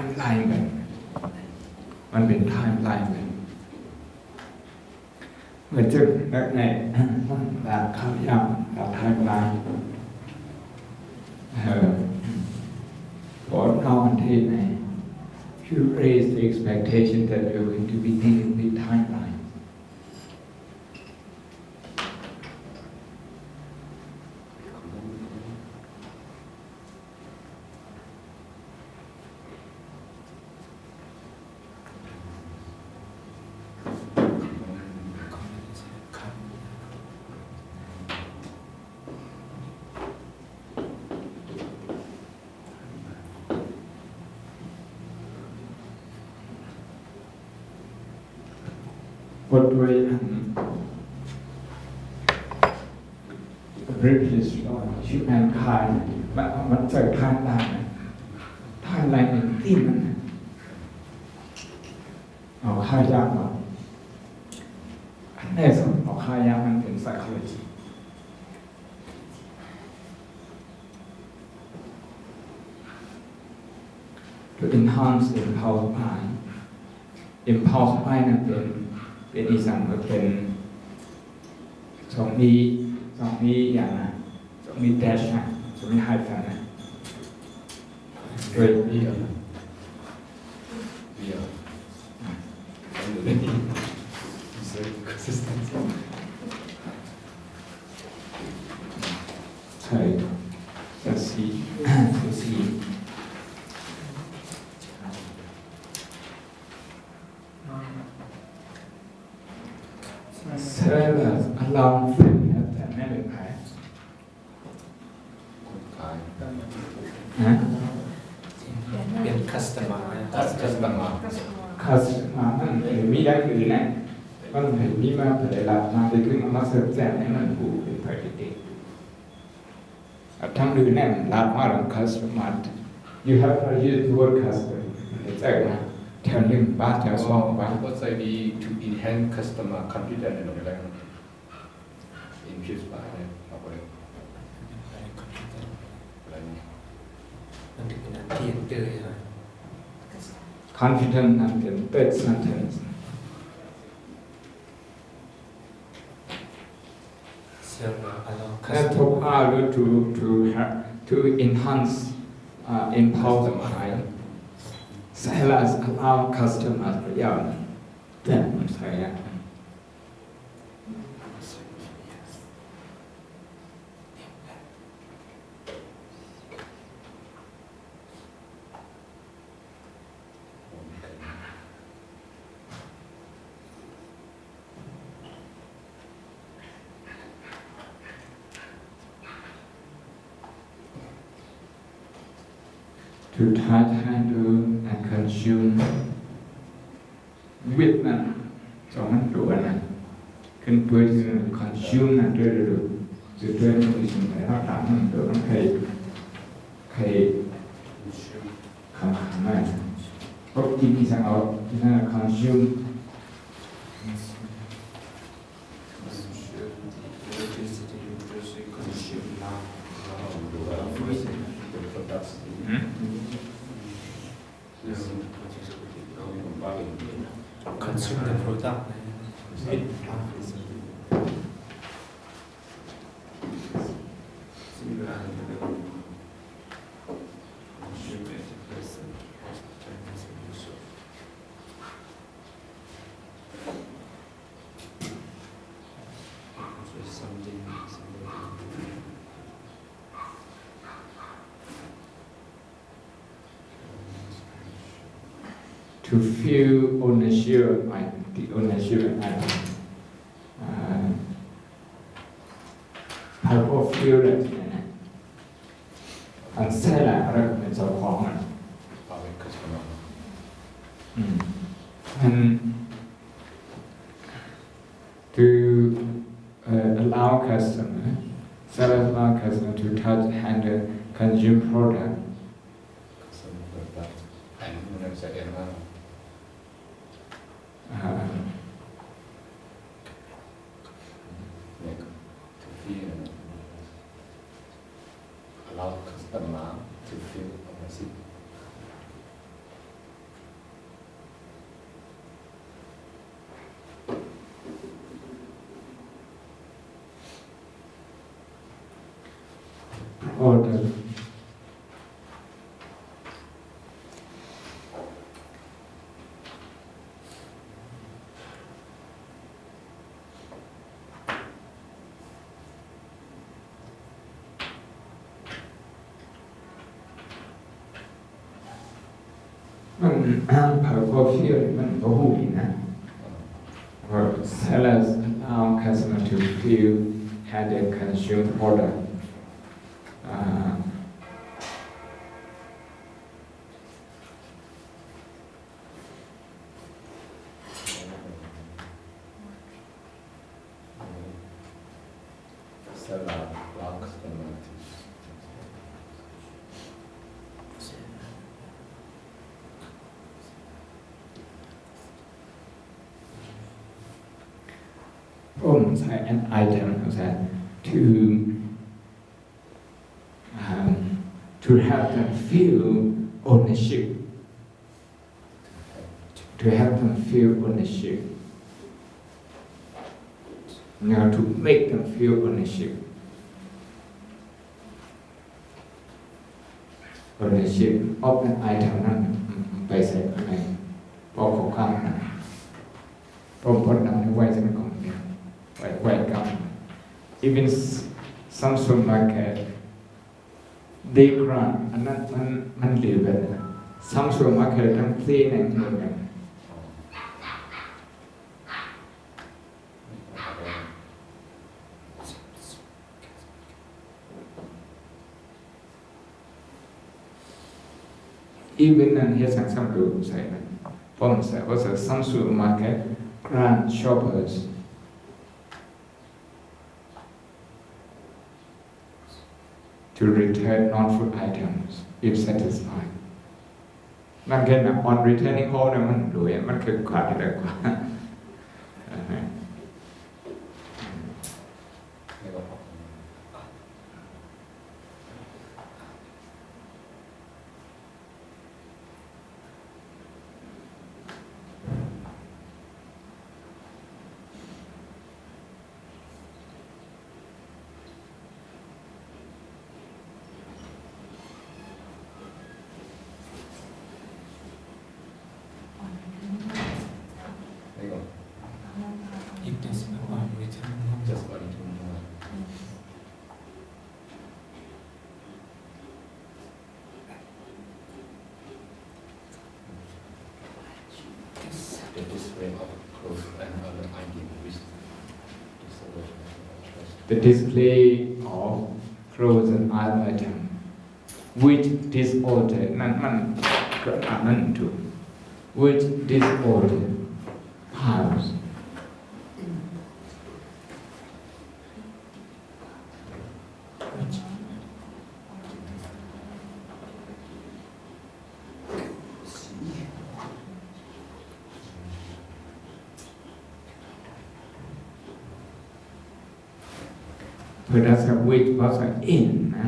ม์ไลน์กันมันเป็นไทม์ไลน์กันเมื่อจึงในแบบคำย้ำแบบไทม์ไลน์ผลนอนที่ไหน you raise the expectation that you're going to be dealing with timelineบทเรียนBritish humankind มันเจอท่านได้ท่านอะไรหนึ่งที่มันเอาค่ายากมาอันแรกสุดเอาค่ายากมันเป็น psychology to enhance impulse mind impulse mind นั้นเป็นอีสานก็เป็นสองนี้อย่างนะสองนี้ dash นะสองนี้ hyphen นะโดยใช่จะสีเซอร์แบบลองฝึกนะแต่ไม่เป็นใครนะเป็น customer มันมีได้คือนะมันเห็นมีมาเผยรับมาไปขึ้นมาเสิร์ฟแจกให้มันผูกเป็นผลิตเองทั้งดื้อแน่นรับมาของ customer you have to use the word customer ใช่ไหมแถวหนึ่งบ้านแถวสองบ้าน ก็จะมี to enhance customer confidence ในตรงนี้แล้วinfuse ไปเอาไปอะไรนี่มันถึงเป็นอันที่เจอใช่ไหม confident นั่นเป็น third sentence That took how to enhance impulse mind sellers allow customers อย่างแต่มันใช่อะto touch, handle and consume with นั้นสองมันตัวนั้นขึ้นเพื่อที่จะ consume นั้นด้วยมันสิ่งไหนเราถามมันตัวมันใครคำไหนเพราะกินที่สั่งเอาที่นั่น consume consume the product to feel ownership the ownership and purple feel เลยนะอันเสียแหละเราเป็นเจ้าของมันand to allow sellers allow customer to touch, handle, consume product allow customer to feel ownership order. Perforfeel มันก็หูอีกนะ or sellers allow customer to feel how they consume product. Seller allow customer to ผมใส่ an item ใส่ to have them feel ownership. To have them feel ownership. To make them feel ownership. Ownership of an item นั้นไปใส่ข้างในพอเขาข้ามนะผมพดนำไว้ในกล่องเดียวไว้กับ even some supermarket they grant อันนั้นมันเหลือแบบนั้น some supermarket ทั้งเพลงในเหมือนกัน even นั้นเฮ็ดสังสรรค์ดูใส่มันผมใส่ว่า some supermarket grant shoppers to return non-food items if satisfied นั่นแค่นะ on returning home เนี่ยมันดูมันคือขาดอะไรกว่า If there's no one return home, just one to one. The display of clothes and other items which the display of clothes and other items which disorder นั่นมันก็อ่านนั่นถูก which disorder houseภาษา which ภาษา in นะ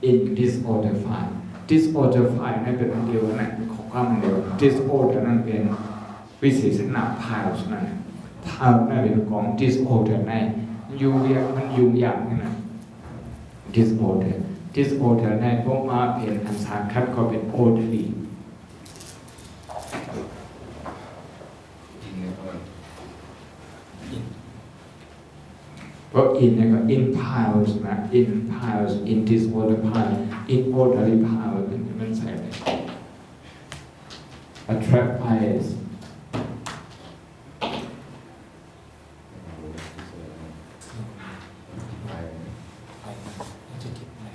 in disorder file disorder file นั่นเป็นอันเดียวนะของความเดียว disorder นั่นเป็นวิเศษณะ files นั่น file นั่นเป็นของ disorder ในยุ่งยากมันยุ่งยากนี่นะ disorder ในพวกมาเป็นอันสาคัดก็เป็น orderlyเพราะ in เนี่ยก็ in piles นะ in piles in disorder pile in orderly pile มันใส่เลย attract bias I to keep my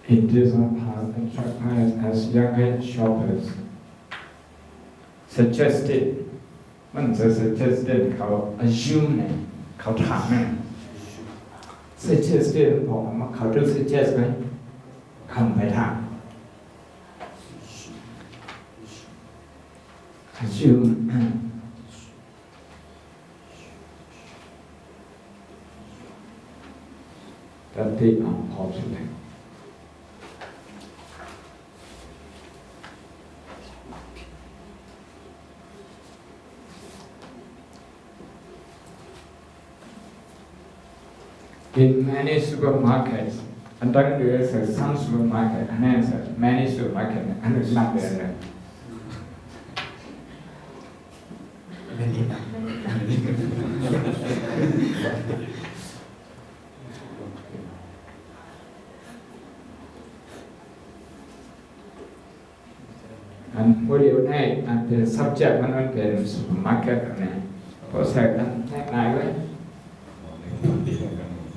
It does not pass attract bias as younger shoppers suggested มันจะ suggested เขา assume เนี่ยเขาถามเนี่ย suggested ผมว่าเขาจะ suggest ไหมคำไปถาม assume แต่ที่พอสุดเลยIn many supermarkets, and then there is some supermarket, and then many supermarkets, and it's not there. ไม่ดีนะ อันพอเดียวให้อันเป็น subject มันเป็น supermarket นะพอใส่กันง่ายๆไว้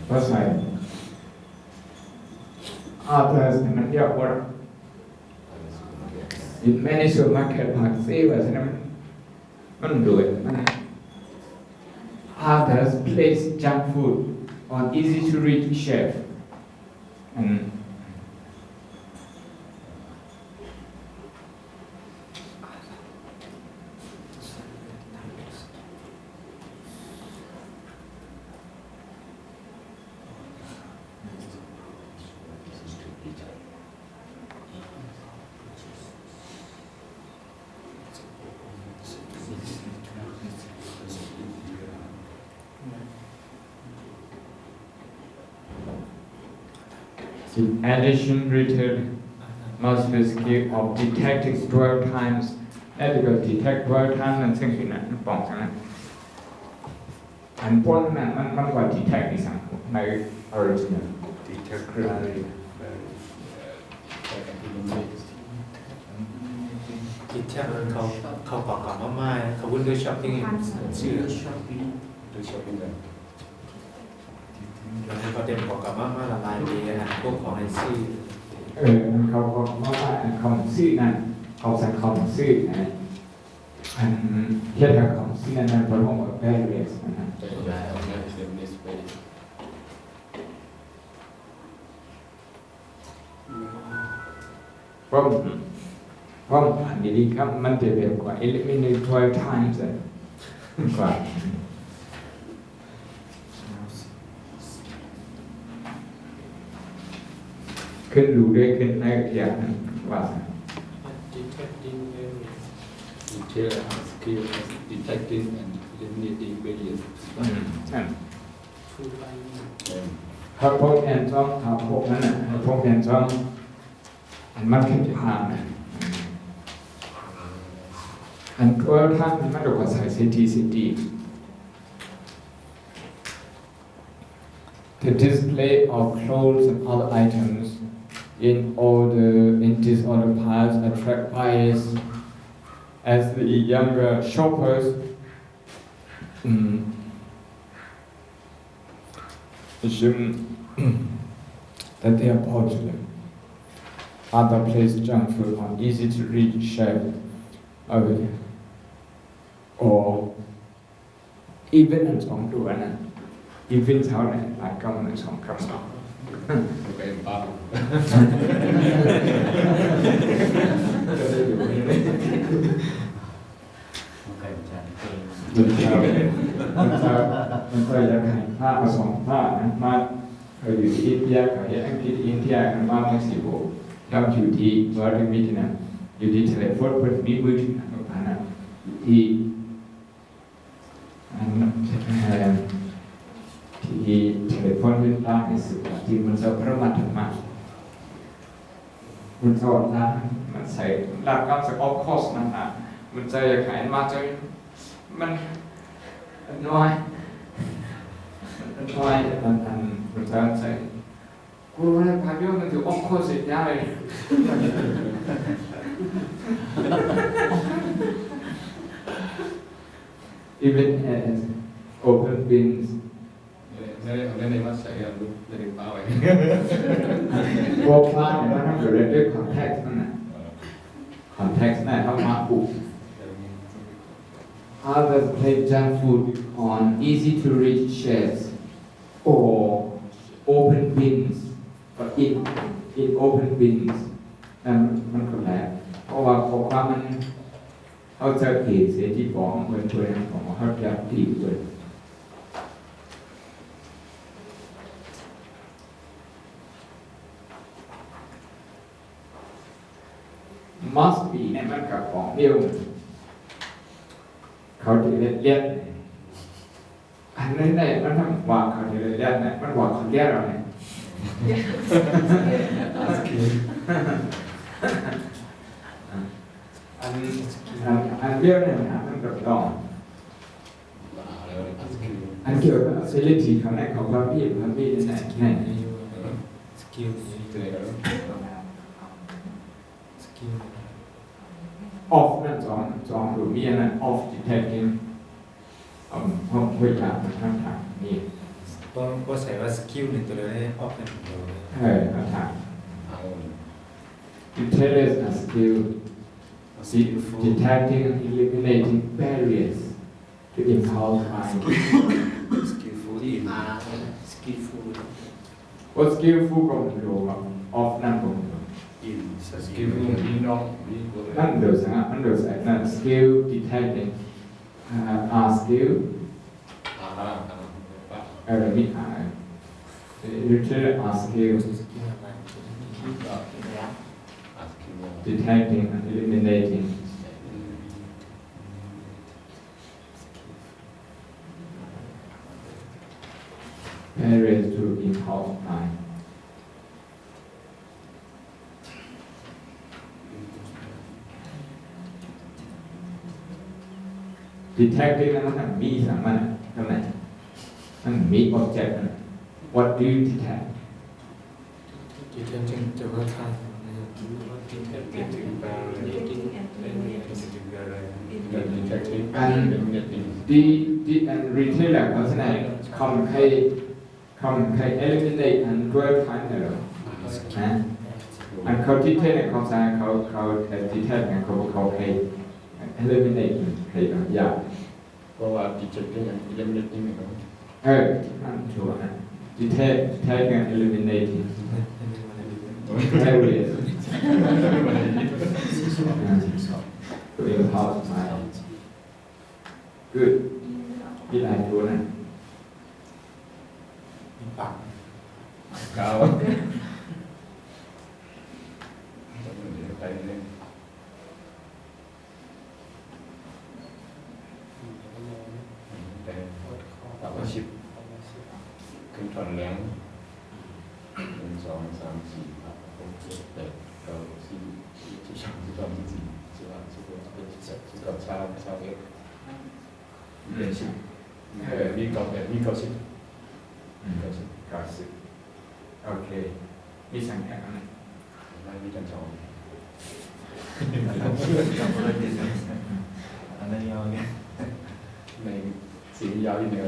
พอใส่ others มันเยอะกว่า in many supermarket ผักซีว่าฉะนั้นมันรวยมัน others place junk food on easy to reach shelf and In addition, retail must be skill of detecting dwell times. That because detect dwell time and things in that box. And one man, man, what detect is my original. Detect Very คิดแค่เขาขอกลับมาไม่เขาวุ่นด้วยช้อปปิ้งชื่อ do shopping then. แล้วเขาเต็มขอกลับมาละลายดีนะพวกของไอซี่ เขาซื้อนั่นเขาใส่เขาซื้อนะอันเทียบกับเขาซื้อนั่นเพราะว่าแบบ various นะ เพราะอันนี้ครับมันจะเร็วกว่า eliminate 12 times กว่าขึ้นดูได้ขึ้นได้อย่างนึงว่า detecting various Detail skill of detecting and eliminating barriers. นั่น two line ถ้าพวกแอนซอมถ้าพวกนั้นน่ะพวกแอนซอมอันมันขึ้นผ่านนะอันตัวท่านมันดูว่าใส่CT The display of clothes and other items in disorder piles attract buyers as the younger shoppers assume that they are popular. Other place junk food on easy to reach shelf or even อันสองตัวนะ even เท่าไหร่หลายกำลังสองกำลัง Okay, Bob. มันก็จะให้ผ้าสองผ้านะมาอยู่ที่อินเดียกับอังกฤษอินเดียกันมาเม็กซิโกแล้วอยู่ที่วอร์มิทนะอยู่ที่เทเลโฟนเปิดมีมือถือนะผ่านนะที่ที่เทเลโฟนเป็นร้านในสุดที่มันจะประมาทมากมันสอนร้านมันใส่ร้านก็จะออฟคอสนั่นนะมันจะอยากขายมาจนมันน้อยมันจะใส่กูเนี่ยพายุมันจะออฟคอสเสร็จได้เลย Even as open bins ในวัดใส่กันลูกในเป้าไว้ พวกฟ้าเนี่ยมันต้องอยู่ด้วยคอนแทคนั่นน่ะคอนแทคนั่นเขามาปลูก others place junk food on easy to reach shelves or open bins or in open bins นั่นมันก็แหละเพราะว่าข้อความมันเขาจะเขียนเสียที่บอกเหมือนตัวนั้นของเขาจะตีเลย must be เนี่ยมันกับของเดียวเขาจะเรียกอันนั้นเนี่ยมันทำว่าเขาจะเรียกเนี่ยมันว่าเขาเรียกเราเนี่ยอันเดียวเนี่ยมันกับต้องอันเกี่ยวกับ facility เขาเนี่ยเขาว่าพี่เนี่ยสกิลoff นั่นสองหรือมีอันนั้น off detecting ห้องคุยกันทางนี่ก็ใส่ว่าสกิลหนึ่งตัวเลยออฟเป็นตัวเลยทาง Intelligence and skill detecting and eliminating barriers to impulse buying skillful what skillful ก็ไม่รู้ว่า off นั่นก็ไม่รู้ in skillful นี่น้องนั่นเดี๋ยวสังนั่นเดี๋ยวใส่นั่น skill detecting skill มีreturn skill detecting and eliminating barriers to impulse buying detecting นั้นมันมีสามัญเท่าไหร่มันมี object what do you detect จิตเจนจะว่าท่านถึงแปลเลยand and retailer เขาแสดงคำใคร eliminate and ด้วยพันเนี่ยหรออันเขา detect เนี่ยเขาแสดงเขา detect เนี่ยเขาใคร eliminate ใครอยากเพราะว่า detecting and eliminating เนี่ยนั่นชัวร์นะ detect and eliminating barriers to impulse buying good มีหลายตัวนะปาก ก้าวไปเลยแต่ปากชิบขึ้นถอนแรง1 2 3 4 5 6 7 8 9 10 11 12 13 14 15 16 17 18 19 20 21เดือน10มี90มี90โอเคมีสังเกตอะไรไม่มีกันสองอันนั้นยาวเนี่ยในสียาวอีกเดียว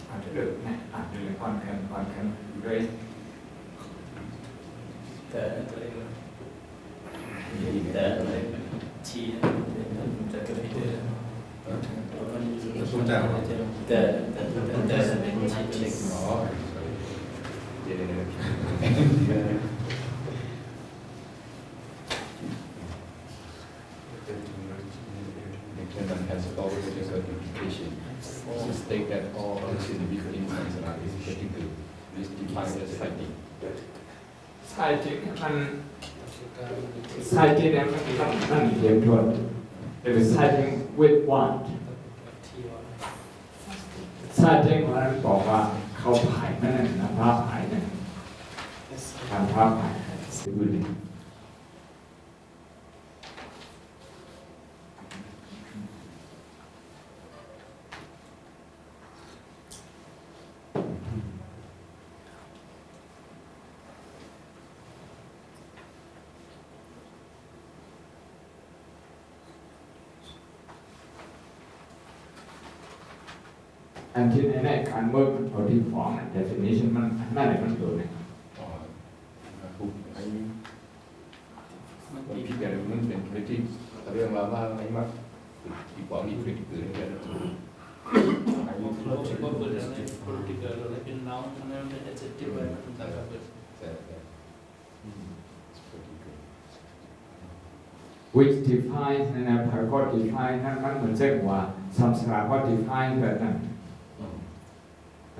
อาจจะเดือดนะอาจจะเลยอ่อนแข็งด้วยแต่อะไรชีจะเกิดที่เดิมรู้จักแต่ชีอ๋อเดี๋ยวLieutenant has always a certification to state that all individual insights are critical. This defines as citing. ใช่จริงมันใช่จริงเนี่ยมันเขียนทวนแต่เป็นใช่จริง with what ใช่จริงมันบอกว่าเขาผายนั่นนะภาพผายนั่นการภาพผายคือดีอันที่แน่ๆการเวิร์กเอาที่ฟอร์ม definition มันนั่นแหละมันตัวเนี่ย bỏ đi phải từ đây ra political like in now and it's a different type of it. which define นั่นนะพาก็ define นั่นมันเหมือนเช่นว่าสัมสาระก็ define แบบนั้น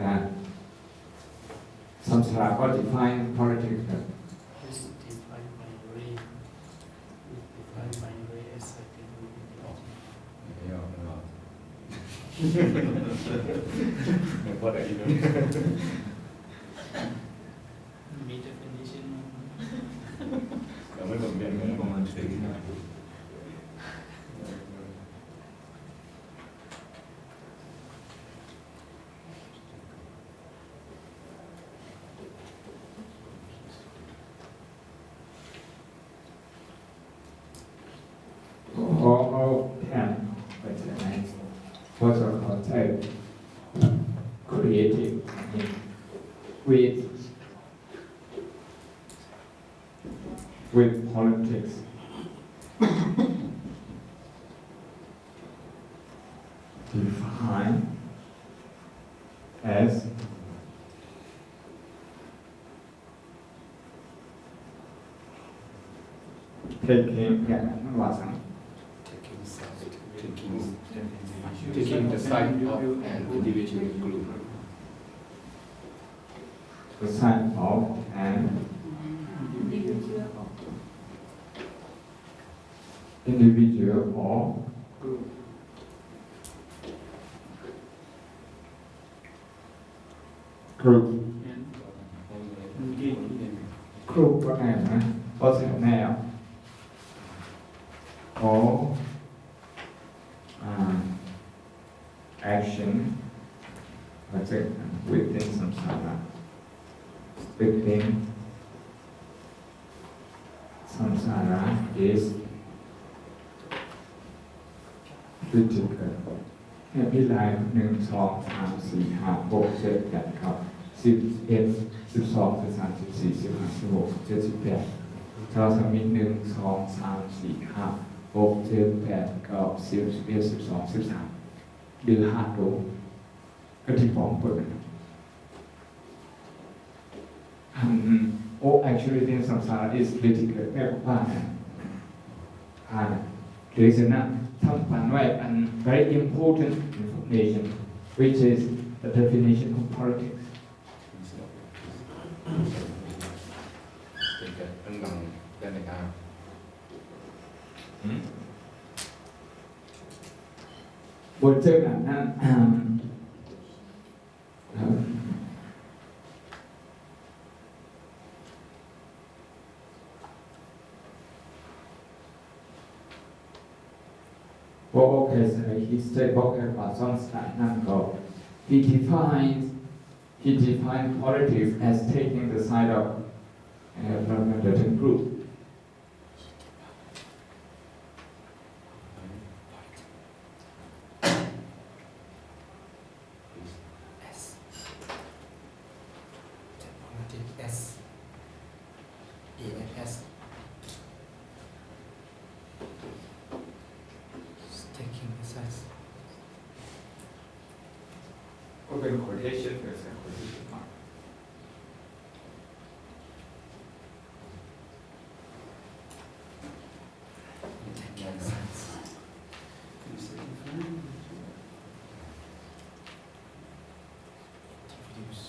นะสัมสาระก็ define politics แบบ This define my way. Define my way as I can do it. ไม่เอาไม่พอได้เลย Me definition. เราไม่ต้องเรียนประมาณ4 all 10 but what's our concept creative with politics define as taking อย่างนั้นว่าสัง taking the side of an individual group the sign of an individual or group group ก็แนวนะเพราะเสียงแนว or action let's say within samsara within samsara is critical เนี่ยพี่ลาย1 2 3 4 5 6 7 8ครับ11 12 13 14 15 16 17เราสมิธ1 2 3 4 5 6 7 8 9 10 11 12 13ดือหาดโลก็ที่ผมเปิดactually then samsara is critical แม่บอกว่าหรือฉะนั้นทำฝันไว้ an very important information which is the definition of politics เป็นหลังได้ไหมครับ บทเจอกันนั้นว่าโอเคใช่ฮิสเตอร์บอกแค่ว่าสองสไตล์นั่นก็ he defined politics as taking the side of a group Taking the size. ก็เป็น quotation เป็น quotation mark Taking the size. Reduce.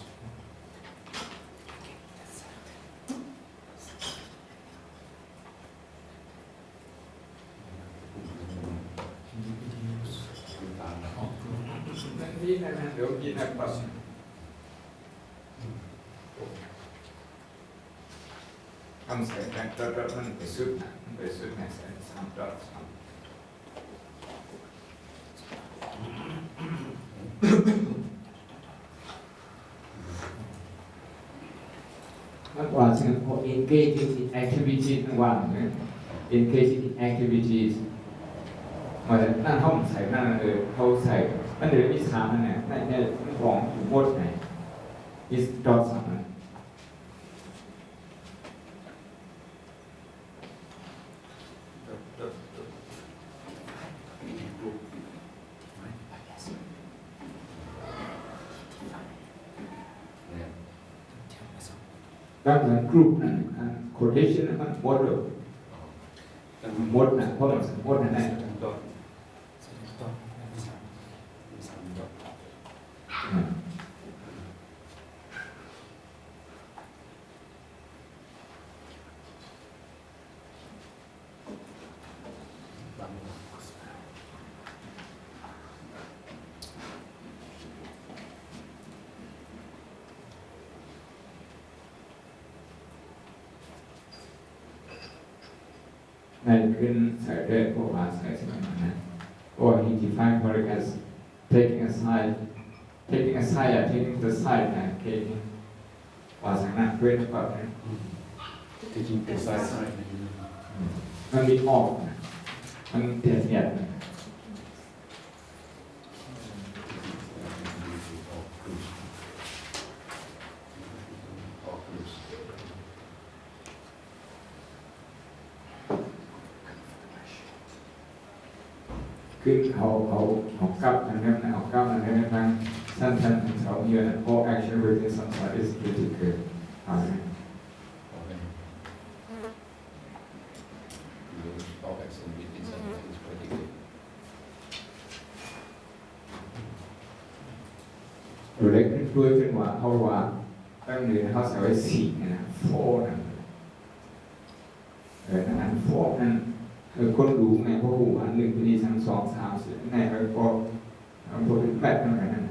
Taking the size. พี่นะเดี๋ยวพี่นะปั๊บทำใส่แบงค์แล้วมันไปสุดนะไปสุดในใส่3 ดอท มากกว่าสิ่งของ engaging in activities ทั้งวันนะ engaging in activities มาจากนั่นห้องใส่นั่นเขาใส่นั่นเดี๋ยวมีถามนั่นแหละนั่นเนี่ยของอยู่โพสไหน is dot 3นั่น ตั้งแต่กลุ่มนั้น quotation นั้นมันหมดเลยหมดนะเพราะมันหมดนั่นแหละในขึ้นใส่ด้วยพวกว่าใส่สมัยนั้นนะ or he defined politics as taking a side taking the side นะtaking ว่าสังนักด้วยหรือเปล่านะ taking the side มันมีออกนะมันเตียนเนี่ยคือเอากลับอันนั้นเอากลับอันนั้นทางสั้นๆเขาเยอะ all action within some side is critical เอาไหม all action within some side is critical ดูเล็กขึ้นด้วยขึ้นว่าเขาว่าตั้งเดือนเขาใส่ไว้สี่นะโฟนั่นนั้นโฟนั่นคนดูไงเพราะหูอันหนึ่งที่ทั้งสองสามสี่ในแล้วก็พวกแปดนั่นแหละนั่น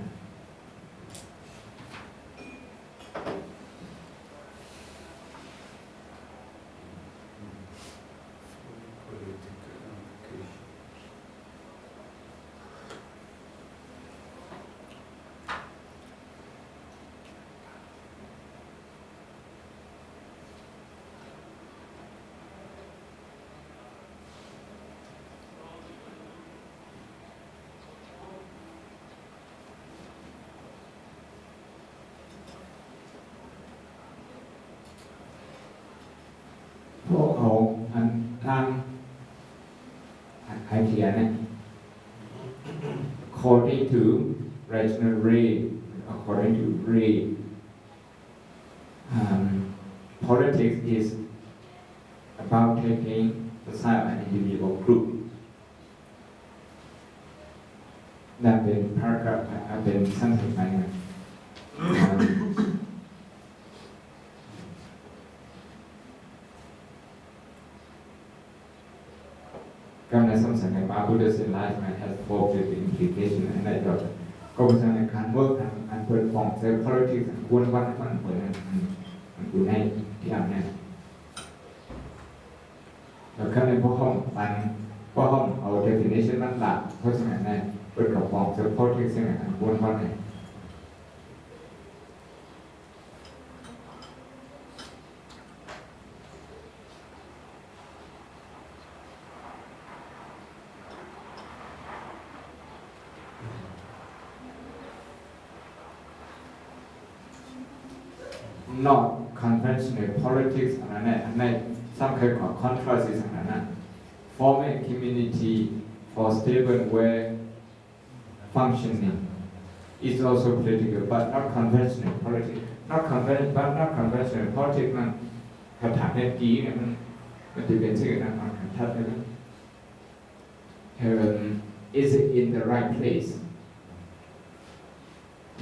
พวกเอาอันทางไอเทียเนี่ย according to rational Ray according to Ray politics is about taking the side of an individual group นั่นเป็นพารา เป็นสั้นๆไปนะการในสมัยมาพุทธศาสนา has four implication อันใดก็เป็นในการ work อันเปิดของ self politics ควรวัดมันเปิดมันอยู่ในที่อันนี้แล้วก็ในพวกห้องเอา definition มันหลักเพราะฉะนั้นในเปิดกับของ self politics เนี่ยอันควรวัดเนี่ยnot conventional politics อันนั้นsome kind of controversies อันนั้น forming a community for stable way functioning is also political but not conventional politics not conventional politics มันคำถามเมื่อกี้เนี่ยมันจะเป็นชื่อนะมันชัดเลย is it in the right place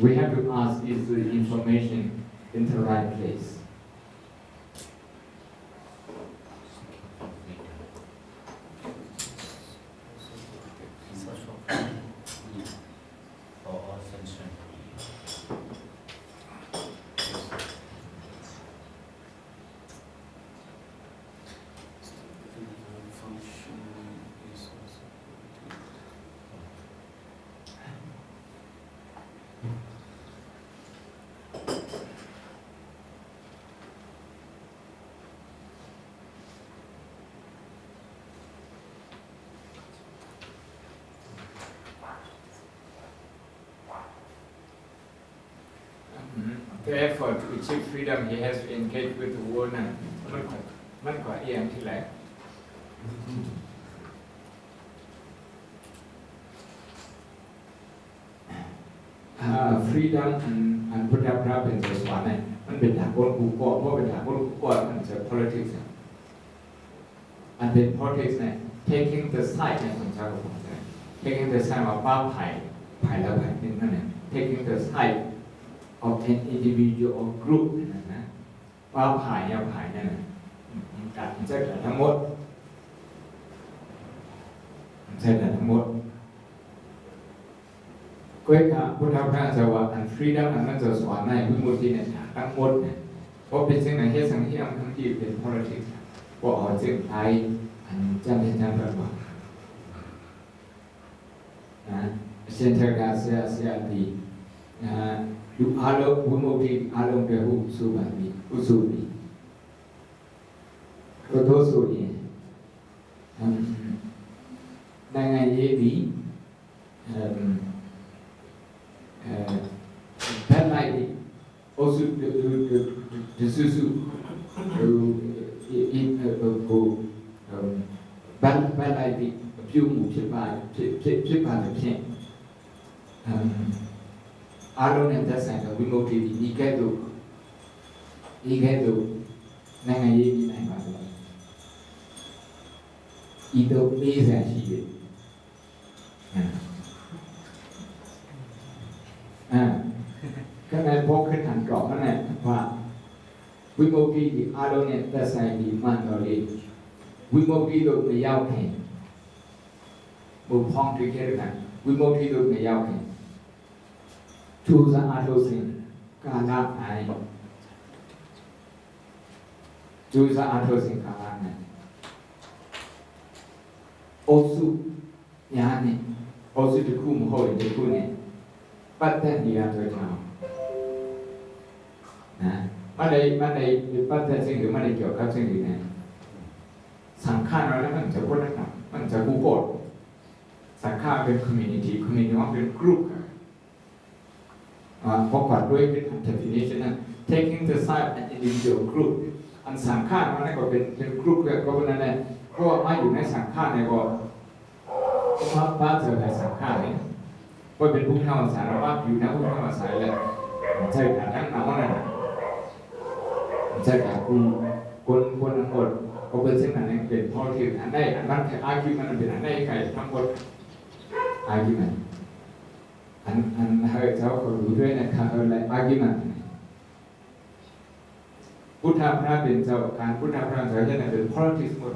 we have to ask is the information in the right place. The effort to achieve freedom, he has to engage with the world นั้นมันก็เอียงที่แรก freedom อันพุทธพระเป็นตัวสวรรค์เนี่ยมัน เป็นถากลกูก่อเพราะเป็นถากลกูก่อมันจะ politics อันเป็น politics เนี่ย taking the side เนี่ยผมจะบอกผมจะ taking the side ว่าป้าไผ่แล้วไผ่นึงนั่นเนี่ย taking the side of an individual or group นะป้าไผ่เนี่ยการใช้แต่ทั้งหมดใช้แต่ทั้งหมดก็ให้ข้าพุทธพระจะว่าอัน freedom อันนั้นจะสอนในวิมุตติเนี่ยทั้งหมดเนี่ยเพราะเป็นสิ่งไหนที่สังเกตทั้งที่เป็น politics ว่าเอาสิ่งไทยอันจำเป็นจำเป็นว่านะเช่นเทกาเสียดีนะดูอารมณ์วิมุตติอารมณ์เป็นผู้สุบานีผู้สุบีก็โทษสุนีในไงเยบีแพทย์ไล่ดิโอสุดสุอีกูแพทย์ไล่ดิพิวมูชิบายเพียงอารมณ์เนี่ยจะใส่กับวิโมกิดีอีแก่ดูในไงเยบีไหนมาดูอีโดเอเซนชีก็ในพวกขึ้นหันกรอบนั่นแหละว่าวิโมกิดีอารมณ์เนี่ยจะใส่ดีมันต่อเลยวิโมกิโดไม่ยาวแค่บุพพองที่แค่นั้นวิโมกิโดไม่ยาวแค่ชูสะอาดสิ่งการรับหายชูสะอาดสิ่งการรับหายโอสุยานี่โอสุตะคุมโหยตะคุเนี่ยปัตตานีอาตัวเรานะมันได้ปัตตาสิ่งหรือมันได้เกี่ยวกับสิ่งอื่นเนี่ยสังขารเราแล้วมันจะพูดนะครับมันจะกูโกรธสังขารเป็น community ว่าเป็น group พอกัดด้วยเป็น definition นะ taking the side an individual group อันสังขารมันก็เป็น group ก็เป็นนั่นแหละเพราะว่ามาอยู่ในสังขารในก็ป้าเจอในสังขารเนี่ยก็เป็นผู้ทำอาสาเราว่าอยู่ในผู้ทำอาสาเลยใช่การทั้งนั้นนั่นใช่การคนทั้งหมดก็เป็นเช่นนั้นเป็นพอที่อันได้อันนั้นแค่อาร์กิวมันเป็นอันได้ใครทั้งหมดอาร์กิวมันอันเฮ้ยเจ้าเขารู้ด้วยนะครับอะไรอาร์กิวมันพุทธพระเป็นเจ้าการพุทธพระเจ้าจะเป็น politics หมด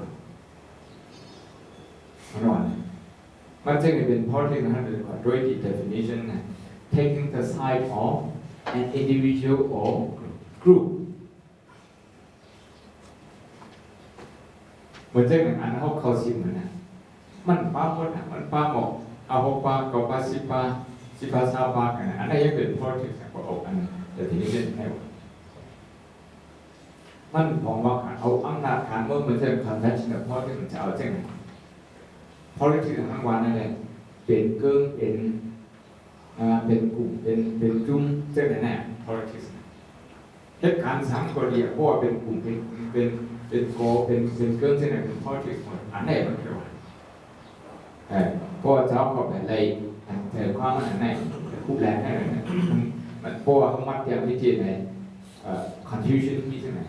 ร้อนมันจะเป็น politics นะเป็นด้วย definition นะ taking the side of an individual or group เหมือนเช่นอันเขาชิมเหมือนนะมันป้าหมดนะมันป้าหมกเอาหกป้าเก้าป้าสิบป้าสามป้ากันนะอันนั้นยังเป็น politics ก็ออกอัน definition ให้มันผมว่าเอาอำนาจการเมืองมันจะเป็น conventional politics มันจะเอาเช่นpolitics ทั้งวันนั่นแหละเป็นเกิงเป็นกลุ่มเป็นจุ้มเช่นนั้นแหละ politics เหตุการณ์สังคมเรียกว่าเป็นกลุ่มเป็นโกเป็นเกิงเช่นนั้นเป็น politics หมดอันไหนมันเกี่ยวเพราะเจ้าเขาแบบอะไรแต่ความมันอันไหนคู่แรงแค่ไหนมันเพราะว่าเขามัดเตรียมที่จีนในconfusion ที่เช่นไหน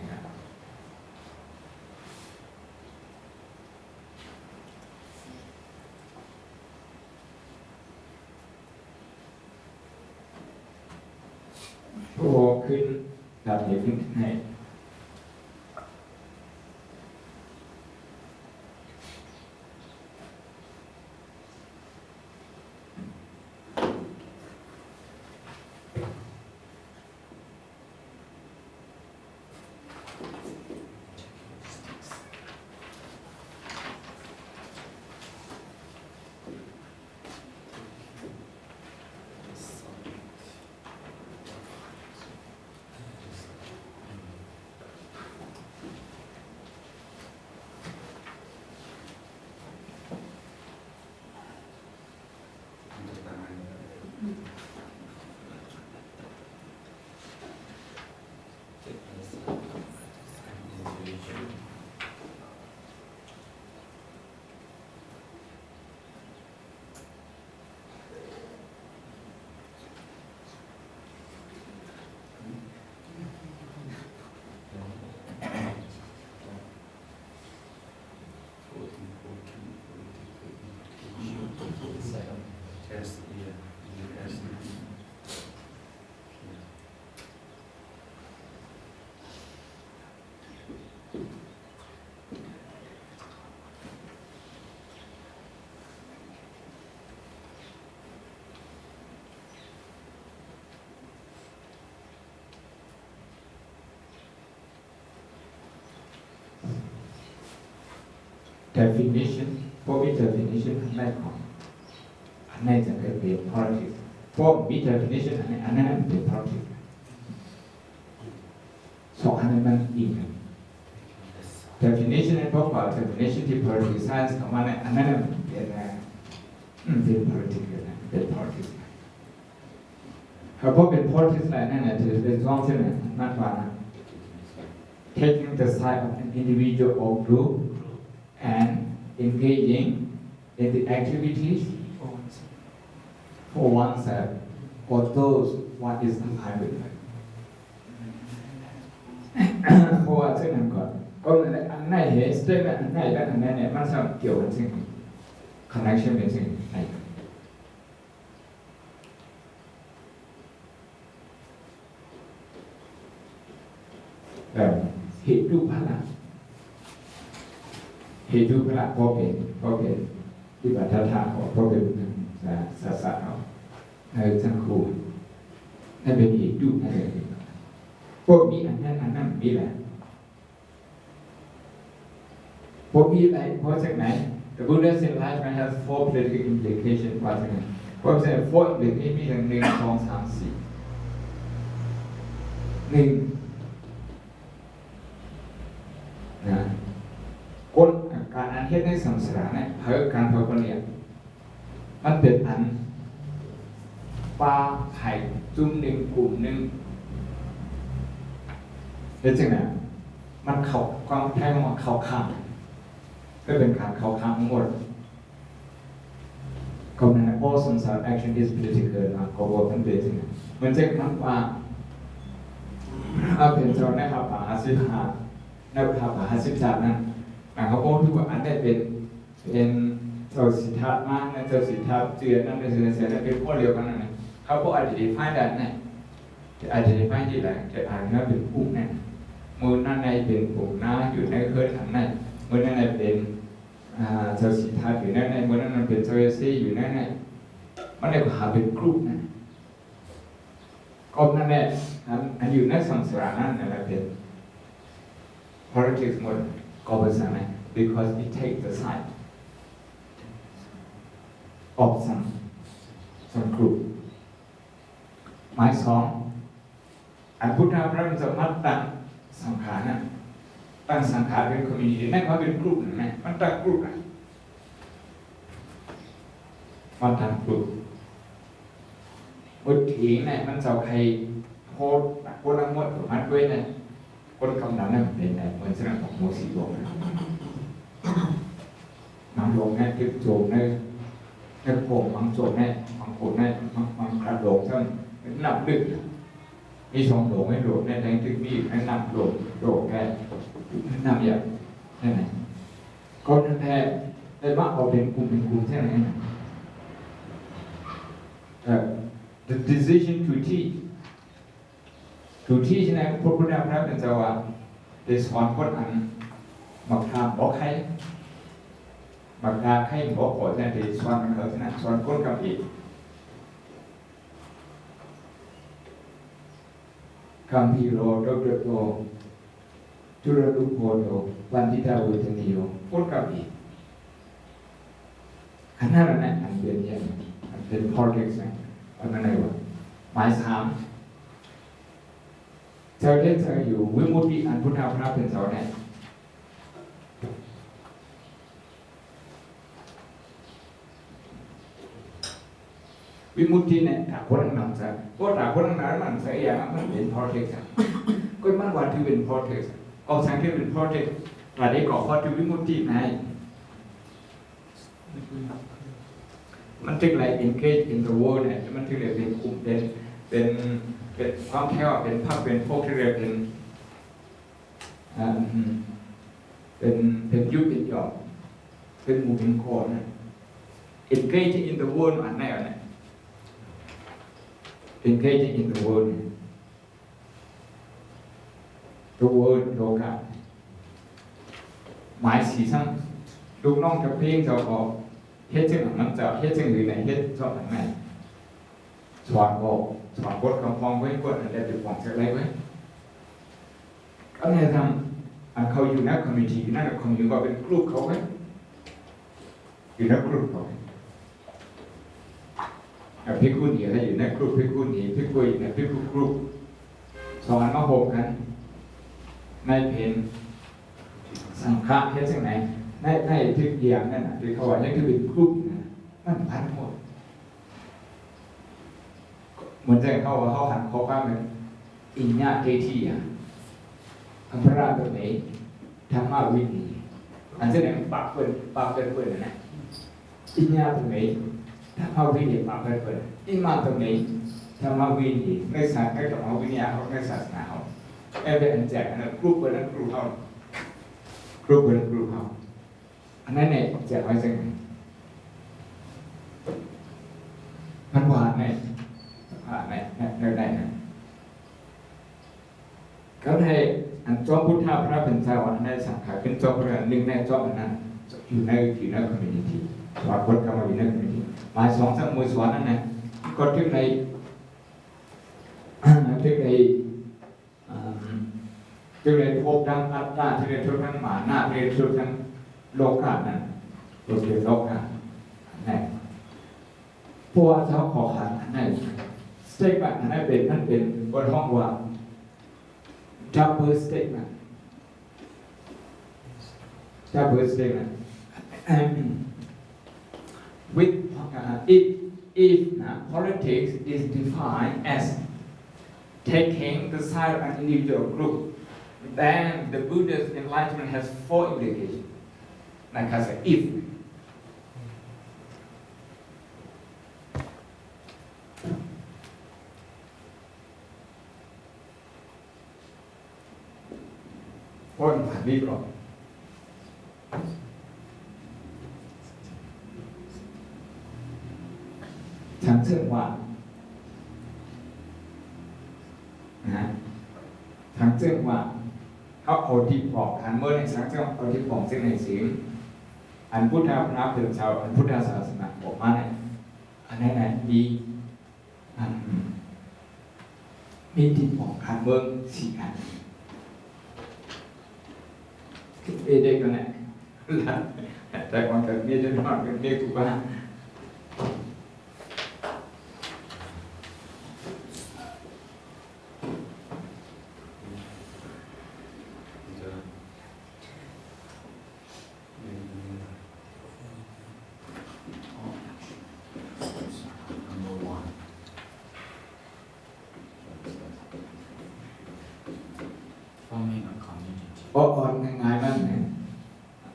พอขึ้นแบบนี้ขึ้นให้ definition พวกมี definition อันแรกของอันไหนจะเป็น politics พวกมี definition อันนั้นเป็น politics สองอันนั้นมันอีก definition พวกว่า definition ที่ politics science ของมันอันนั้นเป็น politics นะเป็น politics พวกเป็น politics อะไรนั่นจะเป็นช่องเช่นนั้นมากกว่านะ taking the side of an individual or group and engaging in the activities for oneself or those one is aligned with เพราะว่าเช่นนั้นก่อนก็อันไหนเหตุเรื่องอันไหนและอันนั้นเนี่ยมันสามารถเกี่ยวกันสิ่ง connection เป็นสิ่งไหนแบบเหตุรูปพละเหตุรูปพละพอเป็นที่บัตรธาตุพอเป็นศาสนาในสังคมนั่นเป็นเหตุรูปนั่นเองพวกนี้อันนั้นมีแหละพวกนี้อะไรเพราะจากไหน The Buddha's enlightenment has 4 political implications ว่าจากไหนเพราะฉะนั้น 4 implications มี1 2 3 4 1นะคนการอันเฮ็ดในสังสารเนี่ยเพื่อการเพื่อคนเรียนมันเป็นอันปลาไข่จุ่มหนึ่งกลุ่มหนึ่งเป็นจังไงมันเข้าความแท้มันเข้าข้างก็เป็นการเข้าข้างทั้งหมดก็ใน all samsara action is political นะก็บอกมันเป็นจังไงมันจะคำว่าเป็นเจ้าในหาป่าในภาพ50นั้นเขาบอกที่ว่าอันได้เป็นเจ้าสิทธัตถะนะเจ้าสิทธัตถะเจือนั่นเป็นเสียเป็นข้อเดียวกันนั่นเองเขาบอก identify ได้ไหนจะ identify ที่ไหนจะอ่านว่าเป็นกลุ่มนั่นมือนั่นในเป็นกลุ่มน้าอยู่ในเครือขันนั่นมือนั่นในเป็นเจ้าสิทธัตถะอยู่นั่นในมือนั่นเป็นเจ้าเอซีอยู่นั่นในมันได้หาเป็นกลุ่มนั่นก็นั่นแหละอันอยู่ในสังสารนั่นนั่นแหละเป็นpolitics หมดก็เป็นสิ่งนั้น because it takes the side of some group หมายสองอันพุทธพระมันจะมัดตั้งสังขารนะตั้งสังขารเป็น community นั่นเขาเป็นกลุ่มนะมันตั้งกลุ่มนะมันตั้งกลุ่มบทถีงเนี่ยมันจะใครโคตรคนละหมดมัดด้วยเนี่ยคนคำนั้นนั่นเป็นเหมือนเส้นของโมสีลงน้ำลงเนี่ยติดโจมเนี่ยโผล่บางโจมเนี่ยบางคนเนี่ยบางกระโดดซึ่งนับดึกมี2โดดไม่โดดเนี่ยแดงตึกมีให้นับโดดแค่นับอย่างนั่นไงก็นั่นแหละได้ว่าเอาเป็นกลุ่มใช่ไหมthe decision to teach นะพระพุทธพระเป็นเจ้าว่าได้สอนคนอันบักทามบอกใครบักทาใครบอกขอเนี่ยได้สอนมันเขานะสอนคนกับอีกคัมภีโรดกโตจุลลุโพโตวันทิตาวิทนิโยคนกับอีกอันนั้นนะอันเป็นอย่างอันเป็น politics นะอันนั้นอะไรวะหมาย3เจ้าเล่นเจ้าอยู่วิมุตติอันพุทธพระเป็นเจ้าเนี่ยวิมุตติเนี่ยถ้าคนนั้นจะก็ถ้าคนนั้นมันเสียอย่างมันเป็น politics ก็มันว่าที่เป็น politics เอาสังเกตเป็น politics แต่ได้ก่อข้อที่วิมุตติไหนมันถึงอะไร engage in the world เนี่ยมันถึงอะไรเป็นกลุ่มเป็นความแค่ว่าเป็นภาพเป็นพวกที่เรียกเป็นยุคเป็นหยอกเป็นหมู่เป็นโคนengaging in the world อันไหนเนี่ย engaging in the world the world โลกาหมายสีซ้ำลูกน้องจะเพียงจะออกเฮ็ดจึงมันจะเฮ็ดจึงหรือไหนเฮ็ดชอบอันไหนสอนกดคำฟ้องไว้กดอะไรติดฟ้องจากอะไรไว้ก็เนี่ยทำอันเขาอยู่ในคอมมิชชั่นนั่นคอมมิชชั่นก็เป็นกลุ่มเขาไว้ อยู่ในกลุ่มของภิกขุณีให้อยู่ในกลุ่มภิกขุณีภิกขุอยู่ในภิกขุกลุ่มสอนมาหกกันในเพนสังฆะเฮ็ดจังไหนในทิศเดียงนั่นน่ะที่เขาว่านี่คือเป็นกลุ่มนะมันพันหมดเหมือนจะเขาว่าเขาหันเขาว่ามันอิญญาเททีอ่ะอัมพราตัวไหนธรรมวินีอันเช่นนั้นปากเปิดนะอิญญาตัวไหนธรรมวินีปากเปิดอิมาตัวไหนธรรมวินีในศาสนาธรรมวินีเขาในศาสนาเขาเป็นอันแจกอันนั้นกลุ่มเปิดนั้นกลุ่มเขากลุ่มเปิดนั้นกลุ่มเขาอันนั้นเนี่ยแจกไว้ซึ่งมันหวานไหมได้นะก็ให้อันจอมพุทธาพระเป็นเจ้าอันนั้นสังขารเป็นจอมพระหนึ่งในจอมอันนั้นอยู่ในคอมมูนิตี้สอนคนกรรมอยู่ในคอมมูนิตี้มาสองสักมือสอนนั่นนะก็ถึงในพบดังอัตตาที่เรียนทุกทั้งหมาหน้าเรียนทุกทั้งโลกานั่นโลกโลกานั่นพวกเขาขอขันนั่นสเต็กแบบนั้นเป็นบนห้องว่า double statement and with if politics is defined as taking the side of an individual group, then the Buddha's enlightenment has four implications. Like I said, if. One leave off. Thằng chân hòa thằng chân hòaเขาเอาที่ปอกอันเมื่อในสังเจ้าเอาที่ปอกเส้นในเสียงอันพุทธะนับถือชาวอันพุทธศาสนาบอกมาเนี่ยอันนั้นมีที่ปอกอันเมื่อสี่อันเด็กกันแหละแต่ก่อนเกิดมีจะนอนเป็นเด็กถูกป่ะ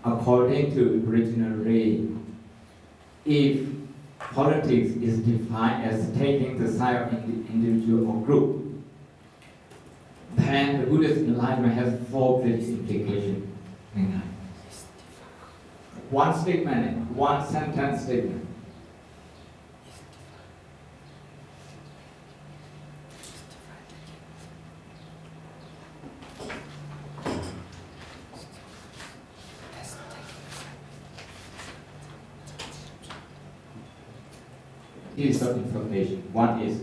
According to original rule, if politics is defined as taking the side of an individual or group, then the Buddha's enlightenment has four basic implications. One statement, one sentence statement. Piece of information. One is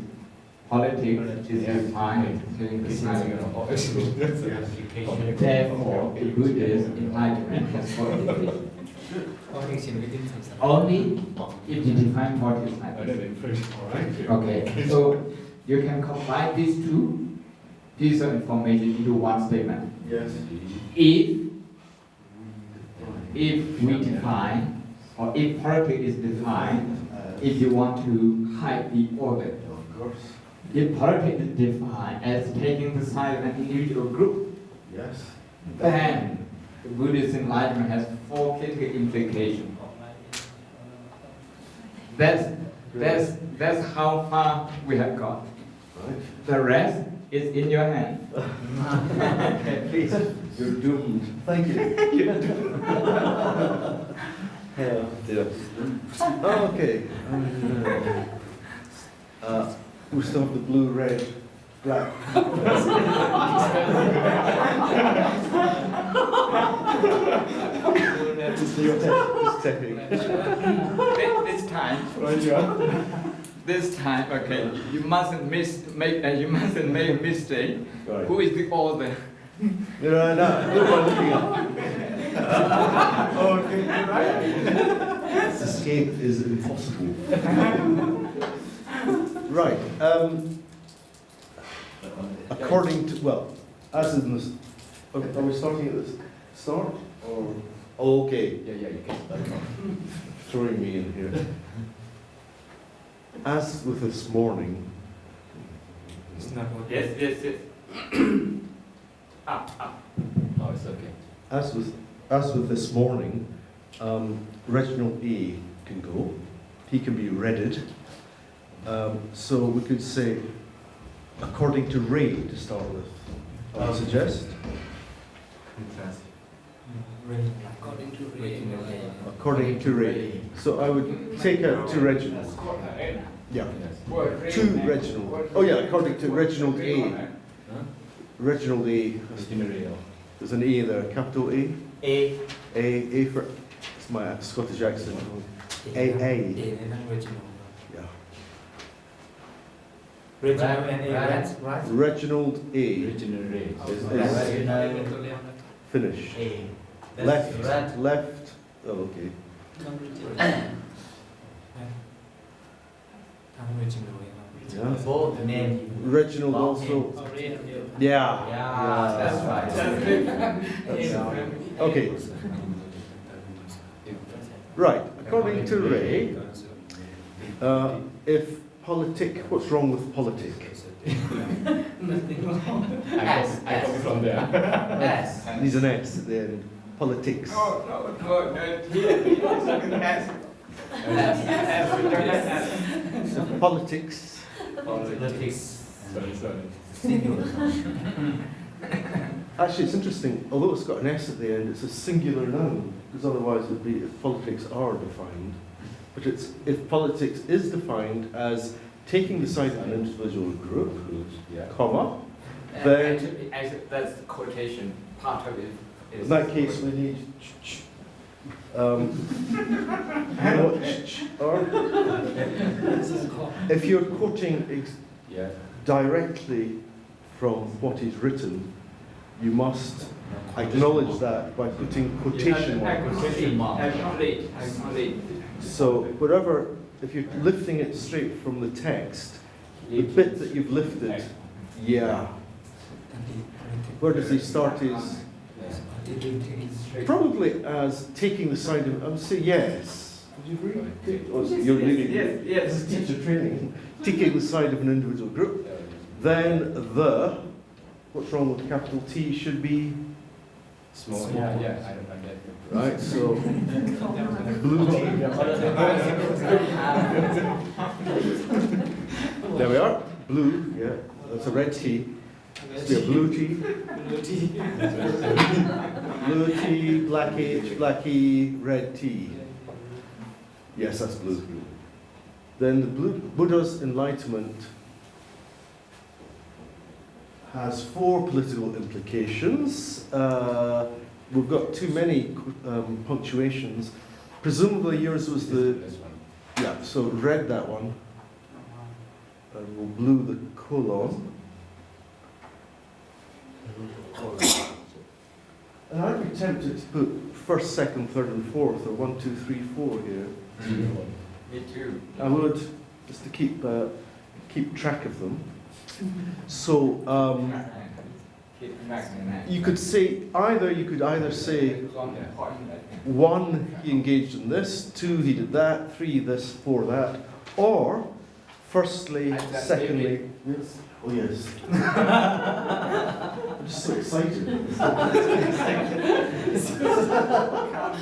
politics is defined as taking the side of therefore, the Buddha's enlightenment has four implications. Only if you define politics like this. Okay, so you can combine these two pieces of information into one statement. Yes. If we define, or if politics is defined, if you want to hide the order. Of course. If politics is defined as taking the side of an individual group, yes, then the Buddhist enlightenment has four critical implications. That's how far we have got. right. The rest is in your hand. Okay, please. You're doomed. Thank you. Yeah. Oh, okay. We start the blue, red, black. Just checking. This time, okay, you mustn't make a mistake. Right. Who is the author? No, who am I looking at? Okay, right. escape is impossible. Right. According to, well, as in this, are we starting at the start? Or, oh, okay, Yeah, you can start from. throwing me in here. As with this morning, It's not what. Yes. Up. Oh, it's okay. as with this morning, Reginald A can go. He can be redded. So we could say, according to Ray, to start with. I would suggest. According to Reginald. According to Ray. So I would take out to Reginald. Yeah. Yes. To Reginald. Oh yeah, according to Reginald A. Huh? Reginald A. There's an A there, capital A. A for, it's my Scottish accent. A. Reginald. Yeah. Reginald and A. Right. Reginald A. Original Ray. Is finished. Left. Oh, okay. Yeah. Both name. Reginald also. Yeah. That's right. Okay. Right. According to Ray, if what's wrong with politic? I come from there. S. Needs an S at the end. Politics. No, Politics. Politics. Sorry. Actually, it's interesting. Although it's got an S at the end, it's a singular noun, because otherwise it would be if politics are defined. But it's if politics is defined as taking the side of an individual group, Yeah. comma, then Actually, that's the quotation part of it. in that case we need you know what are? If you're quoting Yeah. directly from what is written, you must acknowledge that by putting quotation marks. Acknowledge. So wherever, if you're lifting it straight from the text, the bit that you've lifted, yeah. Where does he start his? Probably as taking the side of, I would say yes. Would you agree? Oh, you're leaving. Yes. This is teacher training. Taking the side of an individual group. Then the, what's wrong with capital T, should be, Small. Yeah. I get it. right, so, blue T. There we are, blue, yeah, that's a red T. Let's do a blue T. Blue T, black H, black E, red T. Yes, that's blue. Then the Buddha's enlightenment has 4 political implications. We've got too many punctuations. Presumably yours was the, This one. yeah, so red that one. And we'll blue the colon. And I'd be tempted to put first, second, third, and fourth, or 1, 2, 3, 4 here. Me too. I would, just to keep track of them. So you could say you could either say 1 he engaged in this, 2 he did that, 3 this, 4 that, or firstly, secondly. Yes. Oh yes. I'm just so excited.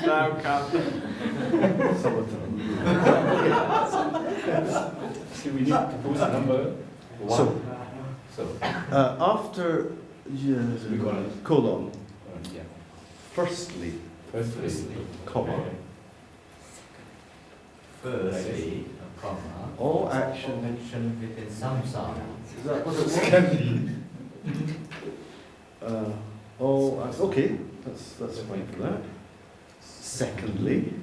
Calm down. See, we need to put a number. So, So. after colon, Yeah. firstly, Firstly. comma, Firstly, comma. all action. Connection within samsara. Is that what it was? Okay, that's fine for that. Secondly,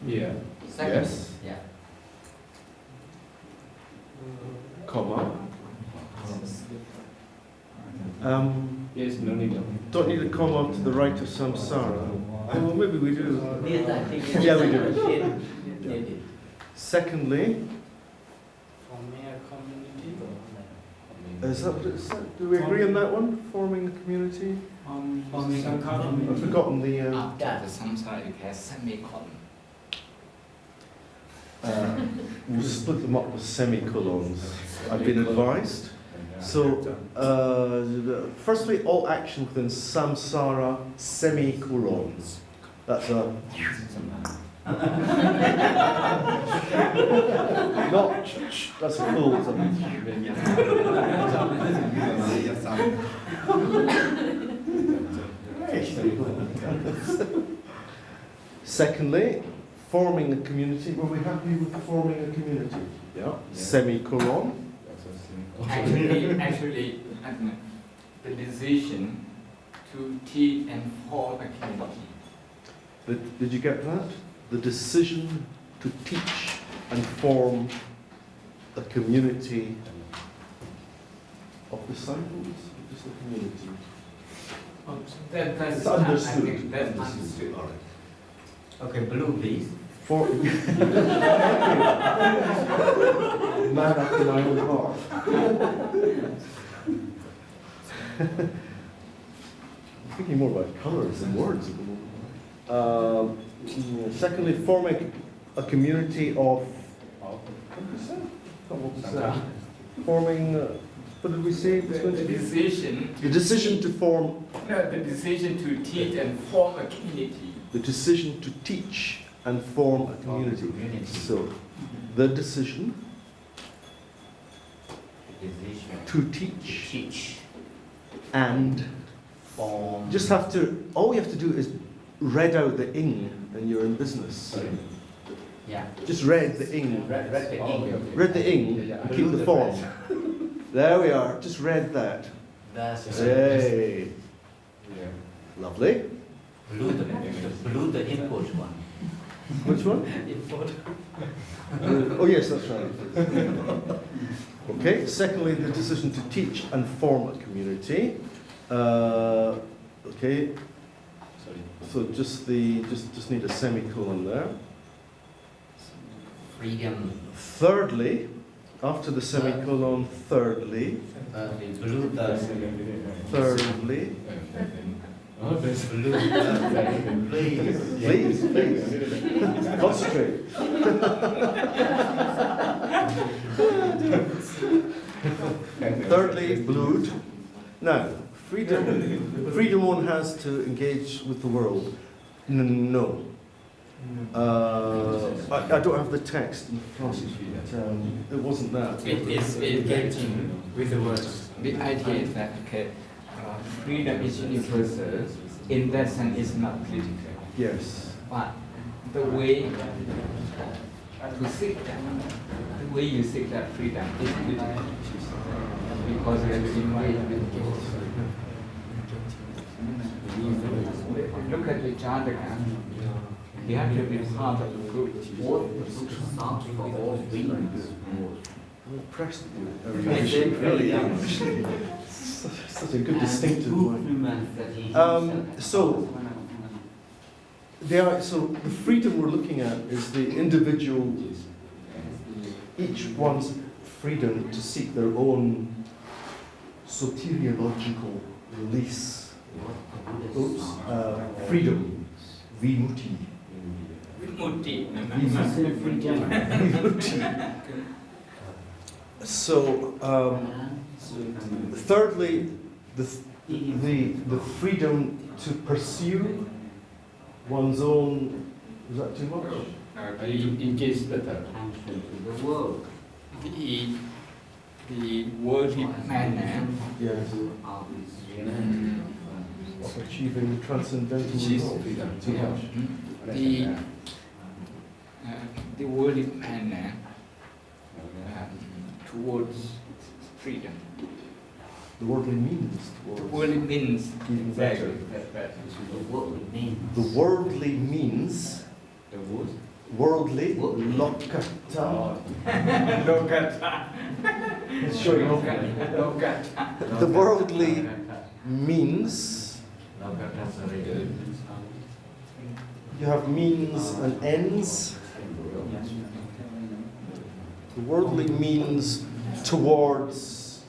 Yeah. yes, Yeah. comma. Yes, no need. Don't need a comma to the right of samsara. Oh, well, maybe we do. Yes, I think Yeah, we do. needed. Secondly, Forming a community. is that what it said? Do we agree on that one? Forming a community? Forming a community. I've forgotten the. After the samsara, it has semicolon. We'll split them up with semicolons. I've been advised. So, firstly, all action within samsara, semicolons. That's a. Not. That's a full. Secondly, forming a community. Were we happy with forming a community? Yeah. Semicolon. Actually, the decision to teach and form a community. Did you get that? The decision to teach and form a community of disciples, just a community. That's It's understood. I think that's understood. All right. Okay, blue, please. For man after my own heart. I'm thinking more about colours than words at the moment. Secondly, forming a community of. What did we say? What was that? Forming. What did we say? It's going to The be decision. the decision to form. No, the decision to teach and form a community. The decision to teach and form a community. So, the decision to teach Teach. and Form. just have to. All you have to do is read out the ing, and you're in business. Yeah. Just read the ing. Read the ing. Read the ing. And keep the form. There we are. Just read that. That's Hey, lovely. blue, the input one. Which one? Input. Oh yes, that's right. Okay. Secondly, the decision to teach and form a community. Okay. So just need a semicolon there. Freedom. Thirdly, after the semicolon, thirdly, Blue, thirdly, blue, please. please, concentrate. Thirdly, blued. Now, freedom one has to engage with the world. No. I don't have the text in front of me. It wasn't that. It is engaging with the words. The idea is that freedom is universal. In that sense, it's not political. Yes. But the way to seek that, the way you seek that freedom is political. Because you have to invite people. Look at the Jataka. You have to be part of the group. What sounds for all beings. I'm impressed with I you. think Really really am. Such a good distinctive point. So the freedom we're looking at is the individual, each one's freedom to seek their own soteriological release. Freedom, vimutti. Vimutti. So, thirdly, the freedom to pursue one's own. Is that too much? Engage better. The world. The worldly manner. Yes. Of achieving transcendental results. Too much. The worldly manner towards freedom. The worldly means towards. The worldly means Even better. The world means. The worldly means. The word. Worldly. Lokata. Lokata. It's showing off. Lokata. The worldly means. You have means and ends. Worldly means towards,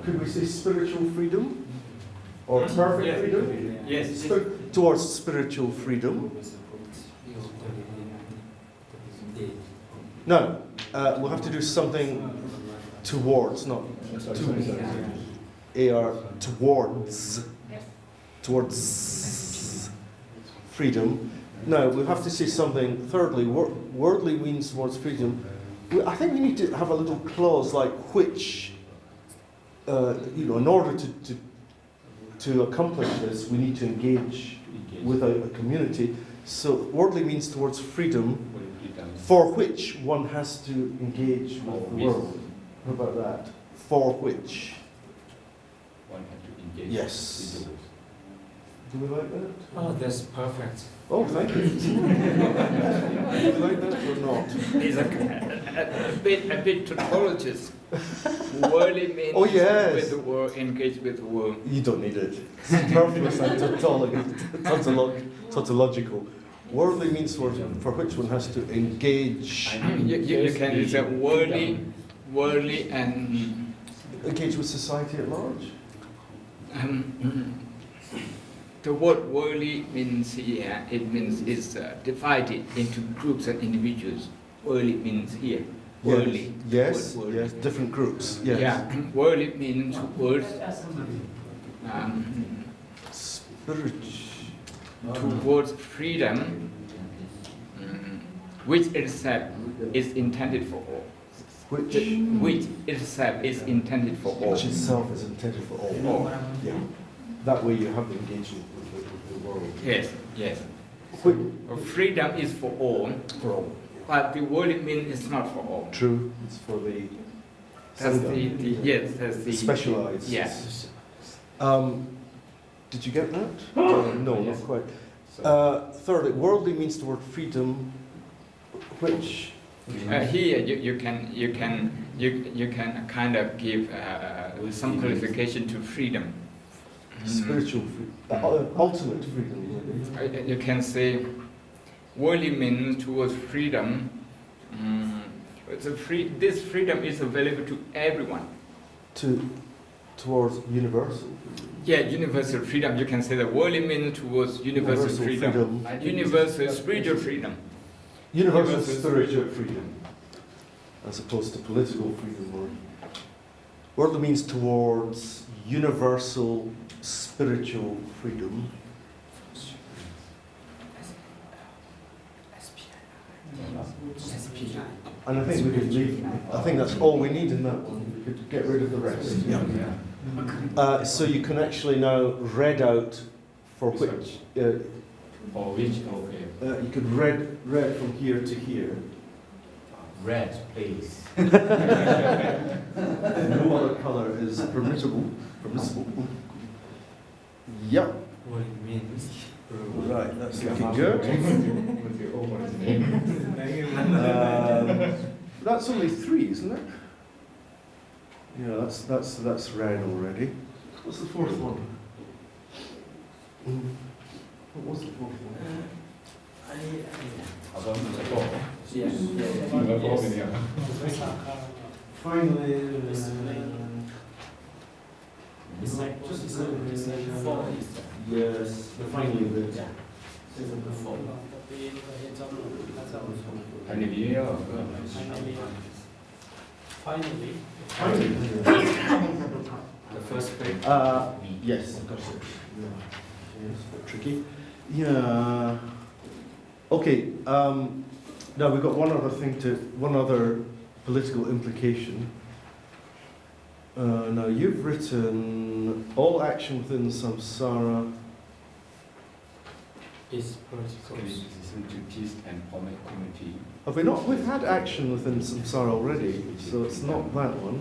could we say spiritual freedom? Or perfect freedom? Yes. Towards spiritual freedom. No, we'll have to do something towards, not towards freedom. No, we'll have to say something. Thirdly, worldly means towards freedom. I think we need to have a little clause like which, in order to accomplish this, we need to engage with a community. So worldly means towards freedom, for which one has to engage with the world. How about that? For which. One has to engage. Yes. Do we like that? Oh, that's perfect. Oh, thank you. Do you like that or not? He's a bit tautologist. Worldly means Oh, yes. with the world, engage with the world. You don't need it. Superfluous and tautological. Worldly means for which one has to engage. You can use a worldly and Engage with society at large? the word worldly means here, it means it's divided into groups and individuals. Worldly means here. Worldly. Yes, Worldly. yes, different groups. Yes. Yeah, worldly means towards towards freedom, which itself is intended for all. Which itself is intended for all. Which itself is intended for all. All. Yeah. That way you have the engagement with the world. Yes, yes. Freedom is for all, For all. but the worldly means it's not for all. True. It's for the That's yes, that's the specialized. Yes. Did you get that? No, not quite. Thirdly, worldly means the word freedom, which Here you can kind of give some qualification to freedom. spiritual freedom, ultimate freedom. You can say worldly means towards freedom. This freedom is available to everyone. Towards universal. Yeah, universal freedom. You can say the worldly means towards universal freedom. Universal spiritual freedom. Universal spiritual freedom, as opposed to political freedom. Worldly means towards universal spiritual freedom. And I think we could leave. I think that's all we need in that one. We could get rid of the rest. Yeah. So you can actually now read out for which. For which, okay. You could read from here to here. Red, please. No other color is permissible. Yep. What it means. Right, that's looking good. That's only 3, isn't it? Yeah, that's red already. What's the 4th one? What was the 4th one? Finally, yes, the finally bit. Finally. The first page. Yes, of course. Yes, a bit tricky. Yeah. Okay. Now we've got one other political implication. Now you've written all action within samsara Is political. To peace and formal community. Have we not? We've had action within samsara already, so it's not that one.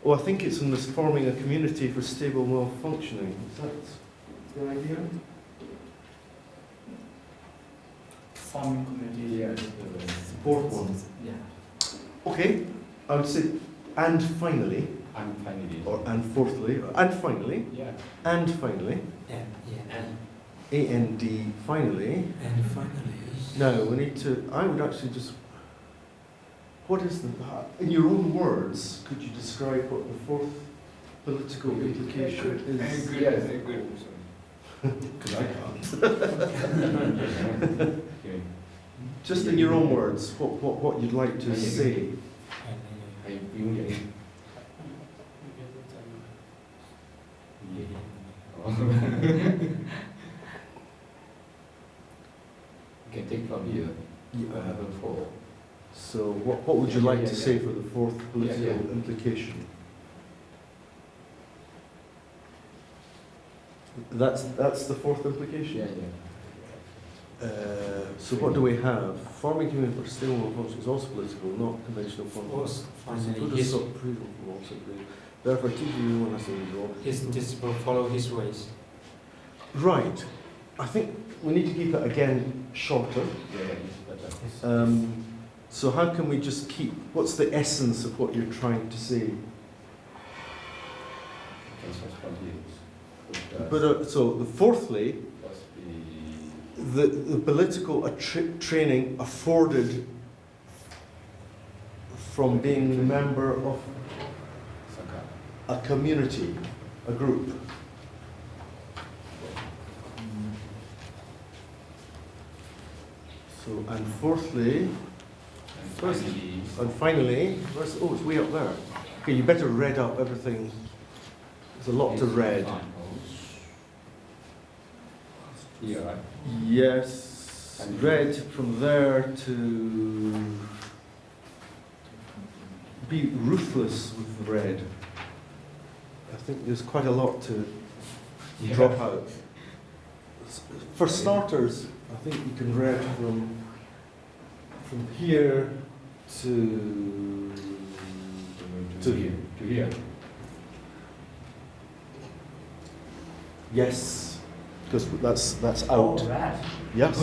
Oh, I think it's in this forming a community for stable and well functioning. Is that the idea? Forming community. Yeah. Fourth one. Yeah. Okay, I would say, and finally, And finally. or and fourthly, and finally, Yeah. and finally. And A-N-D, finally. And finally, Now, we need to, I would actually just, what is the, in your own words, could you describe what the fourth political implication is? Yes, good. Because I can't. Just in your own words, what you'd like to say. Hay biểu vậy. You can take from here. Number 4. So what would you like to say for the fourth political Yeah. implication? That's the fourth implication? Yeah. So what do we have? Forming community for stable function is also political, not conventional form. Therefore, TVU has to His disciples follow his ways. Right. I think we need to keep it again shorter. So how can we just keep, what's the essence of what you're trying to say? But so the fourthly, the political training afforded from being a member of a community, a group. So, and fourthly, and finally, oh, it's way up there. Okay, you better read up everything. There's a lot to read. Here, right? Yes, read from there to be ruthless with the read. I think there's quite a lot to drop out. For starters, I think you can read from here to here. Yes, because that's out. Yes.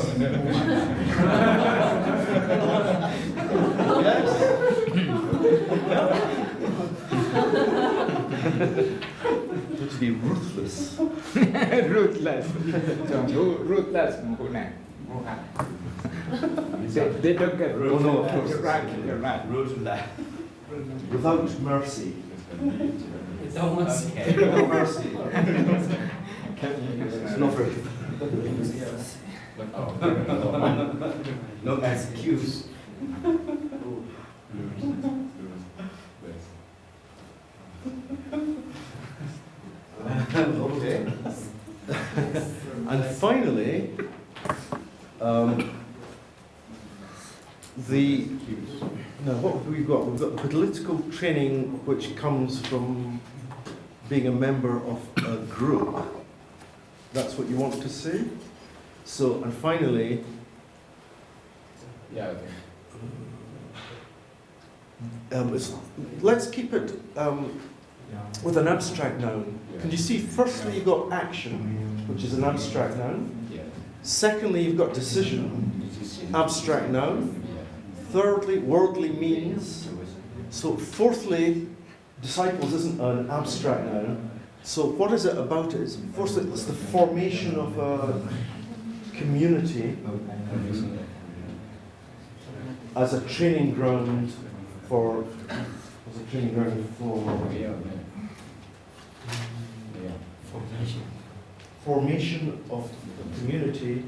To be ruthless. Ruthless. Ruthless một này. They don't get Oh, no, of course. You're right. You're right. Without mercy. Without mercy. Without mercy. It's not very. No excuse. Okay. And finally, what have we got? We've got the political training which comes from being a member of a group. That's what you want to say? So, and finally, Yeah. let's keep it with an abstract noun. Can you see, firstly you've got action, which is an abstract noun. Yeah. Secondly, you've got decision, abstract noun. Thirdly, worldly means. So fourthly, disciples isn't an abstract noun. So what is it about it? Firstly, it's the formation of a community as a training ground for formation of the community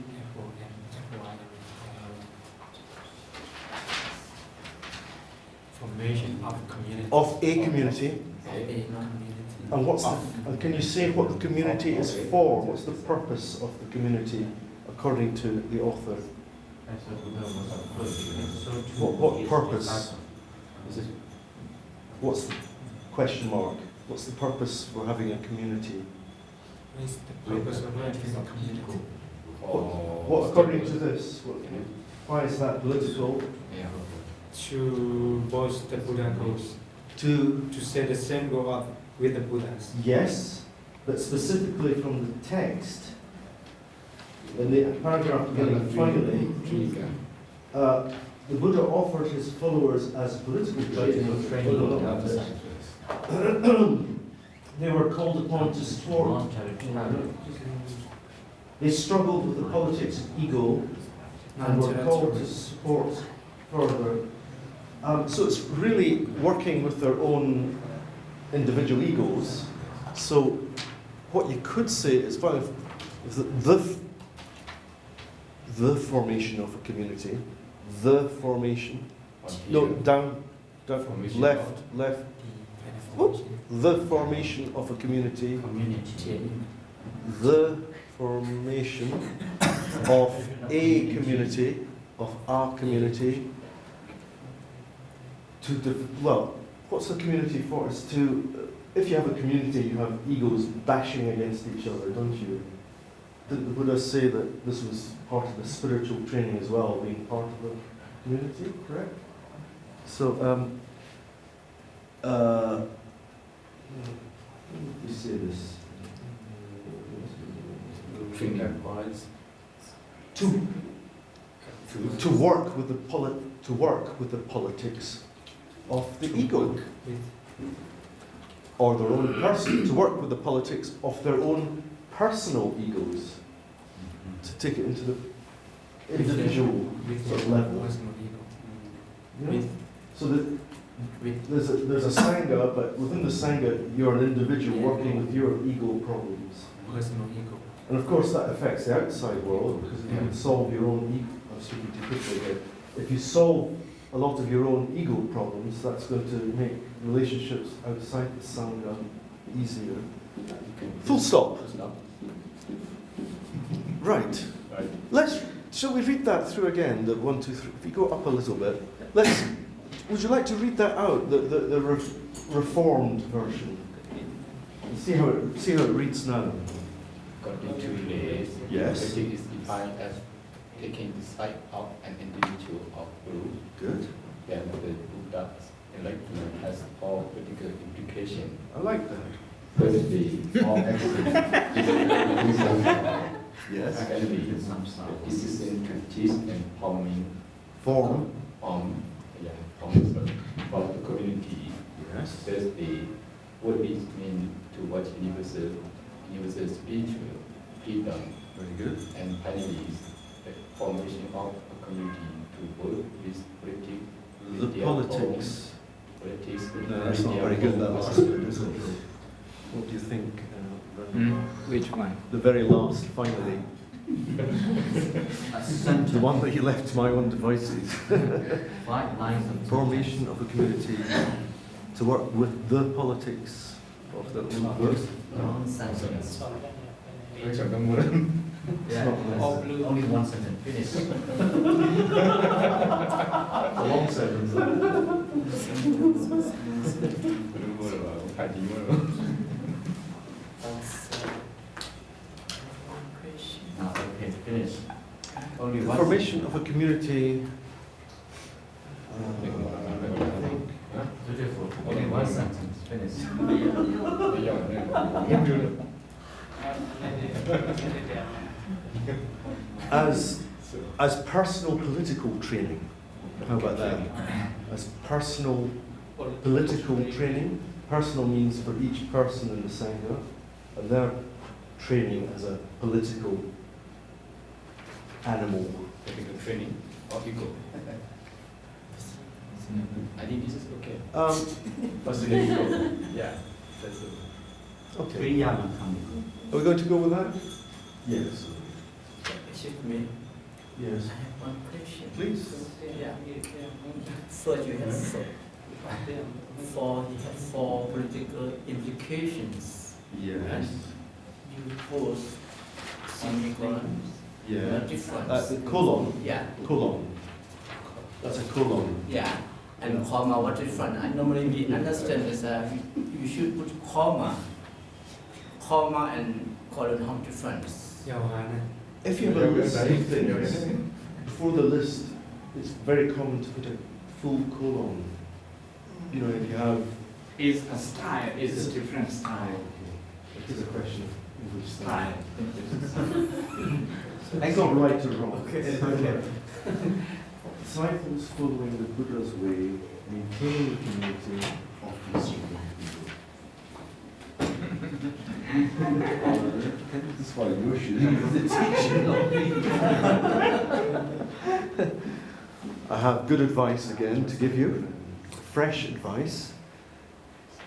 Formation of community. of a community. And what's the, and can you say what the community is for? What's the purpose of the community according to the author? What purpose? What's the question mark? What's the purpose for having a community? What is the purpose of having a community? What according to this? Why is that political? To boast the Buddha goals. To say the same go up with the Buddhas. Yes, but specifically from the text, in the paragraph beginning finally, the Buddha offered his followers as political training. They were called upon to support They struggled with the politics of ego and were called to support further. So it's really working with their own individual egos. So what you could say is the formation of a community, the formation, no, down, Formation left, whoops, the formation of a community, the formation of a community, well, what's a community for? It's to, if you have a community, you have egos bashing against each other, don't you? Didn't the Buddha say that this was part of the spiritual training as well, being part of the community, correct? So, let me say this. To work with the politics of the ego, or their own person, to work with the politics of their own personal egos, to take it into the individual sort of level. You know? So that there's a sangha, but within the sangha, you're an individual working with your ego problems. Personal ego. And of course, that affects the outside world, because if you can solve your own ego, I'm speaking too quickly here. If you solve a lot of your own ego problems, that's going to make relationships outside the sangha easier. Full stop. Right. Shall we read that through again? The 1, 2, 3. If you go up a little bit, would you like to read that out? The reformed version. And see how it reads now. According to this, Yes. politics is defined as taking the side of an individual or group. Good. Then the Buddha's enlightenment has 4 political implications. I like that. Firstly, all actions Yes. Secondly, the decision to teach and forming Form. from the community. Yes. Thirdly, what it means to watch universal spiritual freedom. Very good. And finally, the formation of a community to work with politics. The politics. Politics. No, that's not very good, that last bit, is it? What do you think? Which one? The very last, finally. The one that you left to my own devices. 5 lines of Formation of a community to work with the politics of the work. long sentence. Yeah. Only one sentence. Finish. A long sentence. Now, okay, finish. Only The one formation of a community. Beautiful. Only one sentence. Finish. As personal political training. How about that? As personal political training. Personal means for each person in the Sangha, and their training as a political animal. Political training or ego. I think this is okay. Personal ego. Yeah, that's it. Okay. Are we going to go with that? Yes. Excuse me, Yes. I have one question. Please. Yeah. First, you have four political implications. Yes. You both semicolon. Yeah. Different. Colon. Yeah. Colon. That's a colon. Yeah. And comma, what different? I normally we understand is you should put comma and colon, how difference? ยาวหานะ If you have a list of things before the list, it's very common to put a full colon. You know, if you have. It's a style. It's a different style. It is a question of English Style. It's not right or wrong. Okay. Disciples following the Buddha's way maintain the community of peaceful people. This is why you should leave the teaching, not me. I have good advice again to give you, fresh advice.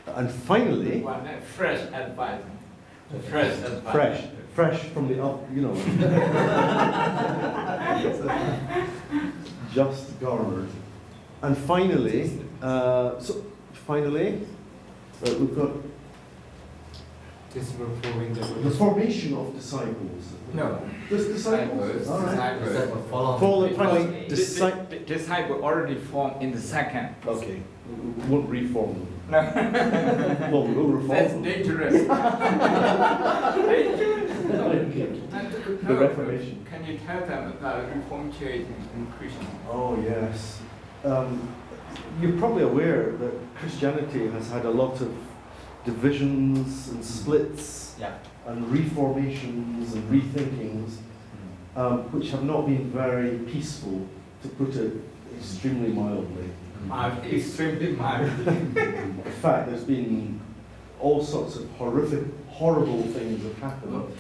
And finally, fresh advice. Fresh advice. fresh from the up, you know. Just garnered. And finally, we've got This reforming the formation of disciples. No. Disciples. All right. Follow. Finally, Disciple already formed in the second. Okay. We won't reform them. No. Well, we'll reform That's them. dangerous. The Reformation. Can you tell them about Reformed Church and Christian? Oh, yes. You're probably aware that Christianity has had a lot of divisions and splits and reformations and rethinkings, which have not been very peaceful, to put it extremely mildly. Extremely mild. In fact, there's been all sorts of horrible things have happened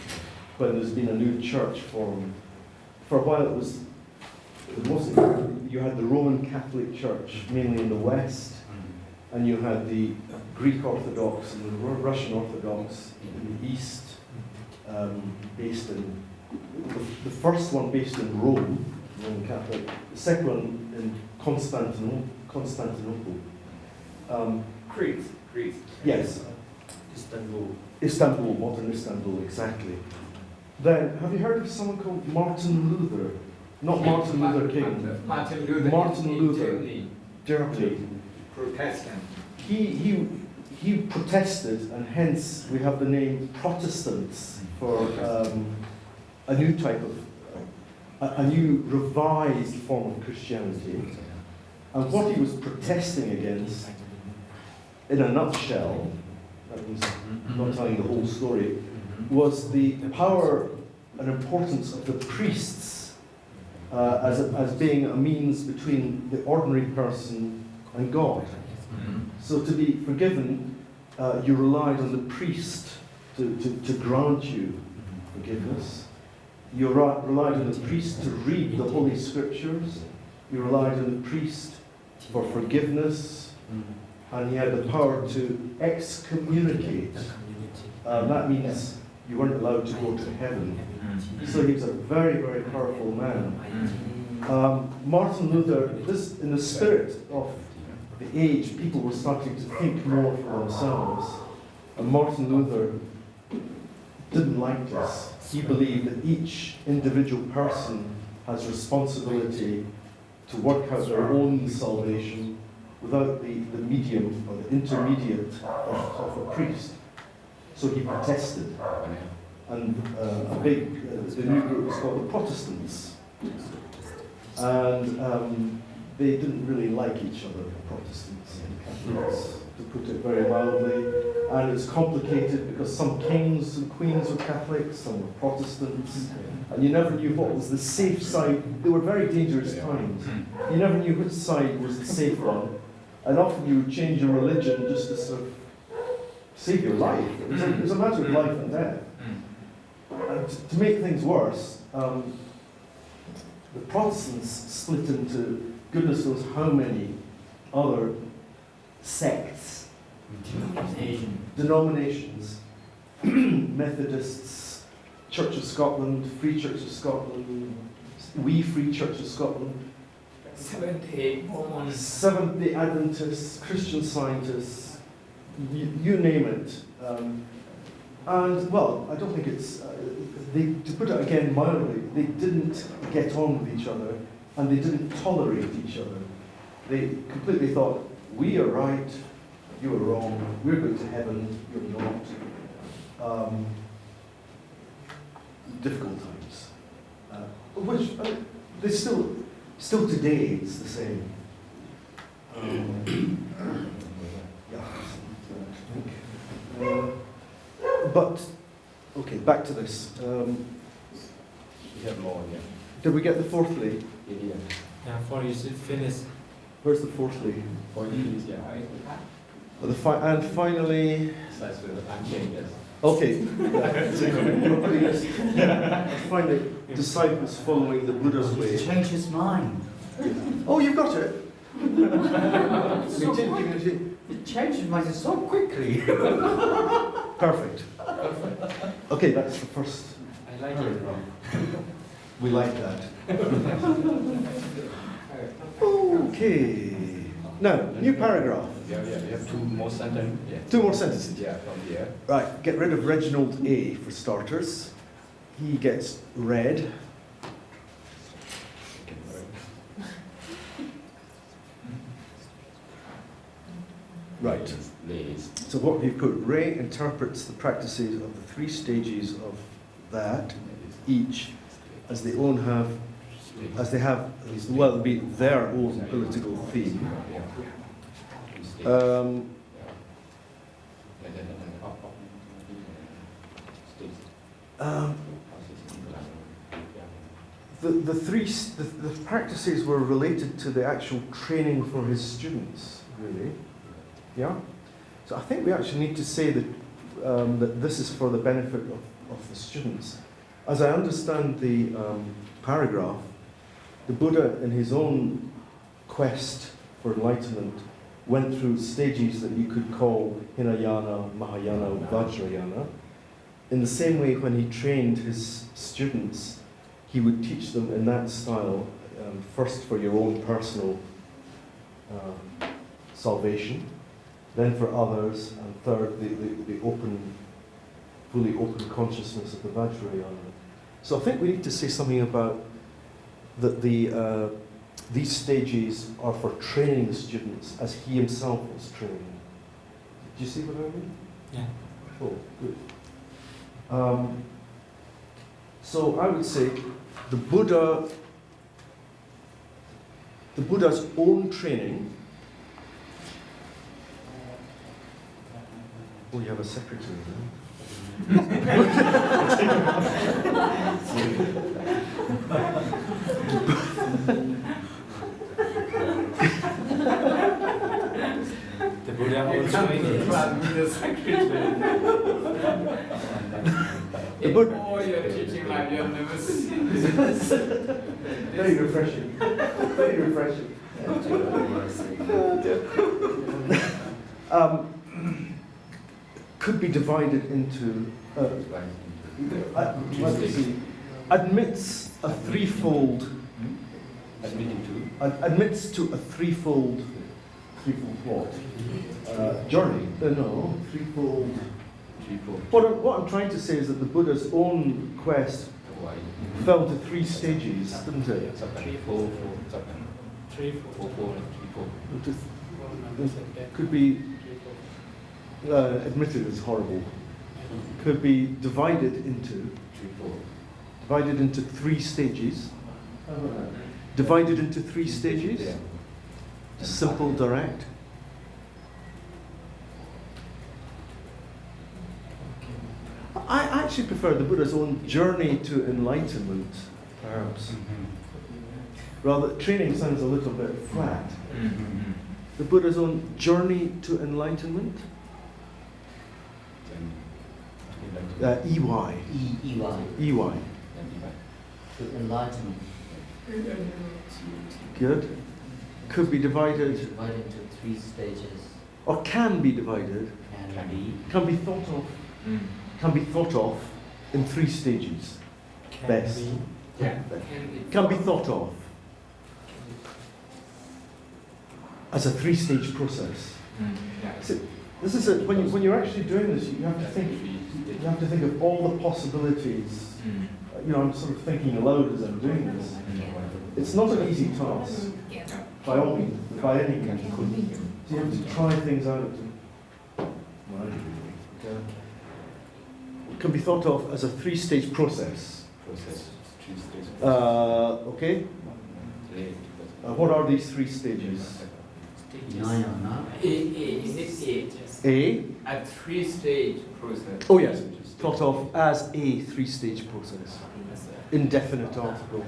when there's been a new church formed. For a while you had the Roman Catholic Church, mainly in the West, and you had the Greek Orthodox and the Russian Orthodox in the East, based in, the first one based in Rome, Roman Catholic, the second one in Constantinople. Greece. Yes. Istanbul, modern Istanbul, exactly. Then, have you heard of someone called Martin Luther? Not Martin Luther King. Martin Luther. Martin Luther. Germany. Protestant. He protested, and hence we have the name Protestants for a new type of, a new revised form of Christianity. And what he was protesting against, in a nutshell, that means I'm not telling the whole story, was the power and importance of the priests as being a means between the ordinary person and God. So to be forgiven, you relied on the priest to grant you forgiveness. You relied on the priest to read the Holy Scriptures. You relied on the priest for forgiveness. And he had the power to excommunicate. That means you weren't allowed to go to heaven. So he was a very, very powerful man. Martin Luther, in the spirit of the age, people were starting to think more for themselves. And Martin Luther didn't like this. He believed that each individual person has responsibility to work out their own salvation without the medium or the intermediate of a priest. So he protested. And the new group was called the Protestants. And they didn't really like each other, the Protestants and Catholics, to put it very mildly. And it's complicated because some kings and queens were Catholics, some were Protestants, and you never knew what was the safe side. They were very dangerous times. You never knew which side was the safe one, and often you would change your religion just to sort of save your life. It was a matter of life and death. And to make things worse, the Protestants split into goodness knows how many other sects, denominations, Methodists, Church of Scotland, Free Church of Scotland, We Free Church of Scotland, Seventh-day Mormons, Seventh-day Adventists, Christian Scientists, you name it. And, well, I don't think it's, to put it again mildly, they didn't get on with each other and they didn't tolerate each other. They completely thought, we are right, you are wrong, we're going to heaven, you're not. Difficult times. Which, they still today, it's the same. But, okay, back to this. We have more, yeah. Did we get the fourthly? Yeah. Yeah, for you should finish. Where's the fourthly? For you, yeah. And finally, Besides with the unchanged, yes. Okay. I find it disciples following the Buddha's way. He's changed his mind. Oh, you've got it. He changed his mind so quickly. Perfect. Okay, that's the first. I like it. We like that. Okay. Now, new paragraph. Yeah, you have two more sentences. Yeah. Two more sentences. Yeah, from here. Right, get rid of Reginald A for starters. He gets read. Right. Lays. So what we've put, Ray interprets the practices of the three stages of that, each, as they have, well, it'll be their own political theme. The practices were related to the actual training for his students, really. Yeah? So I think we actually need to say that, that this is for the benefit of the students. As I understand the paragraph, the Buddha, in his own quest for enlightenment, went through stages that you could call Hinayana, Mahayana, Vajrayana. In the same way, when he trained his students, he would teach them in that style, first for your own personal salvation, then for others, and third, the fully open consciousness of the Vajrayana. So I think we need to say something about that these stages are for training the students as he himself was training. Do you see what I mean? Yeah. Oh, good. So I would say the Buddha's own training. Oh, you have a secretary The Buddha also the secretary. The Buddha. Oh, you're teaching like you're never seen. Very refreshing. Very refreshing. Could be divided into. Let's see. Admits a threefold. Admits to a threefold what? Journey. No, threefold. What I'm trying to say is that the Buddha's own quest fell to three stages, didn't it? Could be admitted as horrible. Could be divided into three stages. Divided into three stages. Simple, direct. I actually prefer the Buddha's own journey to enlightenment, perhaps. Rather, training sounds a little bit flat. The Buddha's own journey to enlightenment. EY. EY. To enlightenment. Good. Could be divided. Divided into three stages. Or can be divided. Can be thought of. Can be thought of in three stages. Best. Can be thought of as a three-stage process. So this is when you're actually doing this, you have to think of all the possibilities. You know, I'm sort of thinking aloud as I'm doing this. It's not an easy task, by all means, by any means. So you have to try things out. Can be thought of as a three-stage process. Okay. What are these three stages? A. A three-stage process. Oh yes, thought of as a three-stage process. Indefinite article.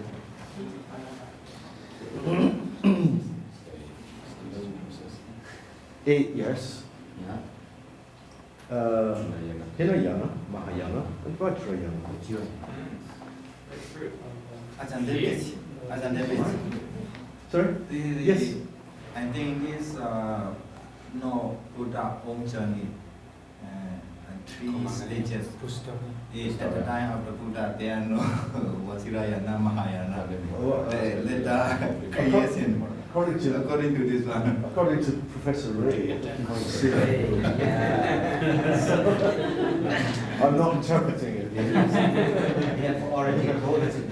A, yes. Hinayana, Mahayana, and Vajrayana. Very good. อาจารย์ได้เบสอาจารย์ได้เบส Sorry? Yes. I think is no Buddha own journey three stages at the time of the Buddha there are no Vajrayana Mahayana later creation according to this one According to Professor Ray, I'm not interpreting it. They have already quoted it.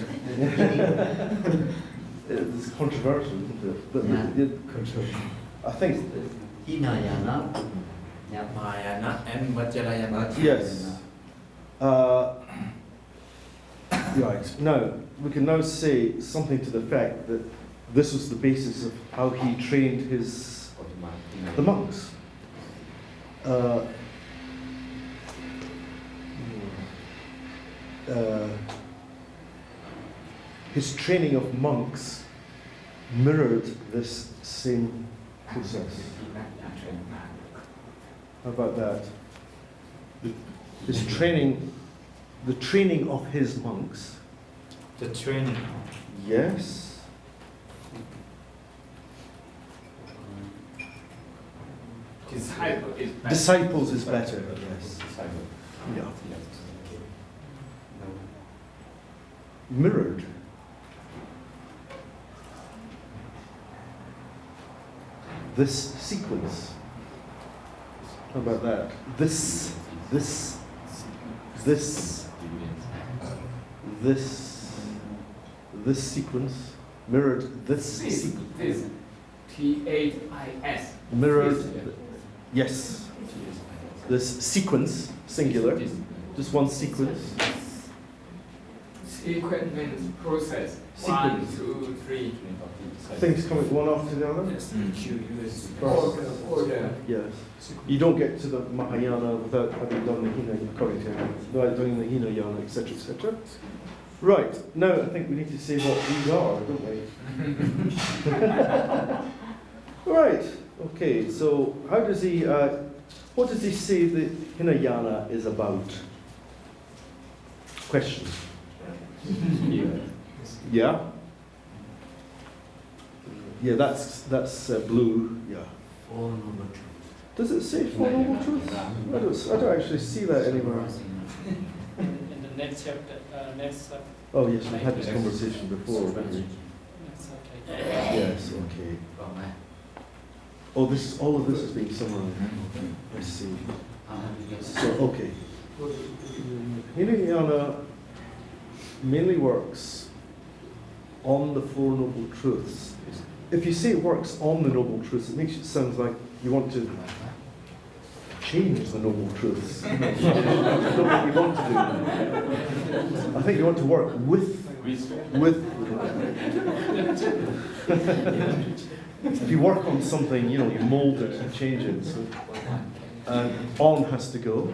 It's controversial, isn't it? But I think, Hinayana, Mahayana and Vajrayana yes. Right, now, we can now say something to the fact that this was the basis of how he trained the monks. His training of monks mirrored this same process. How about that? His training, the training of his monks. The training. Yes. Disciples is better. Yes. Yeah. Mirrored. This sequence. How about that? This sequence mirrored this sequence. T-H-I-S. Mirrored. Yes. This sequence, singular. Just one sequence. Sequence means process. Sequence. 1, 2, 3. Things coming one after the other? Order. Yes. You don't get to the Mahayana without having done the Hinayana, according to him, without doing the Hinayana, etc., etc. Right. Now I think we need to say what these are, don't we? Right. Okay. So how does he? What does he say the Hinayana is about? Question. Yeah. Yeah, that's blue. Yeah. Four Noble Truths. Does it say Four Noble Truths? I don't actually see that anywhere. In the next chapter, next Oh yes, we had this conversation before, haven't we? Yes. Okay. Oh, all of this is being summarized. I see. So okay. Hinayana mainly works on the Four Noble Truths. If you say it works on the Noble Truths, it makes it sound like you want to change the Noble Truths. That's not what you want to do. I think you want to work with. If you work on something, you mold it and change it. So, on has to go.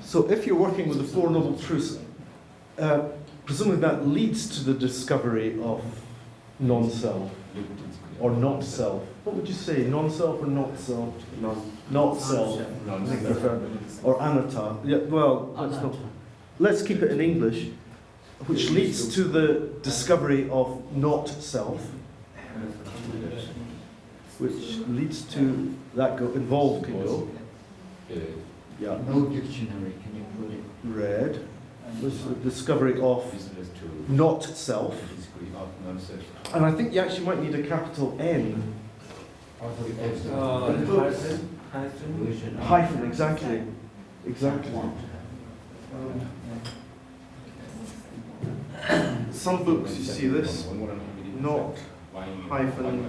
So if you're working with the Four Noble Truths, presumably that leads to the discovery of non-self or not self. What would you say, non-self or not self? Not self. I think prefer. Or anatta. Yeah, well, let's keep it in English, which leads to the discovery of not self, which leads to that involved can go. Yeah. No dictionary, can you put it? Read. Was the discovery of not self. And I think you actually might need a capital N. Hyphen, exactly. Exactly. Some books you see this, not hyphen.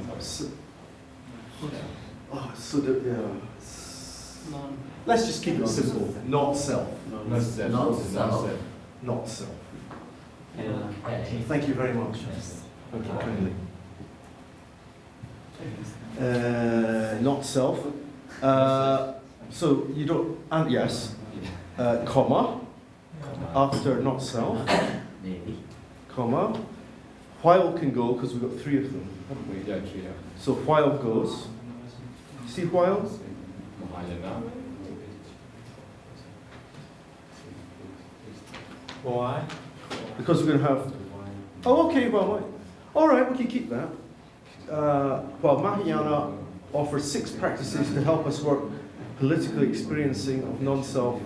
Let's just keep it simple. Not self. Not self. Not self. Okay. Thank you very much. Thank you kindly. Not self. So you don't, and yes, comma, after not self, Maybe. comma. While can go, because we've got three of them, haven't we? Yeah, actually, yeah. So while goes, see while? Mahayana. Why? Because we're going to have. Oh, okay. Well, all right. We can keep that. Well, Mahayana offers 6 practices to help us work political experiencing of non-self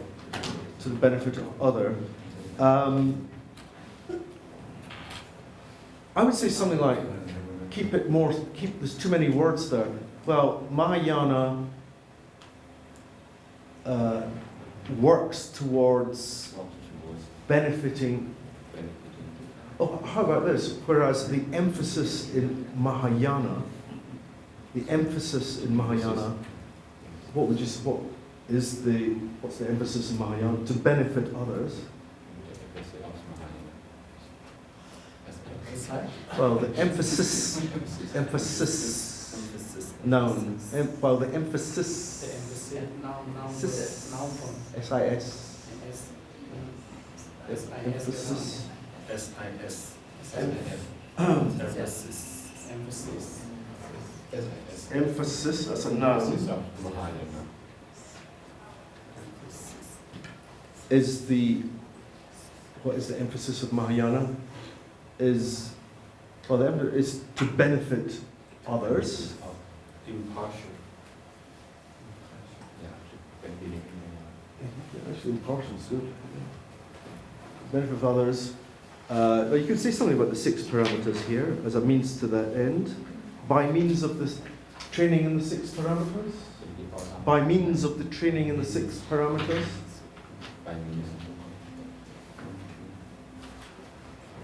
to the benefit of other. I would say something like, there's too many words there. Well, Mahayana works towards benefiting. Oh, how about this? Whereas the emphasis in Mahayana, what's the emphasis in Mahayana? To benefit others. Well, the emphasis, noun. Well, the emphasis, Noun form. S-I-S. S-I-S. S-I-S. Emphasis. Emphasis, that's a noun. What is the emphasis of Mahayana? Is to benefit others. Impartial. Actually, impartial is good. Benefit of others. But you could say something about the 6 parameters here as a means to that end. By means of this training in the 6 parameters? By means of the training in the 6 parameters?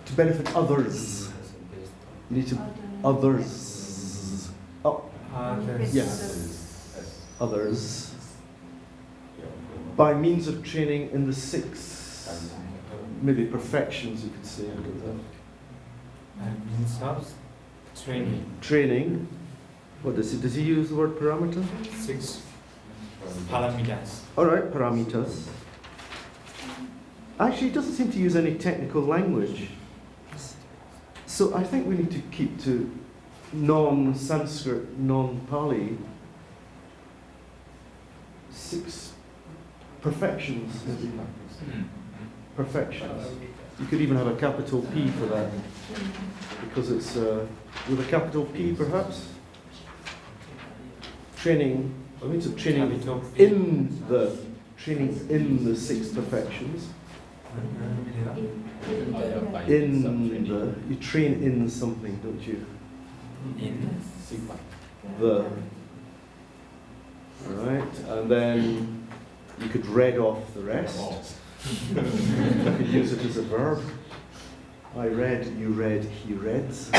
To benefit others. You need to others. Oh, yes. Others. By means of training in the 6, maybe perfections, you could say. Means of training. Training. What does he use the word parameter? 6 paramitas. All right, paramitas. Actually, he doesn't seem to use any technical language. So I think we need to keep to non-Sanskrit, non-Pali, 6 perfections. Perfections. You could even have a capital P for that, because it's with a capital P, perhaps. Training. I mean, so training in the 6 perfections. You train in something, don't you? Right, and then you could read off the rest. You could use it as a verb. I read, you read, he reads.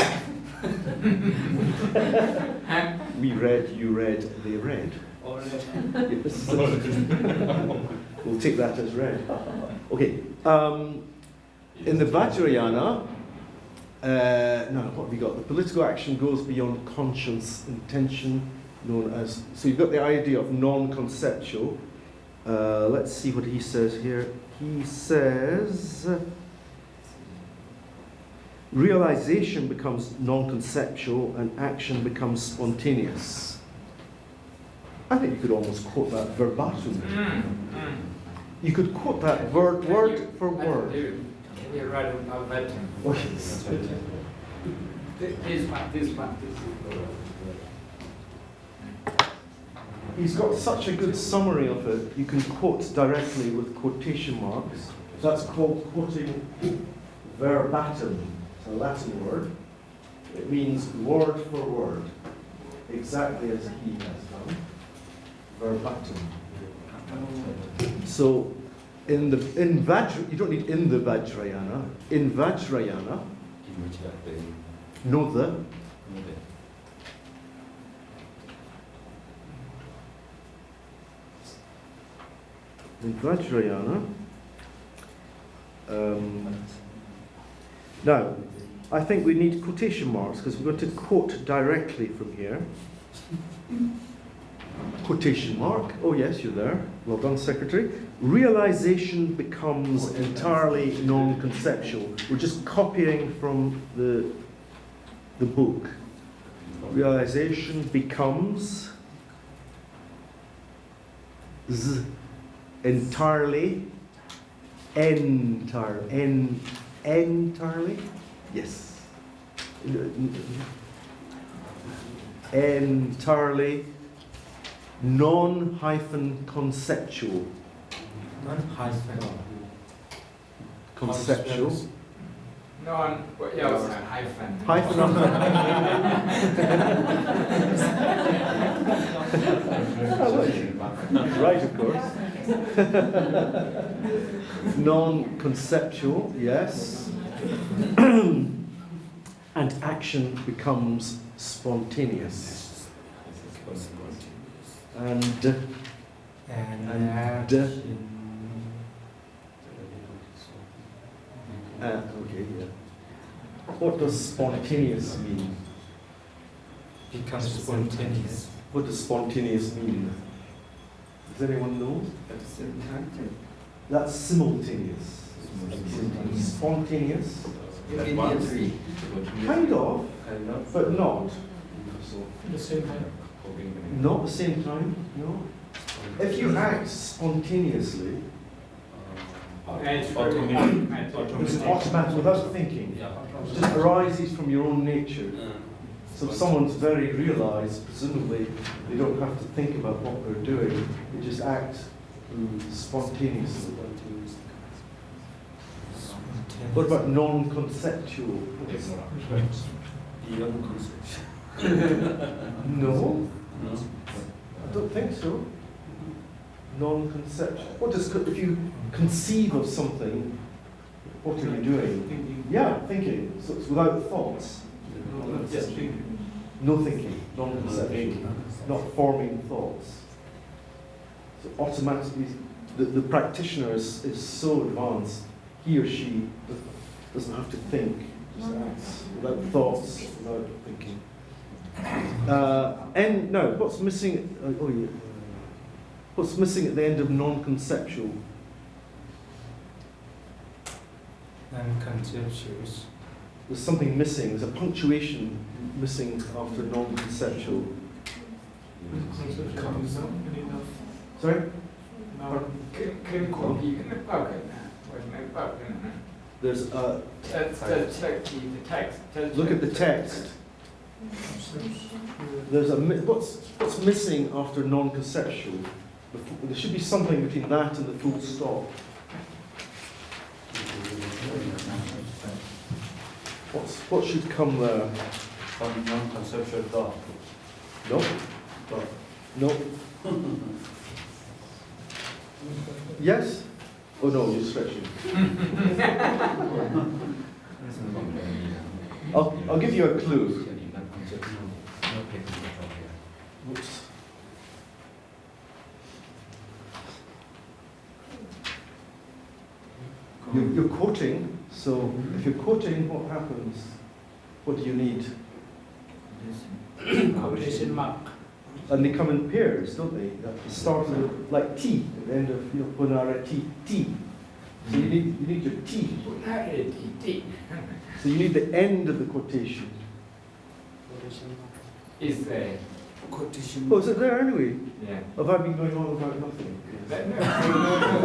We read, you read, they read. Yes. We'll take that as read. Okay. In the Vajrayana, now what have we got? The political action goes beyond conscious intention, known as. So you've got the idea of non-conceptual. Let's see what he says here. He says, realization becomes non-conceptual and action becomes spontaneous. I think you could almost quote that verbatim. You could quote that word for word. Can you write it verbatim? Oh, yes. This one. He's got such a good summary of it, you can quote directly with quotation marks. That's called quoting verbatim. It's a Latin word. It means word for word, exactly as he has done. Verbatim. So, you don't need in the Vajrayana. In Vajrayana, know the. In Vajrayana, now, I think we need quotation marks because we're going to quote directly from here. Quotation mark. Oh yes, you're there. Well done, Secretary. Realization becomes entirely non-conceptual. We're just copying from the book. Realization becomes Z. Entirely. Entirely. Yes. Entirely non-conceptual. Non-hyphen. Conceptual. Non, what else? Hyphen. Hyphen. Right, of course. Non-conceptual, yes. And action becomes spontaneous. And okay, yeah. What does spontaneous mean? Becomes spontaneous. What does spontaneous mean? Does anyone know? At the same time. That's simultaneous. Spontaneous. Immediately. Kind of, but not. At the same time. Not the same time, no. If you act spontaneously, it's automatic, without thinking. It just arises from your own nature. So if someone's very realized, presumably they don't have to think about what they're doing, they just act spontaneously. What about non-conceptual? No, I don't think so. Non-conceptual. What does, if you conceive of something, what are you doing? Yeah, thinking. So it's without thoughts. Just thinking. No thinking, non-conceptual, not forming thoughts. So automatically, the practitioner is so advanced, he or she doesn't have to think, just acts without thoughts, without thinking. And no, what's missing? What's missing at the end of non-conceptual? Non-conceptuous. There's something missing. There's a punctuation missing after non-conceptual. Sorry? There's a. The text. Look at the text. There's a what's missing after non-conceptual. There should be something between that and the full stop. What should come there? Some non-conceptual thought. No. No. Yes. Oh no, you're stretching. I'll give you a clue. Oops. You're quoting, so if you're quoting, what happens? What do you need? Quotation mark. And they come in pairs, don't they? At the start of, like T, at the end of Punara T. So you need your T. So you need the end of the quotation. Is there? Quotation Oh, is it there anyway? Yeah. Have I been going on about nothing? No,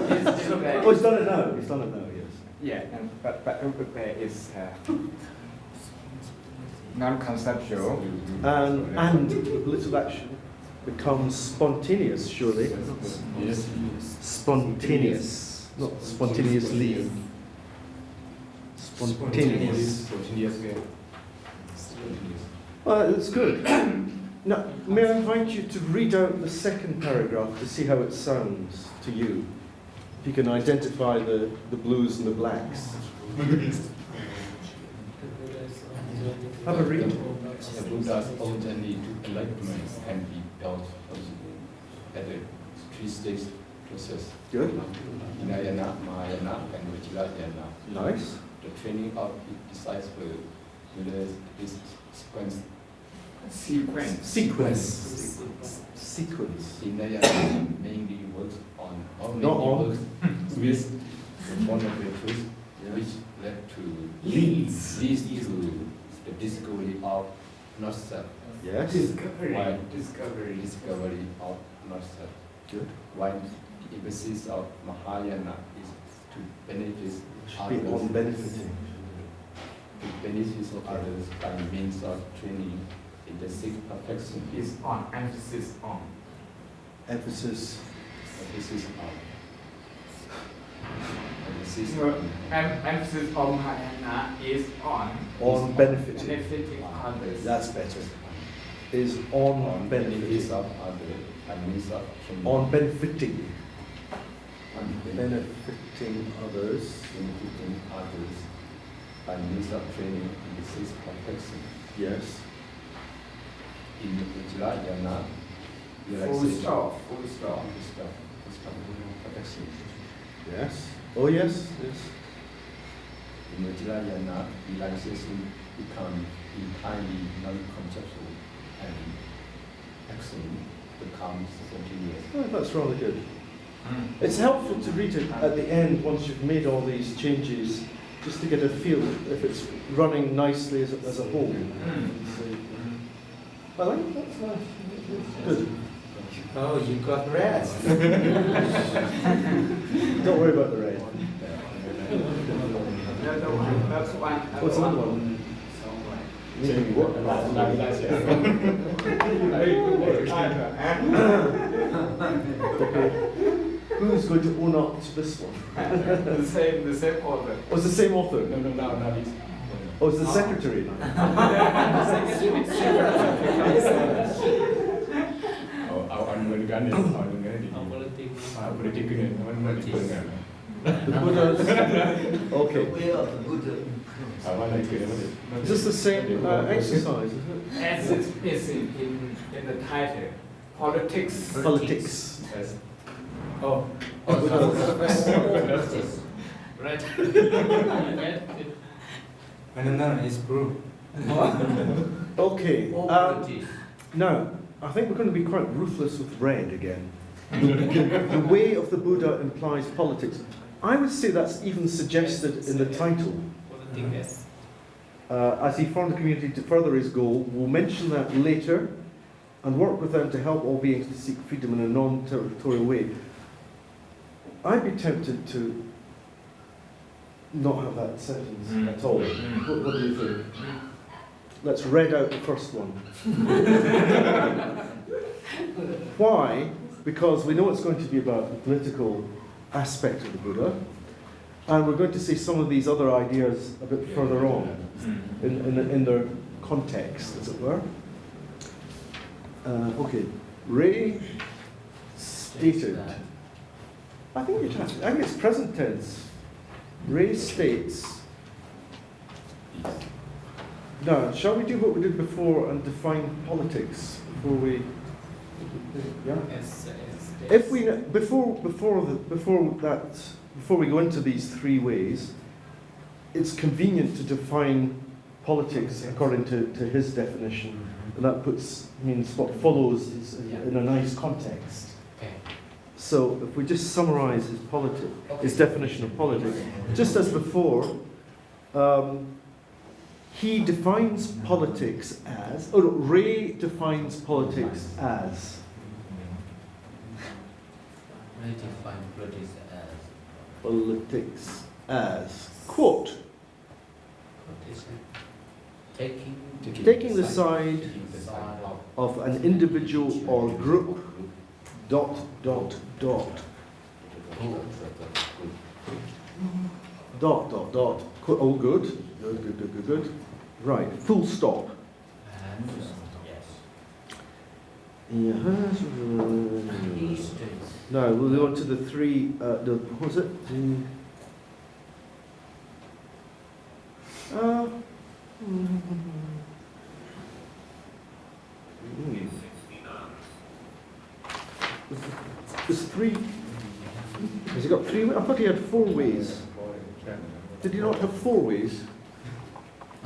it's there. Oh, it's done it now. It's done it now, yes. Yeah, but over there is non-conceptual. And little action becomes spontaneous, surely. Yes. Spontaneous, not spontaneously. Spontaneous. Well, that's good. Now, may I invite you to read out the second paragraph to see how it sounds to you? If you can identify the blues and the blacks. Have a read. The Buddha's own journey to enlightenment can be built at a three-stage process. Good. Hinayana, Mahayana, and Vajrayana. Nice. The training of disciples uses this Sequence. Hinayana mainly works on, works with the fundamental truth, which leads to the discovery of not self. Yes. Discovery While of discovery of not self. Good. While the emphasis of Mahayana is to benefit Should be on others, benefiting. to benefit others by means of training in the sixth perfection. Is on, emphasis on. Emphasis. Emphasis on. Emphasis So, on. emphasis on Mahayana is On benefiting. benefiting others. That's better. Is on On benefits benefiting. of others by means of training. On benefiting. On Benefiting others. benefiting others by means of training in the sixth perfection. Yes. In Vajrayana, Full stop, full stop. Perfection. Yes. Oh yes. Yes. In Vajrayana, realization becomes entirely non-conceptual and action becomes continuous. Oh, that's rather good. It's helpful to read it at the end once you've made all these changes, just to get a feel if it's running nicely as a whole. I like that's nice. Good. Oh, you got rest. Don't worry about the red. That's one. What's another one? Maybe what? Okay. Who's going to own up to this one? The same author. Oh, it's the same author. No, not this. Oh, it's the secretary. The Buddha's. Okay. Way of the Buddha. Is this the same exercise? Is it? As it is in the title, politics. Politics. Oh, right. No, it's proof. Okay. Now, I think we're going to be quite ruthless with red again. The way of the Buddha implies politics. I would say that's even suggested in the title. As he formed the community to further his goal, we'll mention that later and work with them to help all beings to seek freedom in a non-territorial way. I'd be tempted to not have that sentence at all. What do you think? Let's read out the first one. Why? Because we know it's going to be about the political aspect of the Buddha, and we're going to see some of these other ideas a bit further on in their context, as it were. Okay, Ray stated. I think it's present tense. Ray states. Now, shall we do what we did before and define politics before we? Yeah. If we before we go into these three ways, it's convenient to define politics according to his definition, and that means what follows is in a nice context. So if we just summarize his definition of politics, just as before, he defines politics as, Ray defines politics as. Ray defines politics as. Politics as, quote, taking the side of an individual or group, ... Quote, oh, good. Right, full stop. Yes. Now we'll go on to the three. What was it? There's three. Has he got three? I thought he had 4 ways. Did he not have 4 ways?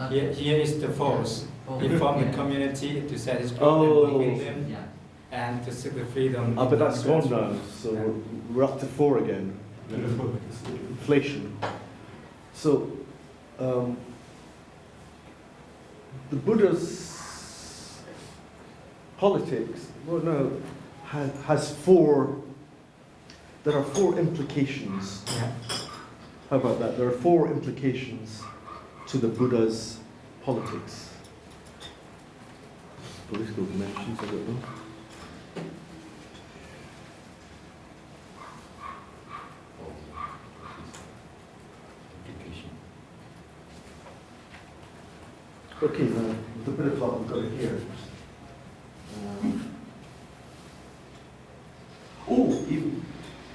Here is the force. He formed a community to set his group Oh. and work with them and to seek the freedom. Ah, but that's gone now, so we're up to 4 again. Inflation. So, the Buddha's politics, has 4 there are 4 implications. Yeah. How about that? There are 4 implications to the Buddha's politics. Political dimensions, I don't know. Application. Okay, now, with a bit of luck, we've got it here.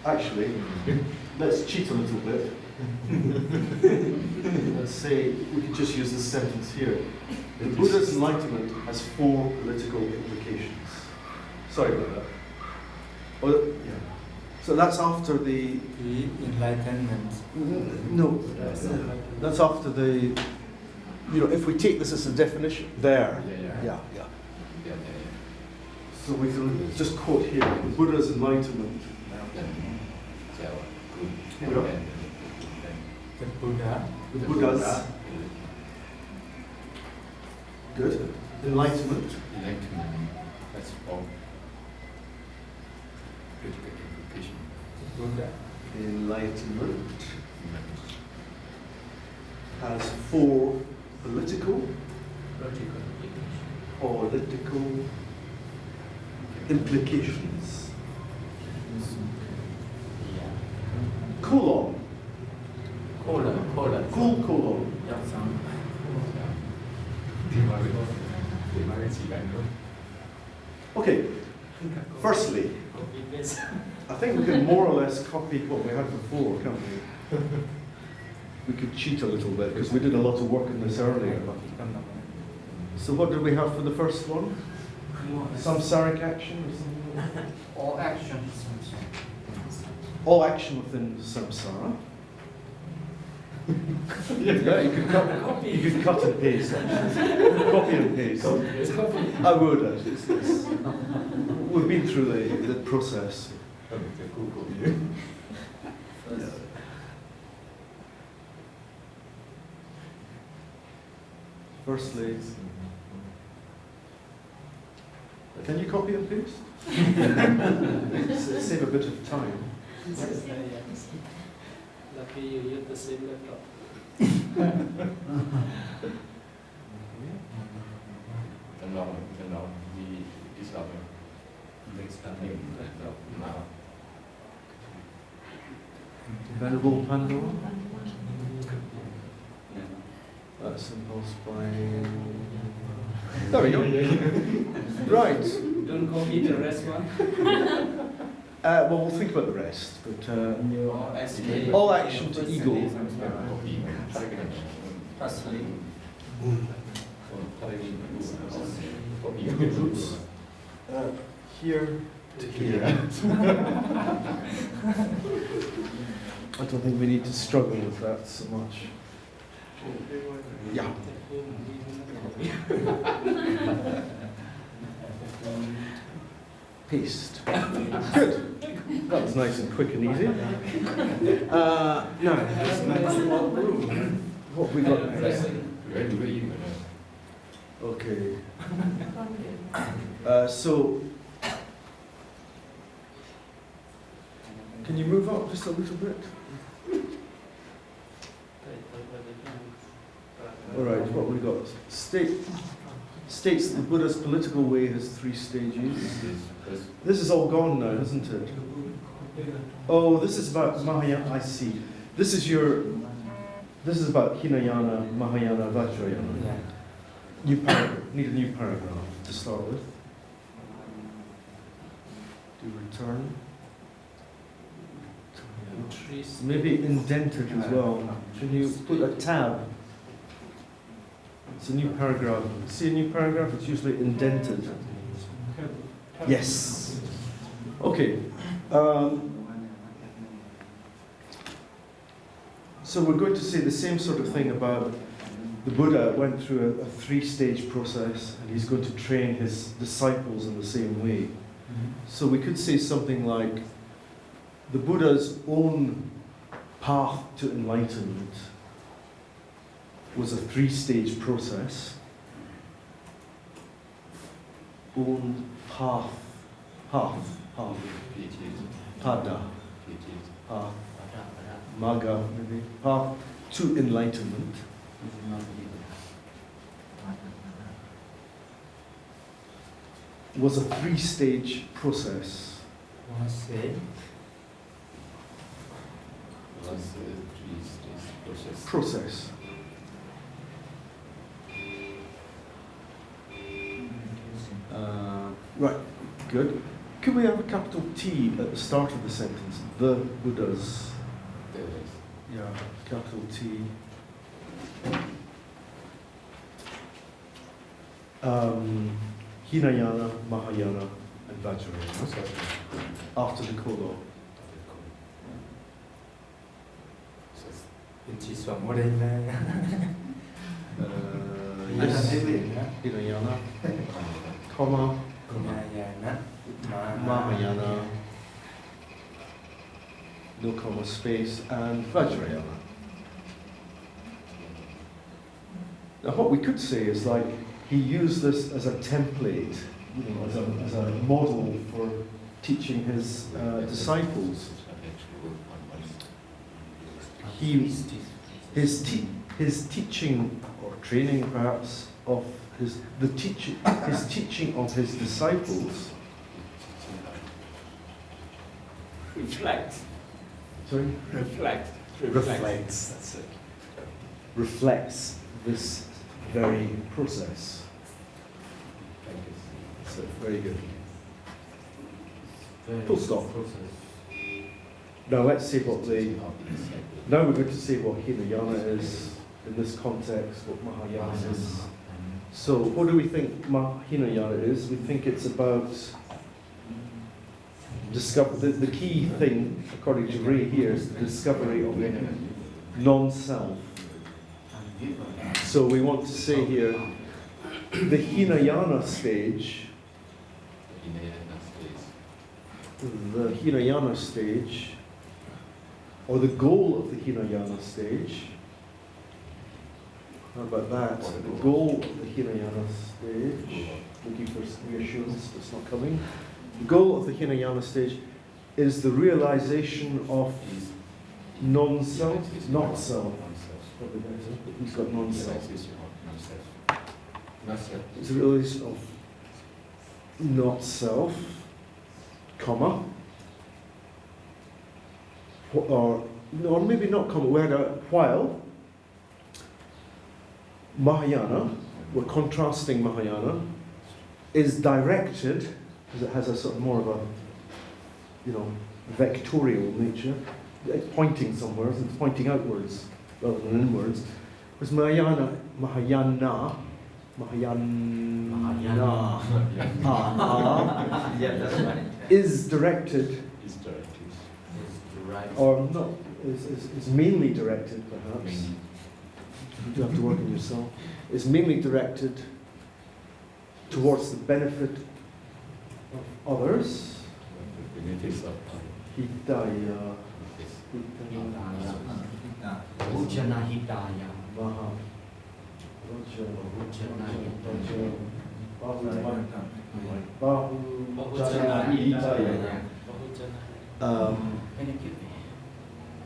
Actually, let's cheat a little bit. Let's say, we could just use this sentence here. The Buddha's enlightenment has 4 political implications. Sorry about that. Oh, yeah. So that's after the enlightenment. No, that's after the, if we take this as a definition, there. Yeah. So we can just quote here, the Buddha's enlightenment. The Buddha's good enlightenment. That's all. Critical implication. Buddha enlightenment has 4 political implications. Colon. Full colon. Okay, firstly, I think we can more or less copy what we had before, can't we? We could cheat a little bit because we did a lot of work on this earlier. So what did we have for the first one? Samsaric action or something? All action. All action within samsara. Yeah, you could cut and paste. Copy and paste. I would actually. We've been through the process. Firstly, can you copy and paste? Save a bit of time. Lucky you use the same laptop. Venerable Pandora. That's impulsed by. There we go. Right. Don't copy the rest one. Well, we'll think about the rest, but all action to ego. Here to here. I don't think we need to struggle with that so much. Yeah. Paste. Good. That was nice and quick and easy. Now, what have we got next? Okay. So, can you move up just a little bit? All right, what have we got? States that the Buddha's political way has 3 stages. This is all gone now, isn't it? Oh, this is about Mahayana. I see. This is about Hinayana, Mahayana, Vajrayana. New paragraph. Need a new paragraph to start with. Do return. Maybe indented as well. Can you put a tab? It's a new paragraph. See a new paragraph? It's usually indented. Yes. Okay. So we're going to say the same sort of thing about the Buddha went through a 3-stage process, and he's going to train his disciples in the same way. So we could say something like, the Buddha's own path to enlightenment was a 3-stage process. Own path, pada, path, Magga, maybe, path to enlightenment. Was a three-stage process. Was a three-stage process. Right, good. Could we have a capital T at the start of the sentence? The Buddhas. Yeah, capital T. Hinayana, Mahayana, and Vajrayana. After the Kodo. Yes. Hinayana, comma, Mahayana, no comma space, and Vajrayana. Now what we could say is like, he used this as a template, you know, as a model for teaching his disciples. His teaching or training, perhaps, of his teaching of his disciples. Reflects. Sorry. Reflects. That's it. Reflects this very process. So very good. Full stop. Now let's see what now we're going to say what Hinayana is in this context, what Mahayana is. So what do we think Hinayana is? We think it's about the key thing, according to Ray here, is the discovery of the non-self. So we want to say here, the Hinayana stage, or the goal of the Hinayana stage. How about that? The goal of the Hinayana stage, looking for reassurance, it's not coming. The goal of the Hinayana stage is the realization of non-self, not self. Probably better. He's got non-self. It's a realization of not self, comma, or maybe not comma, we had a while. Mahayana, we're contrasting Mahayana, is directed, because it has a sort of more of a, vectorial nature. It's pointing somewhere, it's pointing outwards rather than inwards. Whereas Mahayana is directed, or not, is mainly directed perhaps. You do have to work on yourself. Is mainly directed towards the benefit of others. Hidaya.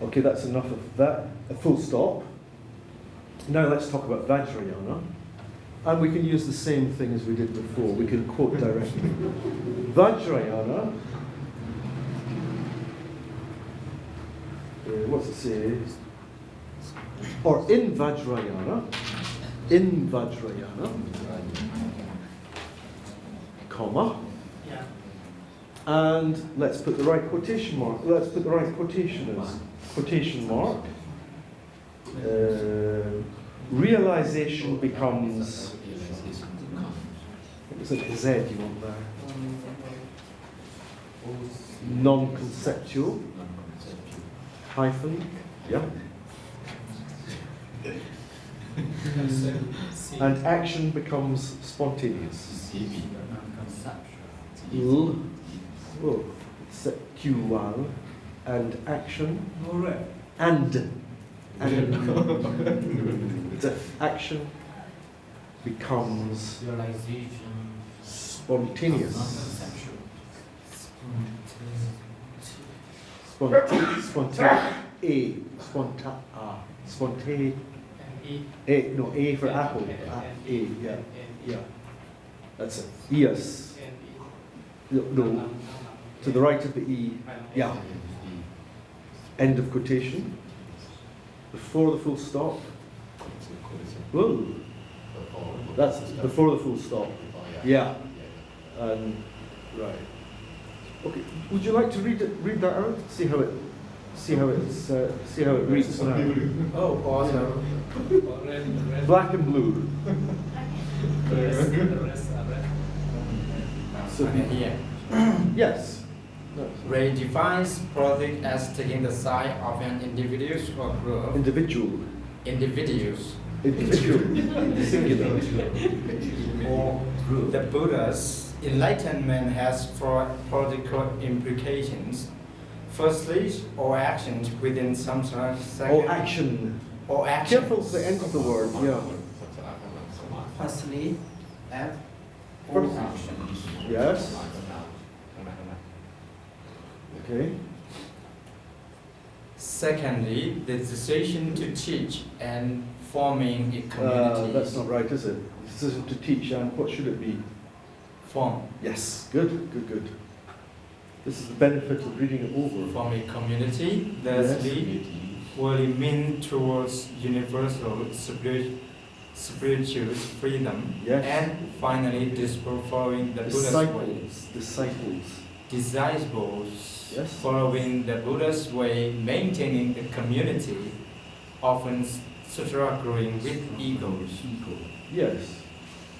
Okay, that's enough of that. A full stop. Now let's talk about Vajrayana. And we can use the same thing as we did before. We can quote directly. Vajrayana, what's it say? Or in Vajrayana, comma, Yeah. and let's put the right quotation mark. Let's put the right quotation as quotation mark. Realization becomes. It's like a Z you want there. Non-conceptual. Hyphen. Yeah. And action becomes spontaneous. Conceptual and action and the action becomes spontaneous. Sponte. E. A, no, A for apple. A, yeah, yeah. That's it. Yes. No, to the right of the E. Yeah. End of quotation. Before the full stop. Whoa. That's before the full stop. Yeah. Right. Okay. Would you like to read that out? See how it reads now. Oh, awesome. Black and blue. The rest are red. So Here. yes. Ray defines project as taking the side of an individual or group. Individual. Individuals. Individual. Singular. Or group. The Buddha's enlightenment has four political implications. Firstly, all actions within samsara. All action. All actions. Careful with the end of the word. Yeah. Firstly, F. First. Yes. Okay. Secondly, the decision to teach and forming a community. That's not right, is it? Decision to teach, and what should it be? Form. Yes. Good. This is the benefit of reading it over. Form a community. Thirdly, will mean towards universal spiritual freedom. Yes. And finally, following the Buddha's way. Disciples. Yes. Following the Buddha's way, maintaining the community, often struggling with egos. Yes.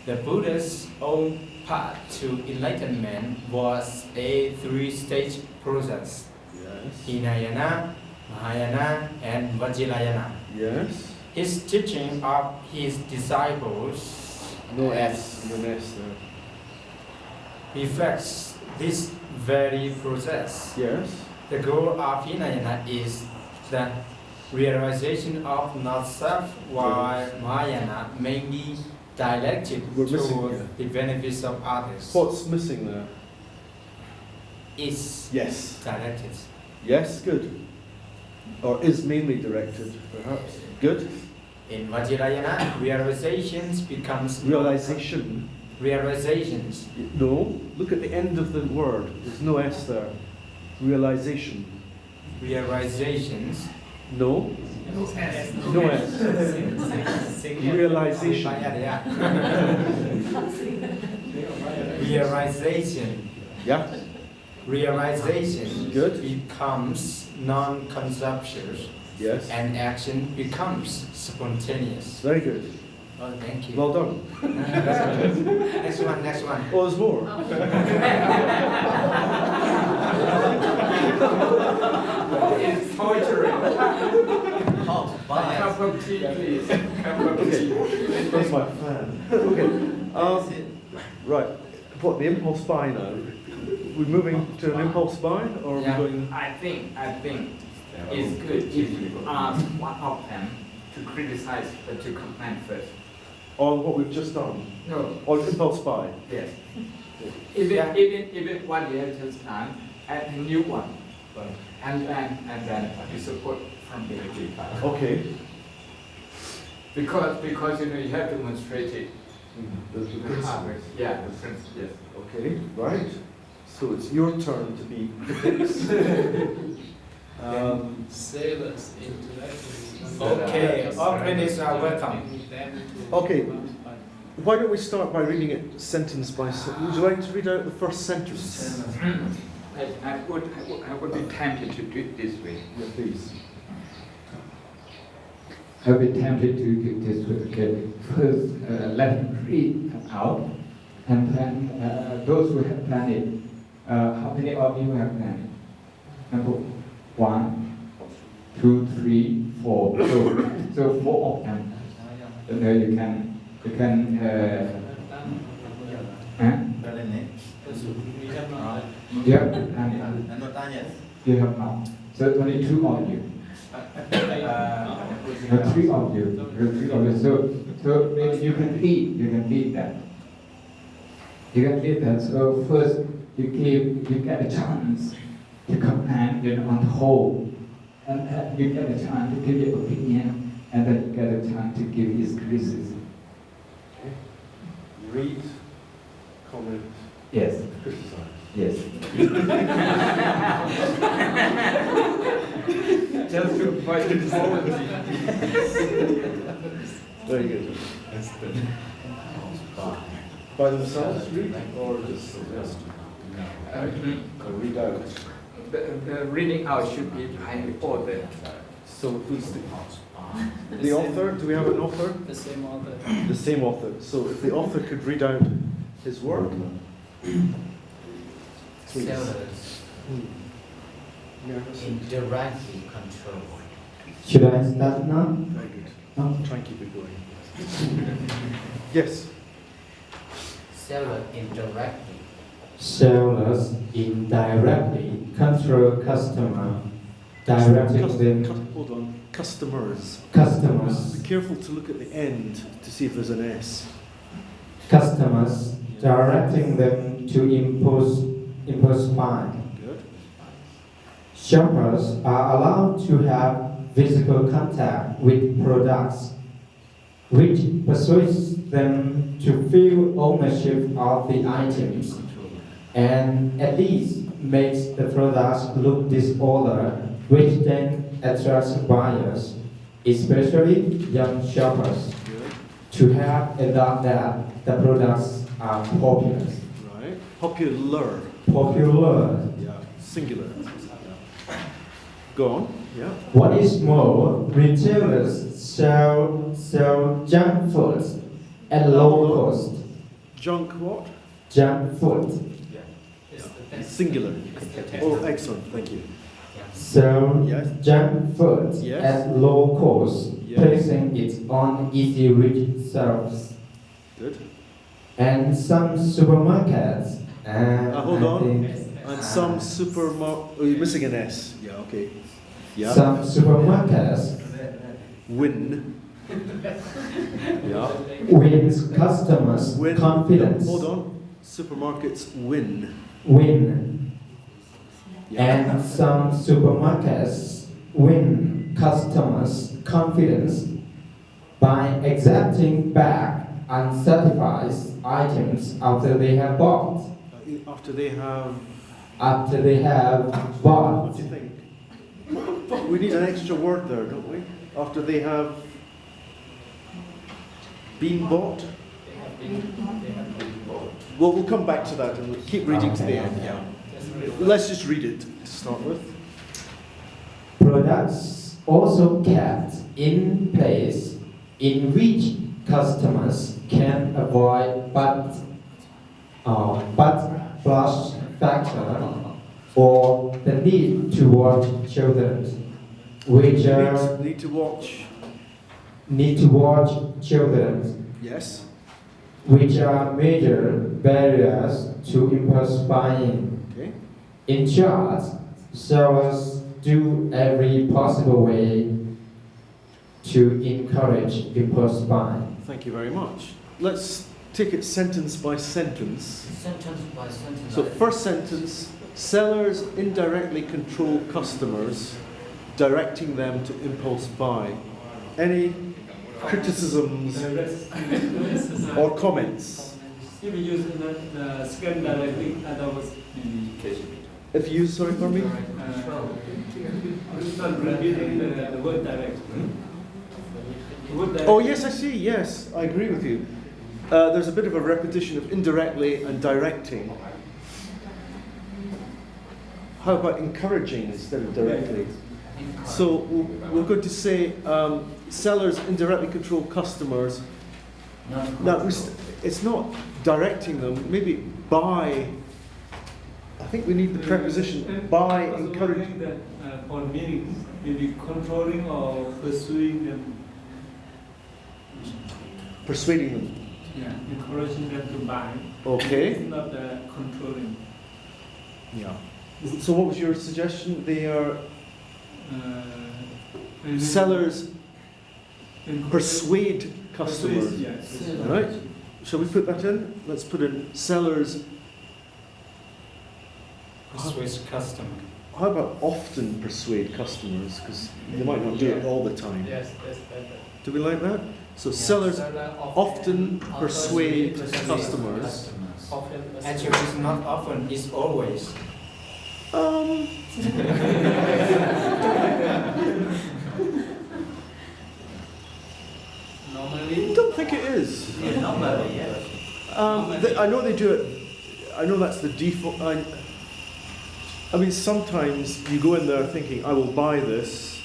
The Buddha's own path to enlightenment was a three-stage process: Yes. Hinayana, Mahayana, and Vajrayana. Yes. His teaching of his disciples No S. No S there. reflects this very process. Yes. The goal of Hinayana is the realization of not-self, while Mahayana may be directed We're missing towards here. the benefits of others. What's missing there? Is Yes. directed. Yes. Good. Or is mainly directed, perhaps. Good. In Vajrayana, realizations becomes Realization. realizations. No. Look at the end of the word. There's no S there. Realization. Realizations. No. No S. No S. Realization. Realization. Yeah. Realization Good. becomes non-conceptual, Yes. and action becomes spontaneous. Very good. Oh, thank you. Well done. Next one. Oh, there's more. It's poetry. Hot bias. of tea, please. Okay. That's my fan. Okay. Right. What, the impulse buy now? We're moving to an impulse buy, or are we going? I think it's good if you ask one of them to criticize or to comment first. On what we've just done? No. On impulse buy? Yes. Even what we have just done, add a new one, and then you support from the part. Okay. Because you have to demonstrate it. The principle. Yeah, the principle. Yes. Okay. Right. So it's your turn to be critics. Sailors intellectuals. Okay, all critics are welcome. Okay. Why don't we start by reading it sentence by sentence? Would you like to read out the first sentence? I would be tempted to do it this way. Yeah, please. I'll be tempted to do it this way. Okay. First, let him read out, and then those who have planned it. How many of you have planned it? Number 1, 2, 3, 4. So 4 of them. So now you can. Yeah, and you have not. So only 2 of you. 3 of you. So maybe you can read that. You can read that. So first you get a chance to comment on the whole, and you get a chance to give your opinion, and then you get a chance to give his criticism. Read, comment, Yes. criticize. Yes. Just to fight the quality. Very good. By themselves, read, or just read out? The reading out should be by order. So who's the author? Do we have an author? The same author. The same author. So if the author could read out his work. Please. Sellers indirectly control. Should I start now? Very good. No. Try and keep it going. Yes. Seller indirectly. Sellers indirectly control customer, directing them Hold on. Customers. customers. Be careful to look at the end to see if there's an S. Customers, directing them to impose buy. Good. Shoppers are allowed to have physical contact with products, which persuades them to feel ownership of the items, and at least makes the products look disordered, which then attracts buyers, especially young shoppers, Good. to have a doubt that the products are popular. Right. Popular. Popular. Yeah. Singular. Go on. Yeah. What is more, retailers sell junk food at low cost. Junk what? Junk food. Singular. Oh, excellent. Thank you. Sell Yes. junk food Yes. at low cost, Yes. placing it on easy reach shelves. Good. And some supermarkets. Hold I on. think And some supermarket. Oh, you're missing an S. Yeah. Okay. Yeah. some supermarkets Win. Yeah. wins customers' Win. confidence. Hold on. Supermarkets win. Win. Yeah. And some supermarkets win customers' confidence by accepting back uncertified items after they have bought. After they have. After they have What bought. do you think? We need an extra word there, don't we? After they have been bought. Well, we'll come back to that and we'll keep reading to the end. Yeah. Let's just read it to start with. Products also kept in place in which customers can avoid butt flush factor or the need to watch children, which are Need to watch. need to watch children, Yes. which are major barriers to impulse buying. Okay. In short, sellers do every possible way to encourage impulse buying. Thank you very much. Let's take it sentence by sentence. Sentence by sentence. So first sentence, sellers indirectly control customers, directing them to impulse buy. Any criticisms or comments? If you use the second directly, that was If you, sorry, for me? not repeating the word direct. Oh yes, I see, yes, I agree with you. There's a bit of a repetition of indirectly and directing. How about encouraging instead of directly? So we're going to say sellers indirectly control customers. Now, it's not directing them, maybe by. I think we need the preposition by encouraging. That for meaning, maybe controlling or pursuing them. Persuading them. Yeah, encouraging them to buy. Okay. It's not controlling. Yeah. So what was your suggestion? They are Maybe sellers encourage- persuade customers. Persuade, yes. Right? Shall we put that in? Let's put in sellers Persuades customer. how about often persuade customers? Because they might not do it all the time. Yes, that's better. Do we like that? So sellers often persuade customers. Often Actually, it's not often, it's always. normally. I don't think it is. Normally, yes. I know they do it. I know that's the default. I mean, sometimes you go in there thinking, I will buy this.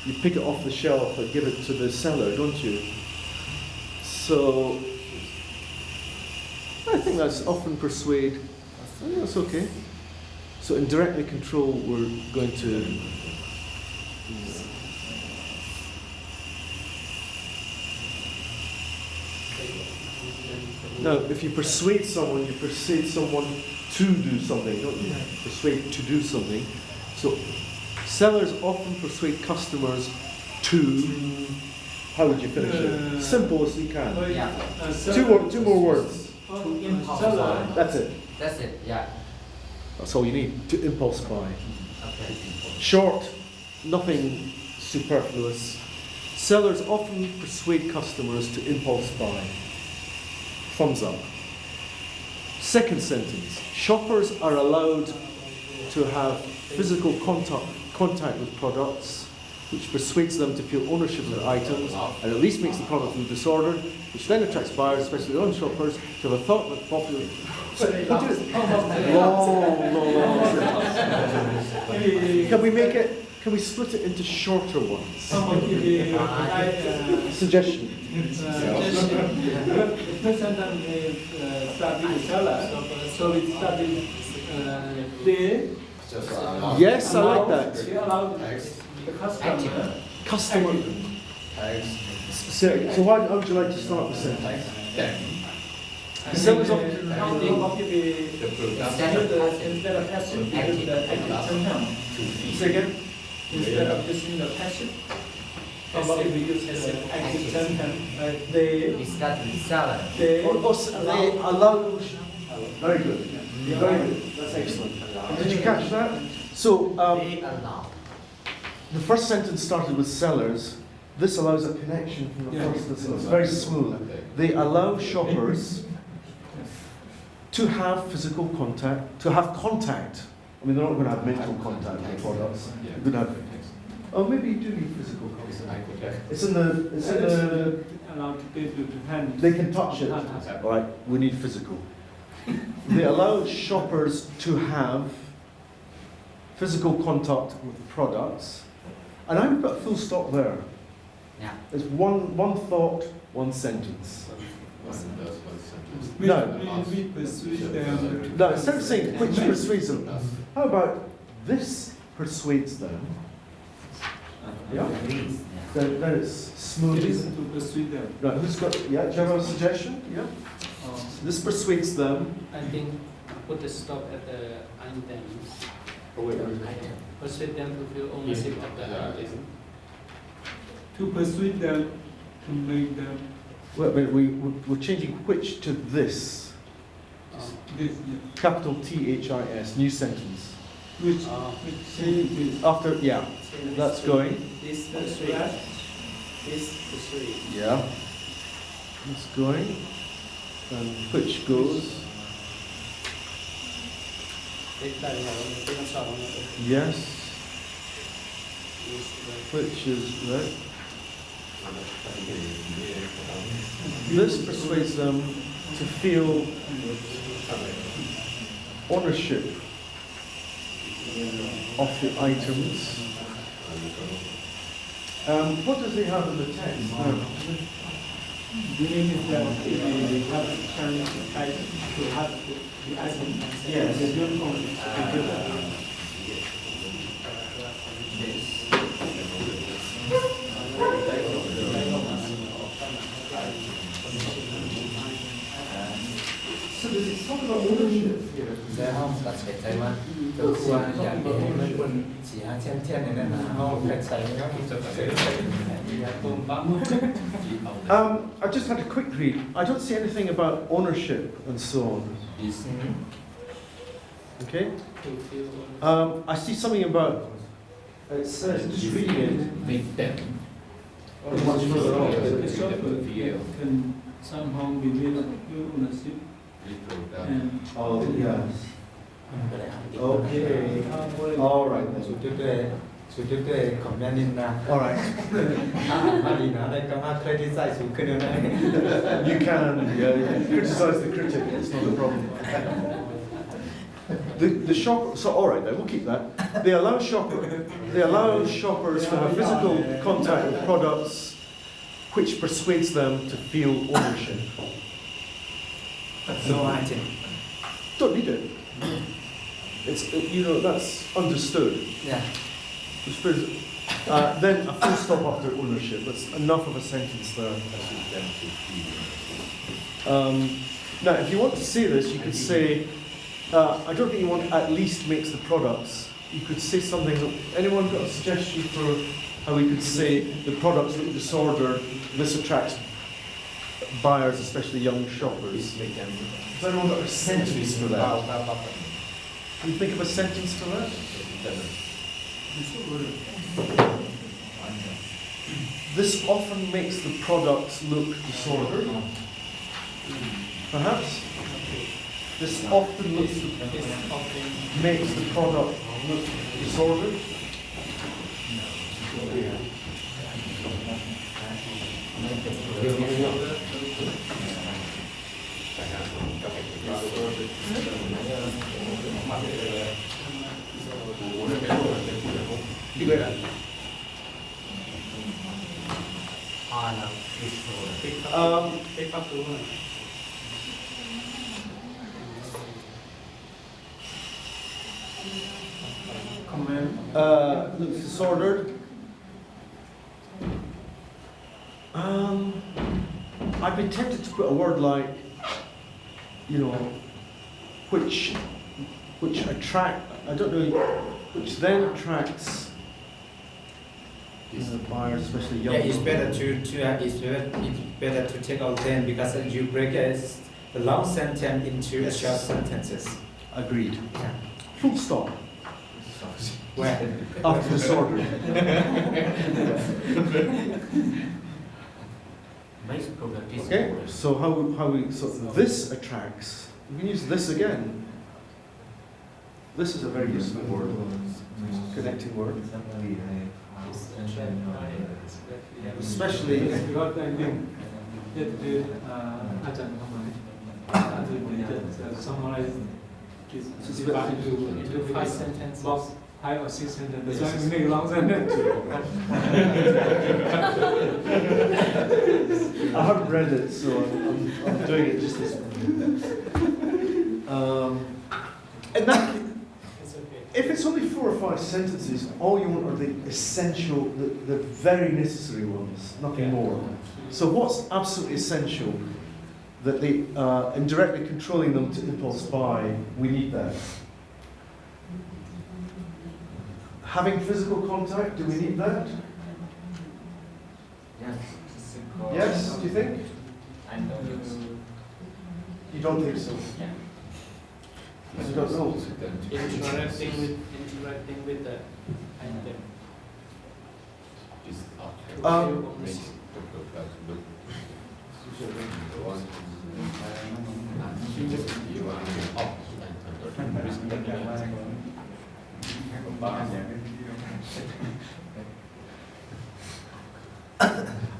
You pick it off the shelf and give it to the seller, don't you? So, I think that's often persuade. I think that's okay. So indirectly control, we're going to... Now, if you persuade someone to do something, don't you? Persuade to do something. So, sellers often persuade customers to... How would you finish it? Simple as you can. Yeah. Two more words. Seller. That's it. That's it, yeah. That's all you need. To impulse buy. Okay. Short, nothing superfluous. Sellers often persuade customers to impulse buy. Thumbs up. Second sentence. Shoppers are allowed to have physical contact with products, which persuades them to feel ownership of their items and at least makes the product look disordered, which then attracts buyers, especially non-shoppers, to have a thought that popular... Can we split it into shorter ones? Suggestion. The sentence is starting with seller, so it starting they. Yes, I like that. They allow the customer. So how would you like to start the sentence? Sellers often... Instead of passive, the active sentence. Say again? Instead of using the passive, we use the active sentence. They start with seller. they allow... Very good. Very good. That's excellent. Did you catch that? So, They allow. the first sentence started with sellers. This allows a connection from the first to the last. It's very smooth. They allow shoppers to have physical contact, to have contact. I mean, they're not going to have mental contact with products. They're going to have... Oh, maybe you do need physical contact. It's in the... allowed to give you to hand. They can touch it. All right, we need physical. They allow shoppers to have physical contact with products. And I would put a full stop there. Yeah. It's one thought, one sentence. We persuade them. Now, instead of saying which persuades them, how about this persuades them? Yeah? Agrees. Then it's smooth. It isn't to persuade them. Right, who's got, yeah, do you have a suggestion? Yeah? This persuades them. I think put a stop at the items. Persuade them to feel ownership of the item. To persuade them, to make them Well, we're changing which to this. this, Capital THIS, new sentence. which changes. After, yeah, that's going. This persuade. This persuade. Yeah. It's going. And which goes. Yes. Which is right. This persuades them to feel ownership of the items. What does he have in the text? The name is that they have to have the item. Yes. They don't own it. So does it talk about ownership here? Dạ không, là sẽ chạy mà từ qua dạng để mình quân chỉ hai chen này nên là không phải chạy nó cũng sẽ I just had a quick read. I don't see anything about ownership and so on. Okay. To feel I see something about. It says just reading it. Make them. Much further on. The shopper can somehow be feel ownership and Oh yes. Okay. All right then. สุดด้วยคอมเมนต์นี่นะ All right. มาดีนะได้ก็มาเคยที่ใส่สูงขึ้นแล้วนะ You can criticize the critic. It's not a problem. The shop. So all right then, we'll keep that. They allow shoppers to have physical contact with products, which persuades them to feel ownership. no item Don't need it. It's that's understood. yeah Then a full stop after ownership. That's enough of a sentence there. Now, if you want to say this, you could say, I don't think you want at least makes the products. You could say something. Anyone got a suggestion for how we could say the products look disordered? This attracts buyers, especially young shoppers. Has anyone got a sentence for that? Can you think of a sentence for that? This often makes the products look disordered. Perhaps? This often makes the product look disordered. Looks disordered. I'd be tempted to put a word like, which attract. I don't know, which then attracts buyers, especially young. yeah it's better it's better to take out then because you break a long sentence into short sentences. Agreed. Yeah. Full stop. Where? After disordered. Okay. So how we this attracts. We can use this again. This is a very useful word. Connecting word. Especially. because I think yesterday Ajahn summarize this divide into 5 sentences, box 5 or 6 sentences. So I make long sentence. I haven't read it, so I'm doing it just this way. And that, it's okay. if it's only 4 or 5 sentences, all you want are the essential, the very necessary ones, nothing more. So what's absolutely essential? That they, indirectly controlling them to impulse buy, we need that. Having physical contact, do we need that? Yes. Yes, do you think? I don't. You don't think so? Yeah. You don't know? Interacting with the item.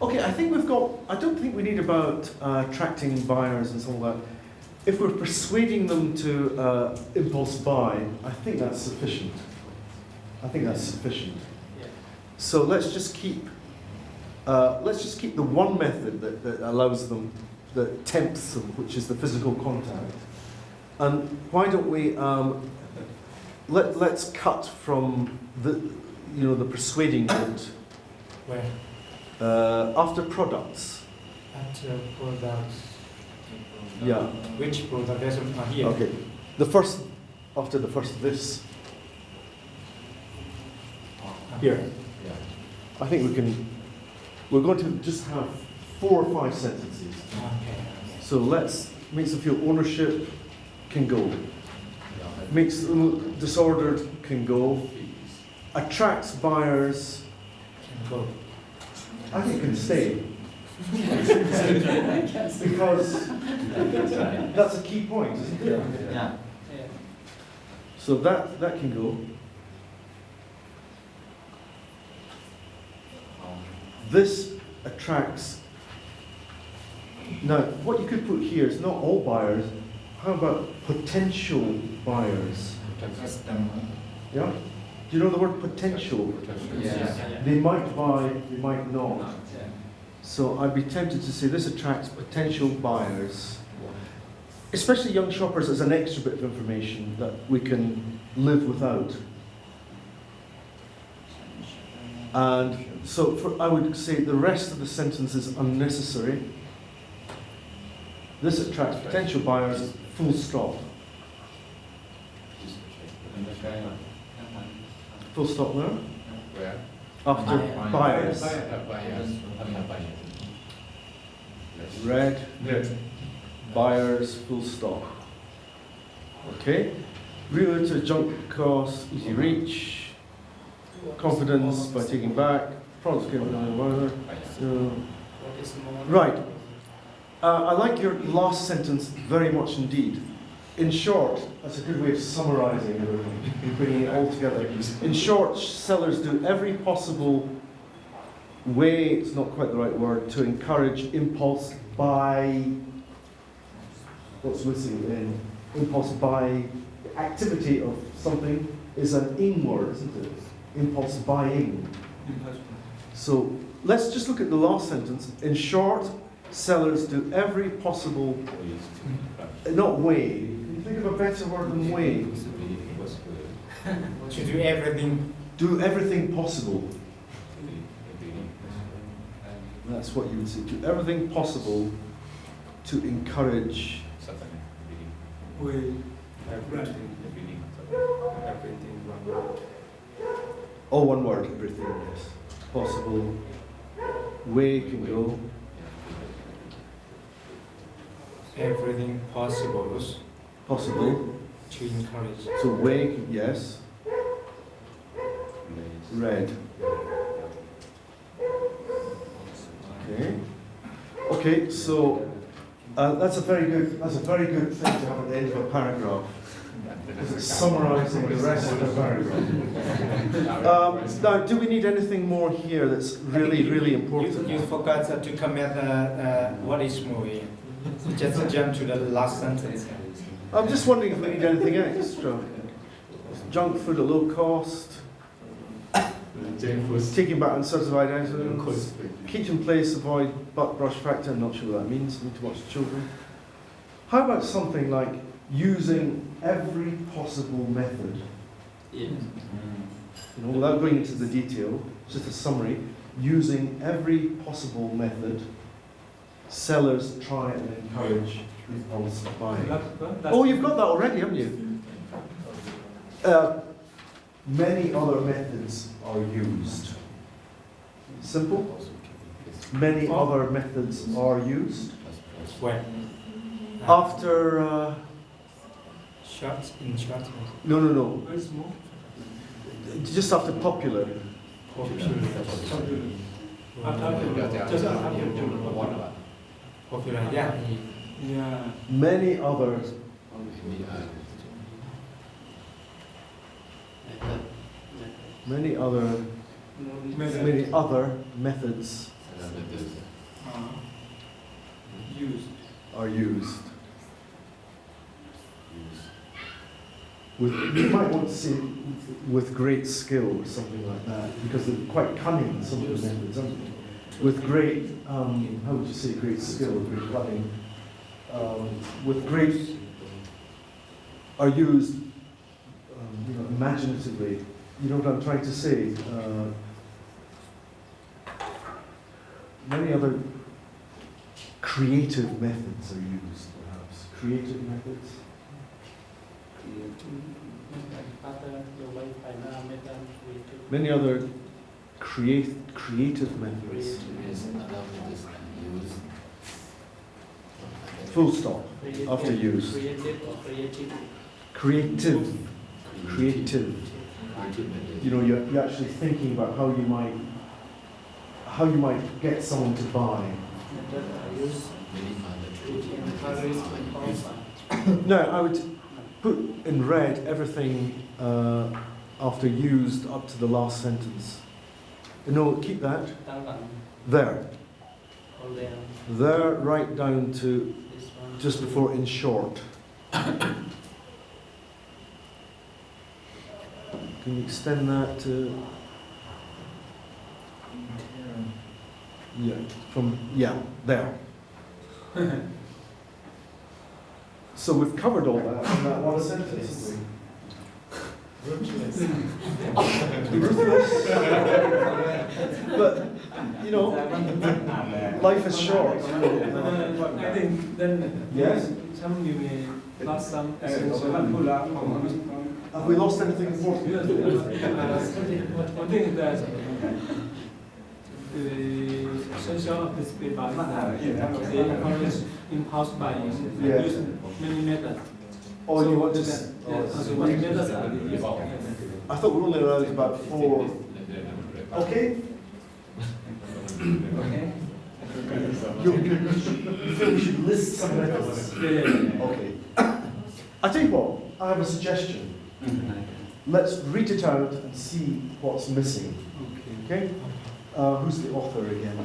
Okay, I think we've got, I don't think we need about attracting buyers and all that. If we're persuading them to impulse buy, I think that's sufficient. I think that's sufficient. Yeah. So let's just keep the one method that allows them, that tempts them, which is the physical contact. And why don't we let's cut from the persuading bit. Where? After products. After products. Yeah. Which product? There's one here. Okay. The first, after the first this. Here. Yeah. I think we're going to just have 4 or 5 sentences. Okay. So let's make them feel ownership can go. makes them disordered can go. Attracts buyers. Can go. I think can stay. Because that's a key point, isn't it? Yeah. So that can go. This attracts. Now, what you could put here is not all buyers. How about potential buyers? Customer. Yeah? Do you know the word potential? Yeah. They might buy, they might not. So I'd be tempted to say this attracts potential buyers, especially young shoppers, as an extra bit of information that we can live without. And so I would say the rest of the sentence is unnecessary. This attracts potential buyers, full stop. Full stop there. Where? After buyers. Red. Buyers, full stop. Okay. Real to junk cost, easy reach. Confidence by taking back. Products given What is more? right. I like your last sentence very much indeed. In short, that's a good way of summarising everything, bringing it all together. In short, sellers do every possible way, it's not quite the right word, to encourage impulse buy. What's missing in impulse buy? Activity of something is an ing word, isn't it? Impulse buying. So let's just look at the last sentence. In short, sellers do every possible, not way. Can you think of a better word than way? To do everything. Do everything possible. That's what you would say. Do everything possible to encourage. Oh, one word, everything, yes. Possible. Way can go. Everything possible Possible. to encourage. So way, yes. Red. Okay. Okay, so that's a very good thing to have at the end of a paragraph. Because it's summarising the rest of the paragraph. Now, do we need anything more here that's really, really important? You forgot to comment what is movie. Just jump to the last sentence. I'm just wondering if we need anything extra. Junk food at low cost. Taking back uncertified items. Keep in place, avoid butt brush factor. I'm not sure what that means. Need to watch children. How about something like using every possible method? Yes. You know, without going into the detail, just a summary. Using every possible method, sellers try and encourage impulse buying. Oh, you've got that already, haven't you? Many other methods are used. Simple. Many other methods are used. When? After. Short, in short. No. Just after popular. Popular, yeah. Many others. Many other methods are used. You might want to say with great skill or something like that, because they're quite cunning, some of the methods, aren't they? With great, how would you say great skill, great cunning? With great, are used imaginatively. You know what I'm trying to say? Many other creative methods are used, perhaps. Creative methods? Many other creative methods. Full stop. After use. Creative or creative. creative. You know, you're actually thinking about how you might get someone to buy. No, I would put in red everything after used up to the last sentence. No, keep that. There. There, right down to just before in short. Can you extend that to? Yeah, there. So we've covered all that in that one sentence, haven't we? Ruthless. But, you know, life is short. I think then Yes? some you may lost some essential. Have we lost anything important? One thing is that the essential of this paper is that they encourage impulse buying. Yeah. Use many methods. Oh, you want to? So what methods are they used? I thought we were only allowed about 4. Okay? You feel we should list some methods? Yeah. Okay. I tell you what, I have a suggestion. Let's read it out and see what's missing. Okay? Who's the author again?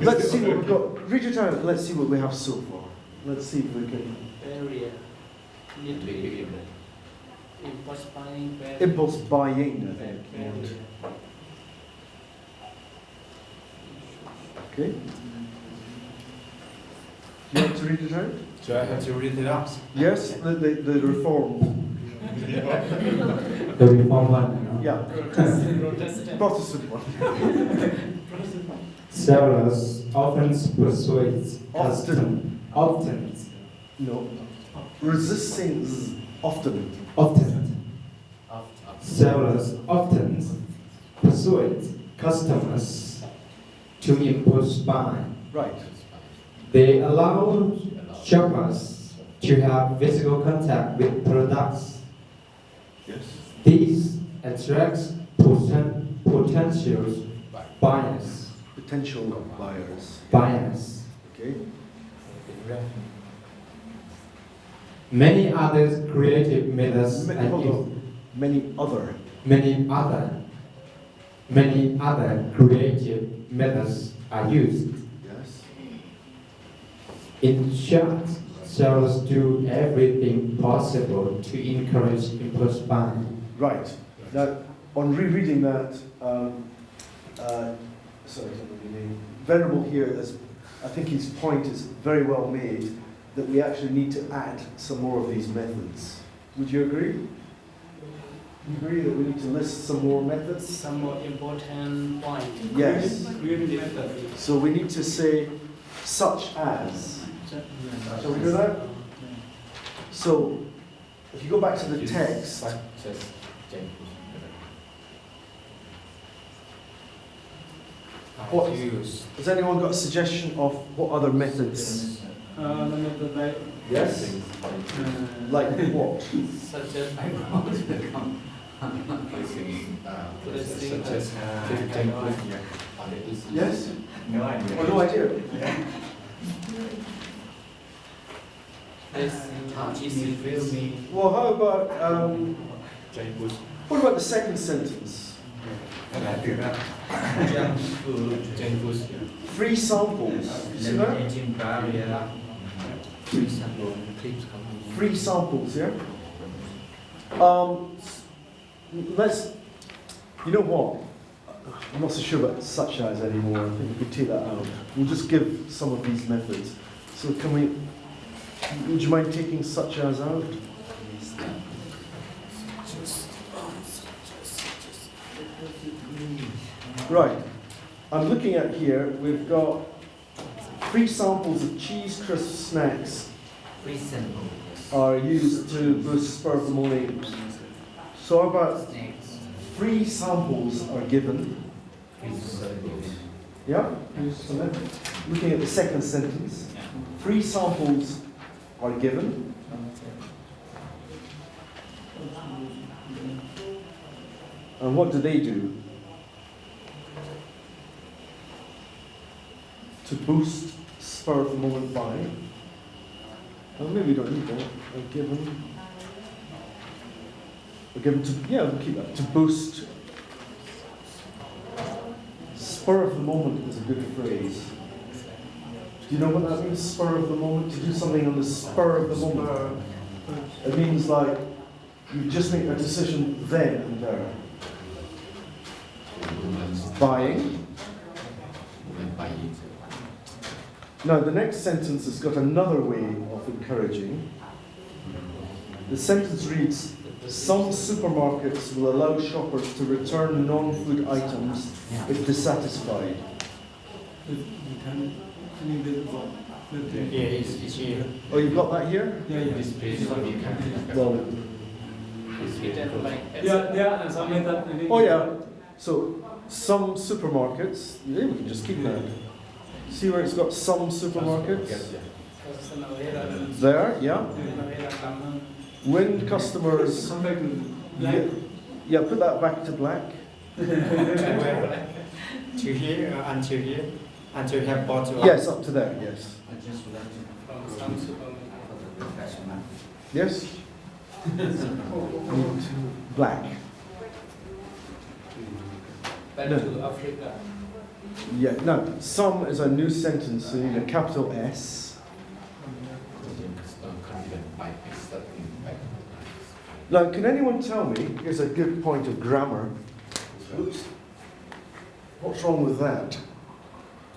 Let's see what we've got. Read it out. Let's see what we have so far. Let's see if we can. Barrier. Impulse buying. Barrier. Impulse buying, I think. Okay. Do you want to read it out? So I have to read it out. Yes, the reform. The reform one. Yeah. Protestant one. Sellers often persuade often. No. Resisting often. Sellers often persuade customers to impulse buy. Right. They allow shoppers to have physical contact with products. Yes. This attracts potential buyers. Potential buyers. Okay. Many other creative methods Many other creative methods are used. Yes. In short, sellers do everything possible to encourage impulse buying. Right. Now, on rereading that, sorry, I don't know your name. Venerable here, I think his point is very well made, that we actually need to add some more of these methods. Would you agree? You agree that we need to list some more methods? Some more important point. Yes. Creative method. So we need to say such as. Shall we do that? So, if you go back to the text, has anyone got a suggestion of what other methods? The method like Yes? Like what? Such as Yes? No idea. Oh, no idea. Well, how about what about the second sentence? Free samples. You see that? Free samples, yeah? Let's, you know what? I'm not so sure about such as anymore. I think we could take that out. We'll just give some of these methods. So can we, would you mind taking such as out? Right. I'm looking at here, we've got free samples of cheese crisp snacks are used to boost spur of the morning. So how about free samples are given? Yeah? So then, looking at the second sentence, free samples are given. And what do they do? To boost spur of the moment buying. Well, maybe we don't need that. We'll give them to, yeah, we'll keep that. To boost. Spur of the moment is a good phrase. Do you know what that means, spur of the moment? To do something on the spur of the moment. It means like you just make a decision then and there. Buying. Now the next sentence has got another way of encouraging. The sentence reads, some supermarkets will allow shoppers to return non-food items if dissatisfied. Yeah, it's here. Oh, you've got that here? Yeah, yeah. This page is what you can. Well, It's written like Yeah, and some method. oh yeah. So some supermarkets, yeah, we can just keep that. See where it's got some supermarkets? There, yeah. When customers, Come back to black. yeah, put that back to black. To where? To here or until here? Until you have bought one? Yes, up to there, yes. I just would like to from some supermarket. for the professional. Yes? Black. Back No. to Africa. Yeah, no, some is a new sentence, so you need a capital S. Now, can anyone tell me, here's a good point of grammar. Oops. What's wrong with that?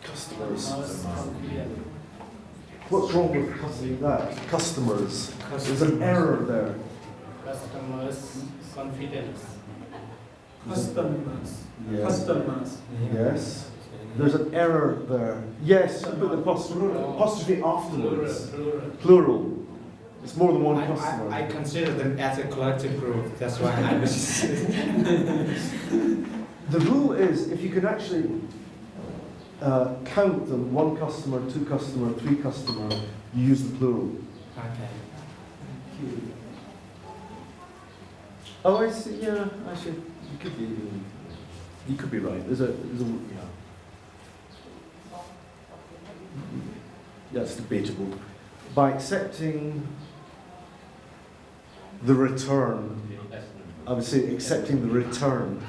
Customers. What's wrong with that? Customers. There's an error there. Customers' confidence. Customers. Yes. Customers. Yes. There's an error there. Yes, put the apostrophe afterwards. Plural. Plural. It's more than one customer. I consider them as a collective group. That's why I was. The rule is if you can actually count them, one customer, two customer, three customer, you use the plural. Okay. Oh, I see. Yeah, actually, you could be right. There's a yeah. That's debatable. By accepting the return, I would say accepting the return.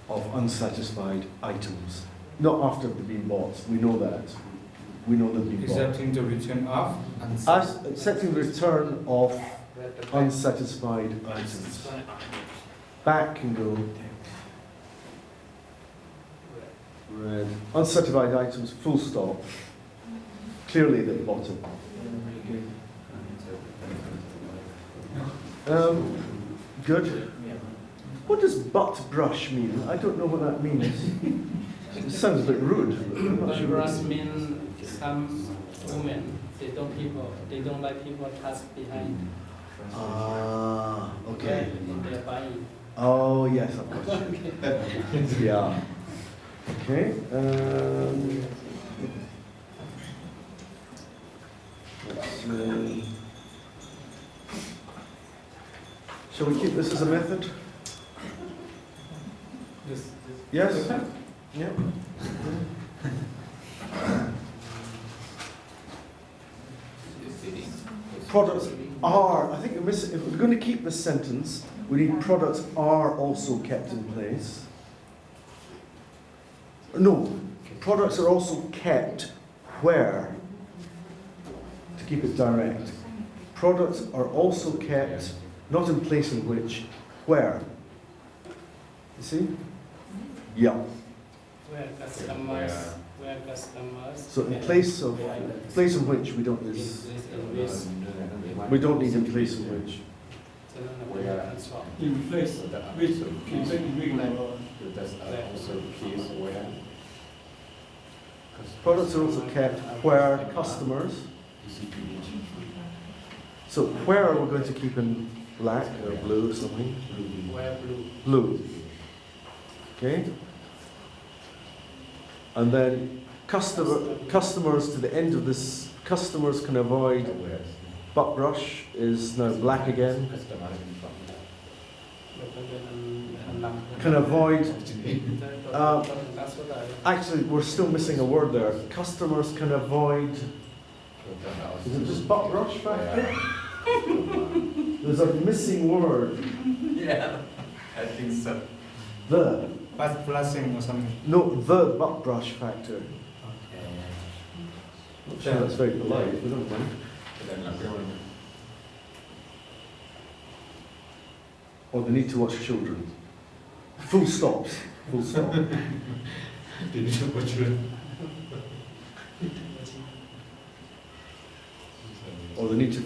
Of unsatisfied items. Not after they've been bought. We know that. We know they've been bought. Accepting the return of. Accepting the return of unsatisfied items. Back can go. Red. Unsatisfied items, full stop. Clearly they bought it. Good. What does butt brush mean? I don't know what that means. It sounds a bit rude. I'm not sure. Brush means some women, they don't like people touch behind. Ah, okay. In their body. Oh, yes, I've got you. Yeah. Okay. Let's see. Shall we keep this as a method? Yes? Yeah. Products are, I think if we're going to keep this sentence, we need products are also kept in place. No, products are also kept where? To keep it direct. Products are also kept, not in place in which, where? You see? Yeah. Where customers. So in place in which we don't need. We don't need in place in which. In place. Products are also kept where customers. So where are we going to keep in black or blue or something? Where blue. Blue. Okay. And then customers to the end of this, customers can avoid butt brush is now black again. Can avoid. Actually, we're still missing a word there. Customers can avoid. Is it just butt brush factor? There's a missing word. Yeah, I think so. The. But flushing or something. No, the butt brush factor. Not sure that's very polite, we don't mind. Or the need to watch children. Full stops. Full stop. Or the need to.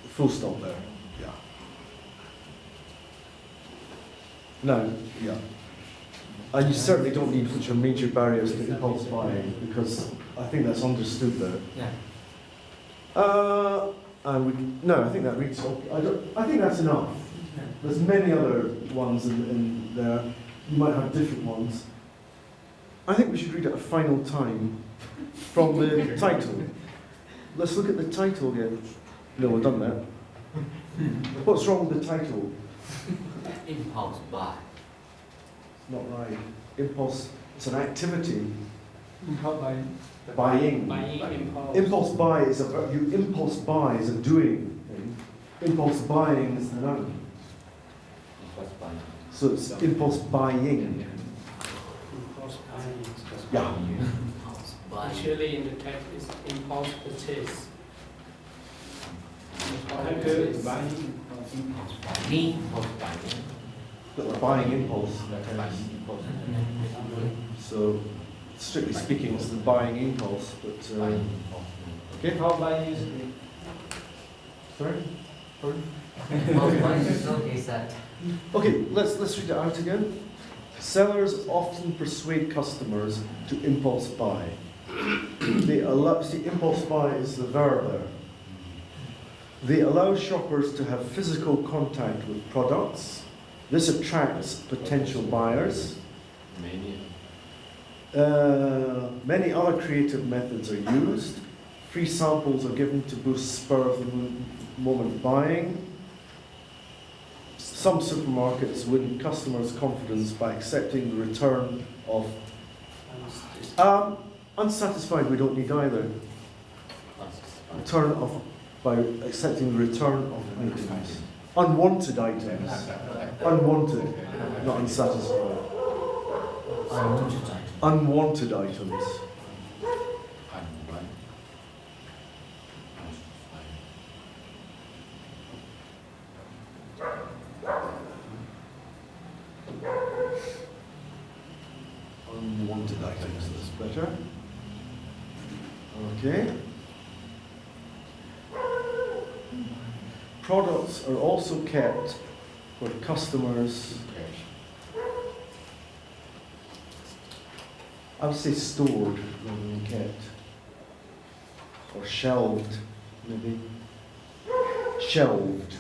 Full stop there. Yeah. No, yeah. And you certainly don't need which are major barriers to impulse buying, because I think that's understood there. Yeah. No, I think that reads. I think that's enough. There's many other ones in there. You might have different ones. I think we should read it a final time from the title. Let's look at the title again. No, we've done that. What's wrong with the title? Impulse buy. Not right. Impulse. It's an activity. Impulse buying. Buying. Impulse. Impulse buy is a you impulse buy is a doing thing. Impulse buying is the noun. So it's impulse buying. Impulse buying. Yeah. Impulse buy. Actually, in the text, it's impulse purchase. Impulse buying. Impulse buy. Me. Impulse buying. But we're buying impulse. So strictly speaking, it's the buying impulse. But okay. Impulse buying is Sorry. Impulse buying is okay, sir. Okay, let's read it out again. Sellers often persuade customers to impulse buy. They allow, see, impulse buy is the verb there. They allow shoppers to have physical contact with products. This attracts potential buyers. Many other creative methods are used. Free samples are given to boost spur of the moment buying. Some supermarkets win customers' confidence by accepting the return of. Unsatisfied, we don't need either. Return of, by accepting the return of items. Unwanted items. Unwanted, not unsatisfied. Unwanted items. Unwanted items, that's better. Okay. Products are also kept where customers, I would say stored rather than kept. Or shelved, maybe. Shelved.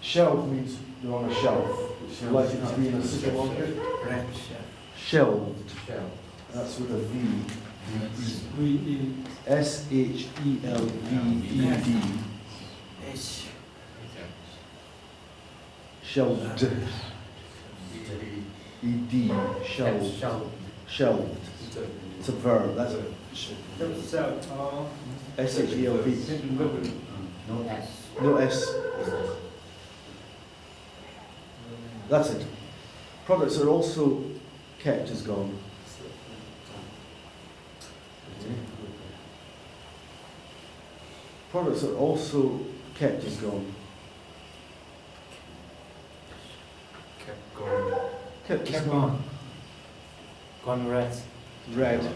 Shelved means they're on a shelf. It's likely to be in a supermarket. Shelved. That's with a V. S-H-E-L-V-E-D. Shelved. E-D. Shelved. Shelved. It's a verb. That's a S-H-E-L-V. No S. No S. That's it. Products are also kept is gone. Products are also kept is gone. Kept going. Kept is gone. Gone red. Red.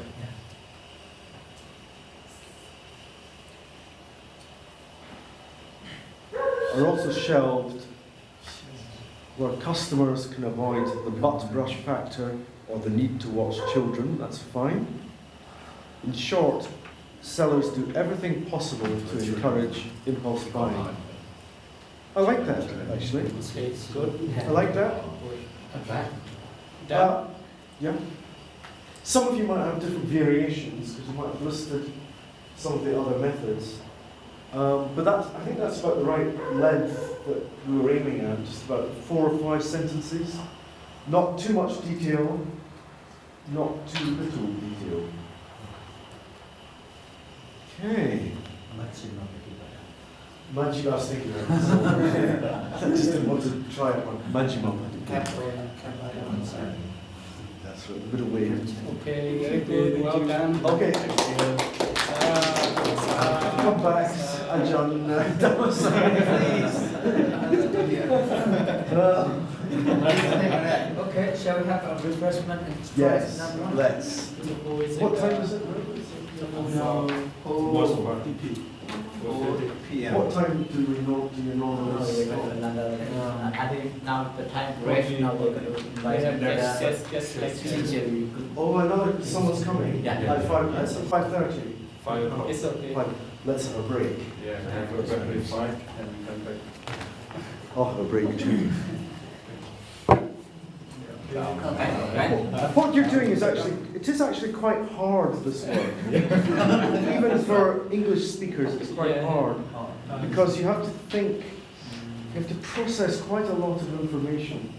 Are also shelved where customers can avoid the butt brush factor or the need to watch children. That's fine. In short, sellers do everything possible to encourage impulse buying. I like that, actually. It's good. I like that. Yeah. Some of you might have different variations because you might have listed some of the other methods. But I think that's about the right length that we were aiming at, just about 4 or 5 sentences. Not too much detail, not too little detail. Okay. Manji, I was thinking of it. I just didn't want to try it on Manji. That's right, a bit away. Okay, very good, well done. Okay. Come back, Ajahn. Okay, shall we have a refreshment? Yes, let's. What time is it? No. 4 p.m. What time do you normally start? I think now the time break, now we're going to invite Just like teacher. Oh, another someone's coming. Yeah. At 5:30. 5 o'clock. It's okay. Fine. Let's have a break. Yeah, and go back at 5 and come back. I'll have a break too. Okay. What you're doing is actually quite hard, this work. Even for English speakers, it's quite hard. Because you have to think, you have to process quite a lot of information.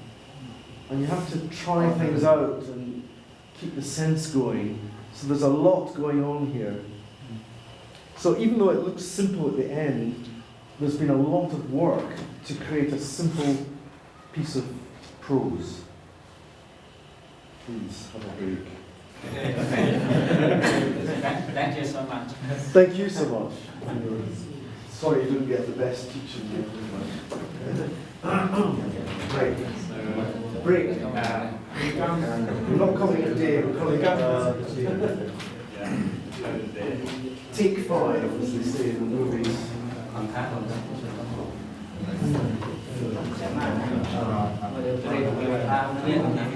And you have to try things out and keep the sense going. So there's a lot going on here. So even though it looks simple at the end, there's been a lot of work to create a simple piece of prose. Please have a break. Thank you so much. Thank you so much. Sorry you didn't get the best teaching. Break. Break. We're not calling it a day, we're calling it take 5, as they say in the movies. Break.